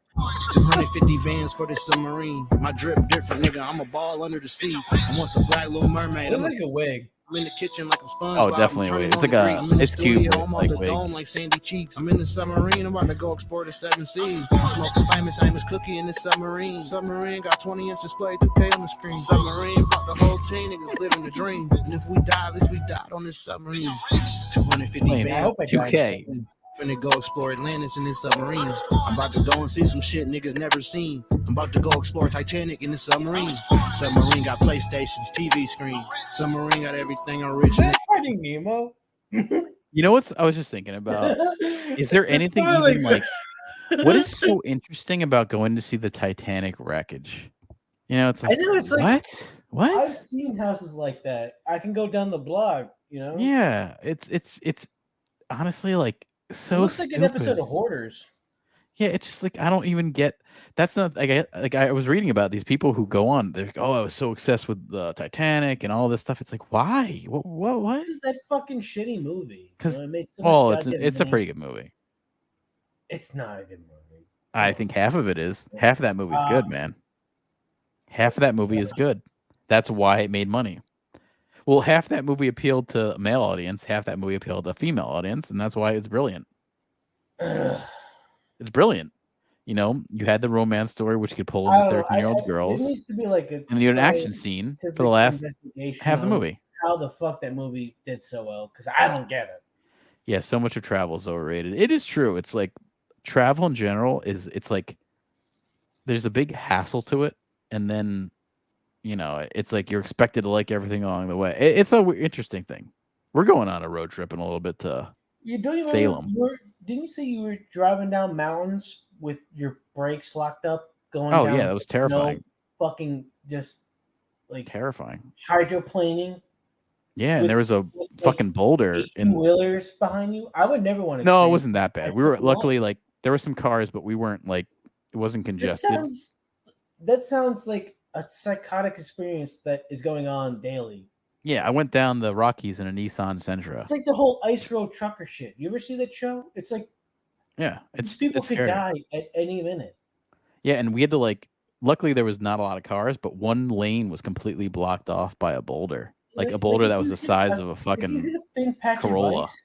250 bands for this submarine. My drip different, nigga. I'm a ball under the sea. I want the Black Little Mermaid. It looks like a wig. I'm in the kitchen like I'm SpongeBob. Oh, definitely a wig. It's like it's cute, I'm like on the wig. dome like Sandy Cheeks. I'm in the submarine. I'm about to go explore the 7 seas. I'm smoking famous cookie in the submarine. Submarine got 20-inch display, 2K on the screen. Submarine brought the whole team. Niggas living the dream. And if we die, at least we died on this submarine. 250 bands. 2K. Finna go explore Atlantis in this submarine. I'm about to go and see some shit niggas never seen. I'm about to go explore Titanic in the submarine. Submarine got PlayStations, TV screen. Submarine got everything original. Finding Nemo. You know what I was just thinking about? Is there anything even like what is so interesting about going to see the Titanic wreckage? You know, it's like, I know, it's like what? I've seen houses like that. I can go down the block, you know? Yeah, it's honestly like so it looks like an episode of Hoarders. Yeah, it's just like I don't even get. That's not like I was reading about these people who go on. They're like, oh, I was so obsessed with the Titanic and all this stuff. It's like, why? What? What is that fucking shitty movie? Because it it's a pretty good movie. It's not a good movie. I think half of it is. Half of that movie is good, man. Half of that movie is good. That's why it made money. Well, half that movie appealed to a male audience, half that movie appealed to a female audience, and that's why it's brilliant. It's brilliant. You know, you had the romance story, which could pull in the 13-year-old girls, There needs to be like a and you had an action scene for the last half the movie. How the fuck that movie did so well? Because I don't get it. Yeah, so much of travel is overrated. It is true. It's like travel in general it's like there's a big hassle to it, and then it's like you're expected to like everything along the way. It's a interesting thing. We're going on a road trip in a little bit to Salem. Didn't you say you were driving down mountains with your brakes locked up? Going Oh down yeah, that was terrifying. Fucking just like terrifying. Hydroplaning. Yeah, and there was a fucking boulder in wheelers behind you. I would never want to. No, it wasn't that bad. We were luckily like there were some cars, but we weren't like it wasn't congested. That sounds like a psychotic experience that is going on daily. Yeah, I went down the Rockies in a Nissan Sentra. It's like the whole ice road trucker shit. You ever see that show? It's like people could scary. die at any minute. Yeah, and we had to luckily there was not a lot of cars, but one lane was completely blocked off by a boulder. Like a boulder that was the size of a fucking Corolla. Ice,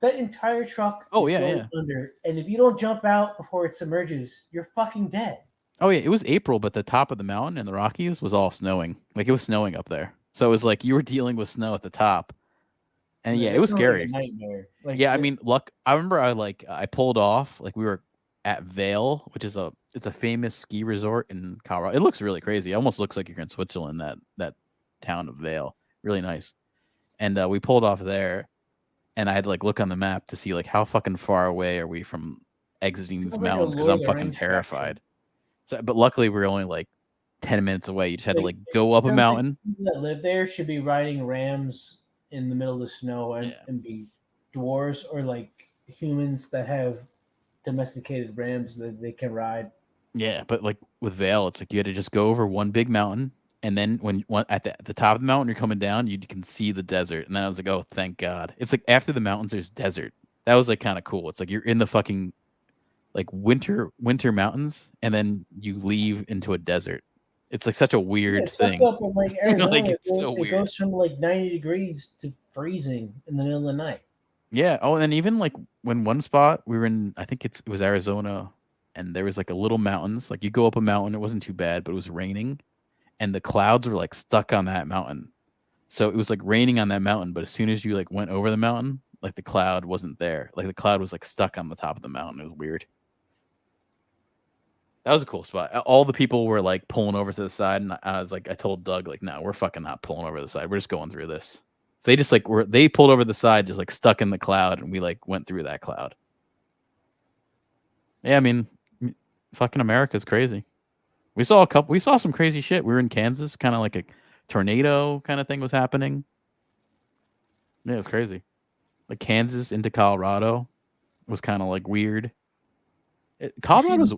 that entire truck is under. And if you don't jump out before it submerges, you're fucking dead. Oh yeah, it was April, but the top of the mountain in the Rockies was all snowing. Like it was snowing up there. So it was like you were dealing with snow at the top. And it was scary. Like a nightmare. I mean, I remember I pulled off, like we were at Vail, which is it's a famous ski resort in Colorado. It looks really crazy. It almost looks like you're in Switzerland, that town of Vail. Really nice. And we pulled off there, and I had to look on the map to see how fucking far away are we from exiting these mountains, because I'm fucking terrified. So, but luckily we're only 10 minutes away. You just had to go up a mountain. People that live there should be riding rams in the middle of the snow and be dwarves or humans that have domesticated rams that they can ride. Yeah, but with Vail, it's you had to just go over one big mountain. And then when at the top of the mountain, you're coming down, you can see the desert. And then I was like, oh, thank God. It's after the mountains, there's desert. That was kind of cool. It's you're in the fucking winter mountains, and then you leave into a desert. It's such a weird thing. Up in Arizona, it's so weird. It goes from 90 degrees to freezing in the middle of the night. Yeah. Oh, and then even when one spot we were in, I think it was Arizona, and there was a little mountains. You go up a mountain, it wasn't too bad, but it was raining. And the clouds were stuck on that mountain. So it was raining on that mountain, but as soon as you went over the mountain, the cloud wasn't there. The cloud was stuck on the top of the mountain. It was weird. That was a cool spot. All the people were pulling over to the side, and I was I told Doug no, we're fucking not pulling over to the side. We're just going through this. So they just they pulled over the side, just stuck in the cloud, and we went through that cloud. Yeah, I mean, fucking America's crazy. We saw some crazy shit. We were in Kansas, kind of a tornado kind of thing was happening. Yeah, it was crazy. Kansas into Colorado was kind of weird. Colorado's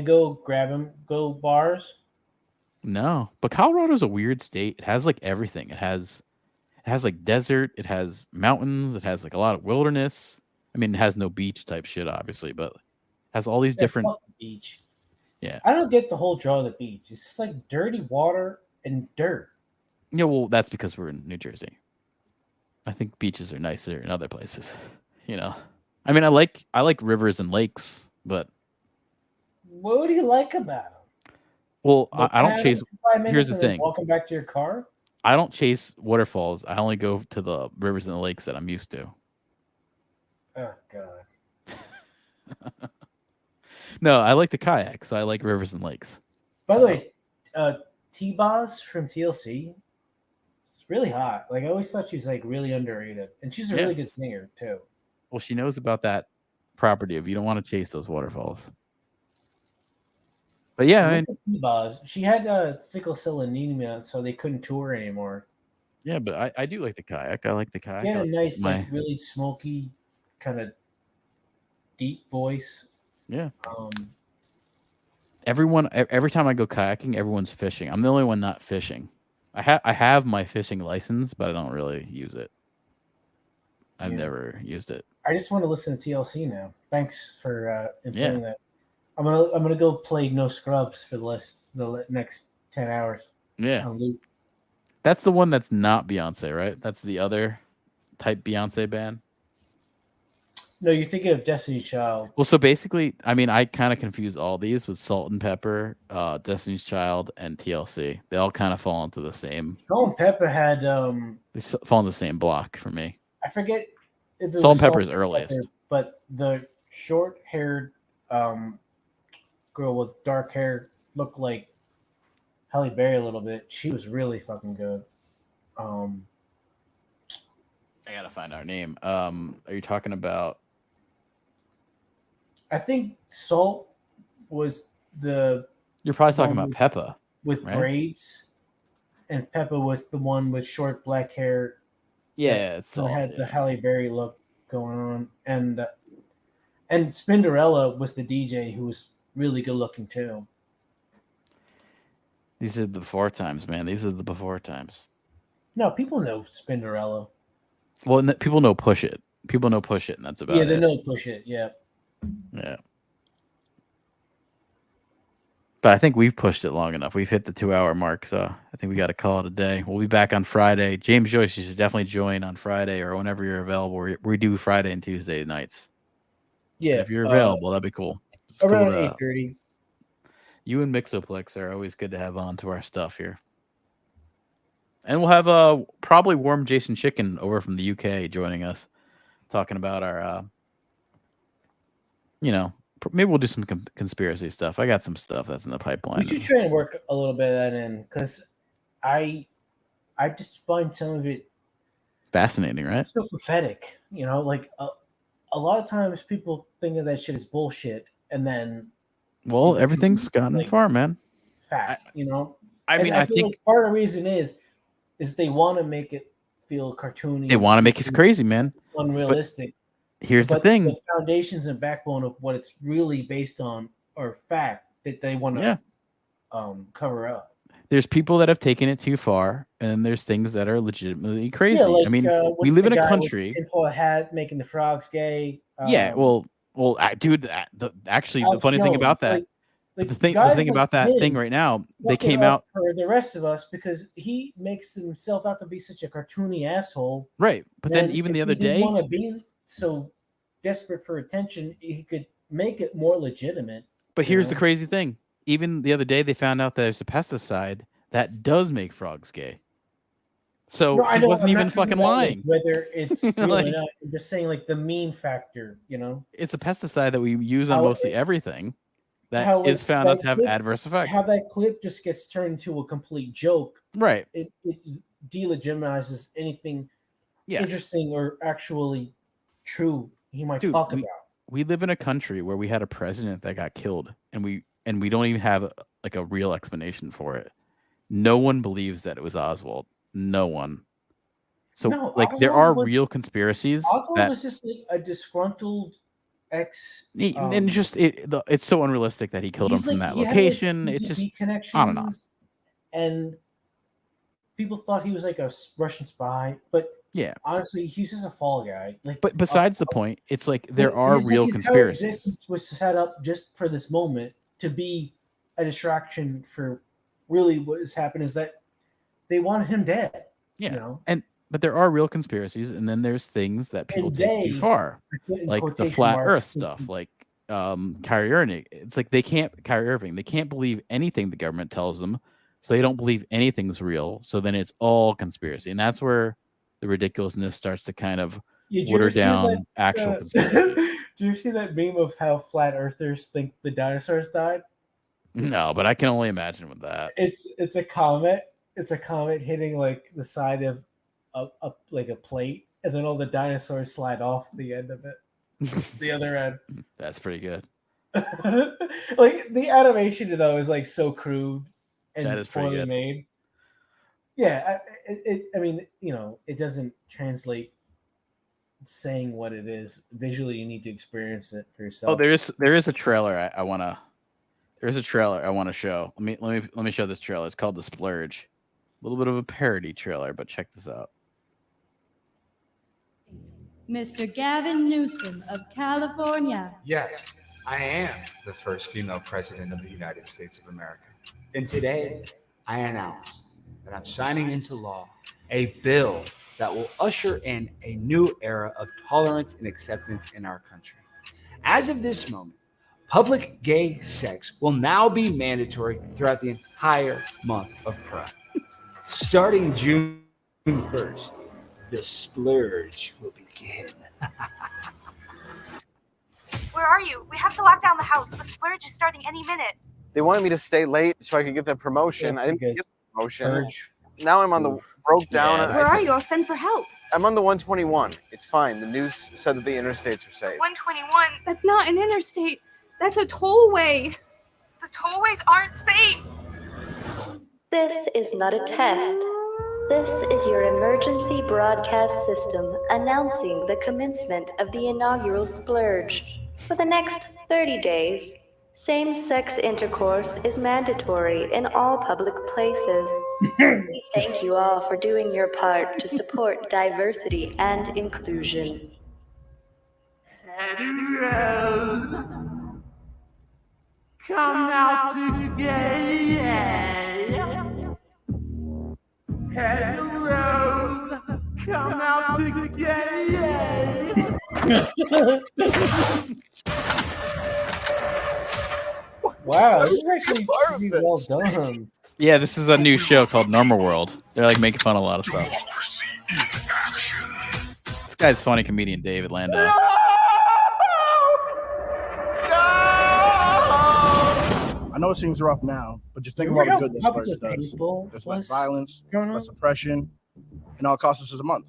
go grab him, go bars. No, but Colorado's a weird state. It has everything. It has desert. It has mountains. It has a lot of wilderness. I mean, it has no beach type shit, obviously, but it has all these different beach. Yeah. I don't get the whole draw of the beach. It's just dirty water and dirt. Yeah, well, that's because we're in New Jersey. I think beaches are nicer in other places. I mean, I like rivers and lakes, but what do you like about them? Well, I don't chase. Here's the thing: walking back to your car. I don't chase waterfalls. I only go to the rivers and the lakes that I'm used to. Oh God. No, I like the kayak, so I like rivers and lakes. By the way, T-Boz from TLC, it's really hot. I always thought she was really underrated, and she's a really good singer too. Well, she knows about that property of you don't want to chase those waterfalls. But yeah, T-Boz, she had sickle cell anemia, so they couldn't tour anymore. Yeah, but I do like the kayak. I like the kayak. She had a nice, really smoky, kind of deep voice. Yeah. Every time I go kayaking, everyone's fishing. I'm the only one not fishing. I have my fishing license, but I don't really use it. I've never used it. I just want to listen to TLC now. Thanks for implementing that. I'm gonna go play No Scrubs for the next 10 hours. Yeah. That's the one that's not Beyonce, right? That's the other type Beyonce band. No, you're thinking of Destiny's Child. Well, so basically, I mean, I kind of confuse all these with Salt and Pepper, Destiny's Child, and TLC. They all kind of fall into the same. Salt and Pepper had They fall in the same block for me. I forget if it Salt was and Pepper is Pepper, earliest. but the short-haired girl with dark hair looked like Halle Berry a little bit. She was really fucking good. I gotta find our name. Are you talking about? I think Salt was the. You're probably talking one about Peppa with right? braids, and Peppa was the one with short black hair. Yeah, it's that Salt, had yeah. the Halle Berry look going on, and Spinderella was the DJ who was really good looking too. These are the before times, man. These are the before times. No, people know Spinderella. Well, people know Push It. People know Push It, and that's about it. Yeah, they know Push It. Yeah. Yeah. But I think we've pushed it long enough. We've hit the 2-hour mark, so I think we got to call it a day. We'll be back on Friday. James Joyce, you should definitely join on Friday or whenever you're available. We do Friday and Tuesday nights. Yeah. If you're available, that'd be cool. It's Around cool 8:30. You and Mixoplex are always good to have on to our stuff here. And we'll have probably Warm Jason Chicken over from the UK joining us, talking about our, maybe we'll do some conspiracy stuff. I got some stuff that's in the pipeline. We should try and work a little bit of that in because I just find some of it fascinating, right? so pathetic. Like a lot of times people think of that shit as bullshit, and then Everything's gotten far, man. Fact, I mean, I feel think like part of the reason is they want to make it feel cartoony. they want to make it crazy, man. Unrealistic. Here's the But thing: the foundations and backbone of what it's really based on are fact that they want to cover up. there's people that have taken it too far, and there's things that are legitimately crazy. Yeah, like, I mean, we with live the in a guy with country. the tinfoil hat making the frogs gay. Yeah, dude. Actually, the funny thing about that, the thing about that thing right now, they came out for the rest of us because he makes himself out to be such a cartoony asshole. Right, but then even the other day, want to be so desperate for attention, he could make it more legitimate. But here's the crazy thing: even the other day, they found out that there's a pesticide that does make frogs gay. So No, I he know, wasn't I'm even not talking fucking about, lying. whether it's real Like- or not, I'm just saying, like the mean factor. It's a pesticide that we use on How mostly it- everything that how, is like, found out that to have clip- adverse effects. How that clip just gets turned into a complete joke. Right. It delegitimizes anything interesting or actually true he might Dude, talk we, about. we live in a country where we had a president that got killed, and we don't even have like a real explanation for it. No one believes that it was Oswald. No one. So No, there Oswald are was- real conspiracies Oswald that was just like a disgruntled ex. and just it's so unrealistic that he killed him he's from like- that he had, like, location. It's KGB just on and on. connections, and people thought he was like a Russian spy, but Yeah. honestly, he's just a fall guy. Like, But besides the point, it's like there his, are like, real entire conspiracies. existence was set up just for this moment to be a distraction for really what has happened is that they want him dead. Yeah. But there are real conspiracies, and then there's things that people And take too they, far, in like the quotation flat marks, Earth is- stuff, like Kyrie Irving. It's like Kyrie Irving. They can't believe anything the government tells them, so they don't believe anything's real. So then it's all conspiracy, and that's where the ridiculousness starts to kind of Yeah, did you water ever see down that, actual conspiracy. Do you see that meme of how flat earthers think the dinosaurs died? No, but I can only imagine with that. It's a comet. It's a comet hitting like the side of like a plate, and then all the dinosaurs slide off the end of it, the other end. That's pretty good. Like the animation though is like so crude and That is pretty poorly good. made. Yeah, I mean, it doesn't translate saying what it is visually. You need to experience it for yourself. Oh, there is a trailer I want to. There's a trailer I want to show. Let me show this trailer. It's called The Splurge. A little bit of a parody trailer, but check this out. Mr. Gavin Newsom of California. Yes, I am the first female president of the United States of America. And today, I announce that I'm signing into law a bill that will usher in a new era of tolerance and acceptance in our country. As of this moment, public gay sex will now be mandatory throughout the entire month of Pride. Starting June 1st, the splurge will begin. Where are you? We have to lock down the house. The splurge is starting any minute. They wanted me to stay late so I could get that promotion. That's I didn't get because the promotion. Purge. Now I'm on the broke down. Where are you? I'll send for help. I'm on the 121. It's fine. The news said that the interstates are safe. 121. That's not an interstate. That's a tollway. The tollways aren't safe. This is not a test. This is your emergency broadcast system announcing the commencement of the inaugural splurge. For the next 30 days, same-sex intercourse is mandatory in all public places. We thank you all for doing your part to support diversity and inclusion. Come out to gay. Hey, Rose, come out to gay. Wow, this is actually pretty well done. Yeah, this is a new show called Normal World. They're like making fun of a lot of stuff. This guy's funny comedian David Landau. I know it seems rough now, but just think about the good this splurge does. There's less violence, less oppression, and all it costs us is a month.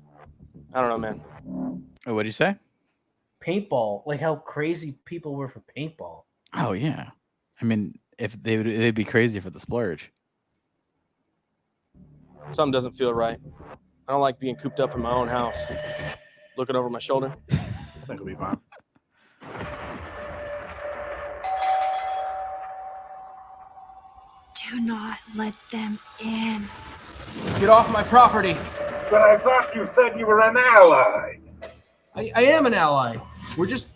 I don't know, man. Oh, what'd you say? Paintball, like how crazy people were for paintball. Oh yeah, I mean, if they'd be crazy for the splurge. Something doesn't feel right. I don't like being cooped up in my own house, looking over my shoulder. I think it'll be fine. Do not let them in. Get off my property. But I thought you said you were an ally. I am an ally. We're just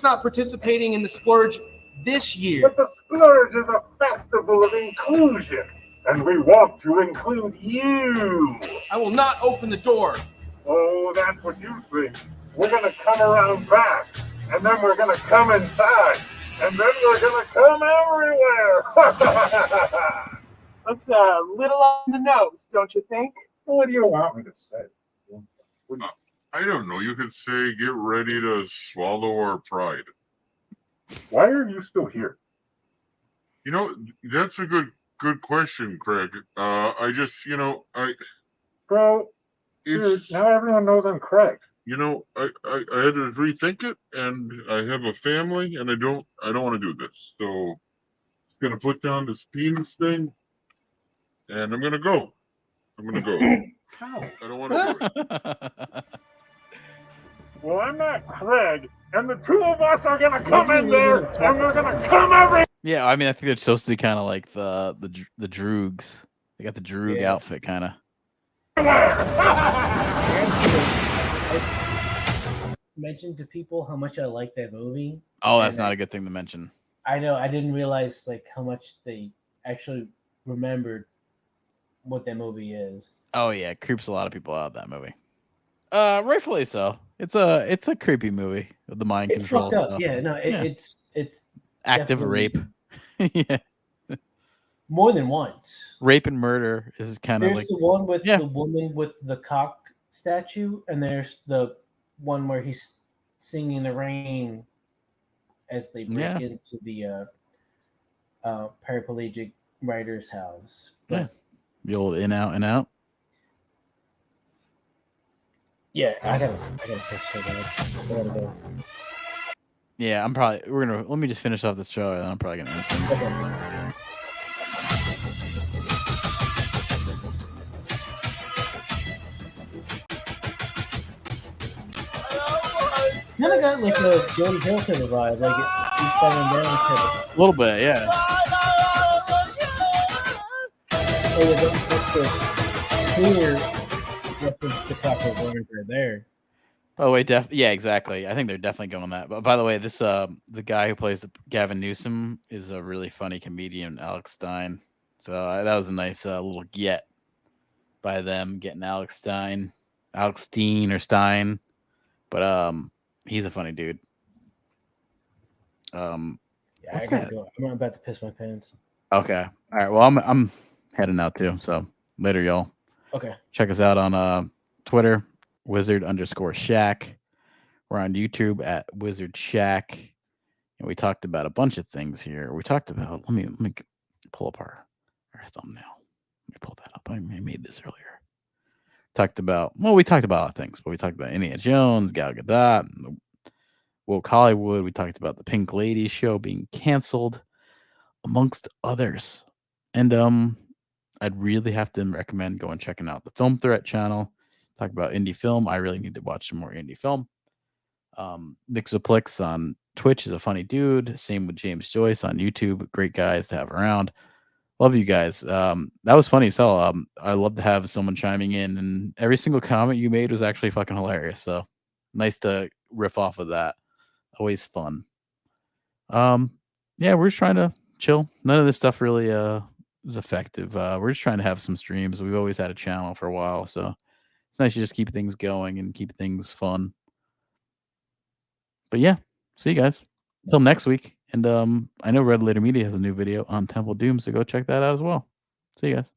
not participating in the splurge this year. But the splurge is a festival of inclusion, and we want to include you. I will not open the door. Oh, that's what you think. We're gonna come around back, and then we're gonna come inside, and then we're gonna come everywhere. That's a little on the nose, don't you think? What do you want me to say? I don't know. You could say, get ready to swallow our pride. Why are you still here? You know, that's a good question, Craig. I just, Bro, dude, now everyone knows I'm Craig. I had to rethink it, and I have a family, and I don't want to do this. So I'm gonna put down this penis thing, and I'm gonna go. How? I don't want to do it. Well, I'm not Craig, and the two of us are gonna come in there, and we're gonna come every. Yeah, I mean, I think they're supposed to be kind of like the Droogs. They got the Droog outfit, kind of. Mentioned to people how much I like that movie. Oh, that's not a good thing to mention. I know. I didn't realize like how much they actually remembered what that movie is. Oh yeah, it creeps a lot of people out, that movie. Rightfully so. It's a creepy movie with the mind control fucked up. stuff. Yeah, no, it's active rape. Yeah, more than once. Rape and murder is kind of There's like the one with the woman with the cock statue, and there's the one where he's singing in the rain as they break into the paraplegic writer's house. But, the old in out and out. yeah, I gotta piss so bad. I gotta go. Yeah, let me just finish off this show, and then I'm probably gonna end things. Kind of got like a Jody Hill kind of vibe, like he's falling down kind of. A little bit, yeah. Oh, that's the clear reference to Clockwork Orange right there. By the way, yeah, exactly. I think they're definitely going that. But by the way, this the guy who plays Gavin Newsom is a really funny comedian, Alex Stein. So that was a nice little get by them getting Alex Stein or Stein, but he's a funny dude. Yeah, What's I gotta that? go. I'm about to piss my pants. Okay, all right. Well, I'm heading out too. So later, y'all. Okay. Check us out on Twitter, Wizard_Shack. We're on YouTube at WizardShack. And we talked about a bunch of things here. We talked about, let me pull up our thumbnail. Let me pull that up. I made this earlier. We talked about a lot of things, but we talked about Indiana Jones, Gal Gadot, and Woke Hollywood. We talked about the Pink Lady show being canceled, amongst others. And I'd really have to recommend going checking out the Film Threat channel. Talk about indie film. I really need to watch some more indie film. Mixoplex on Twitch is a funny dude. Same with James Joyce on YouTube. Great guys to have around. Love you guys. That was funny as hell. I love to have someone chiming in, and every single comment you made was actually fucking hilarious. So nice to riff off of that. Always fun. Yeah, we're just trying to chill. None of this stuff really is effective. We're just trying to have some streams. We've always had a channel for a while, so it's nice to just keep things going and keep things fun. But yeah, see you guys until next week. And I know Red Letter Media has a new video on Temple Doom, so go check that out as well. See you guys.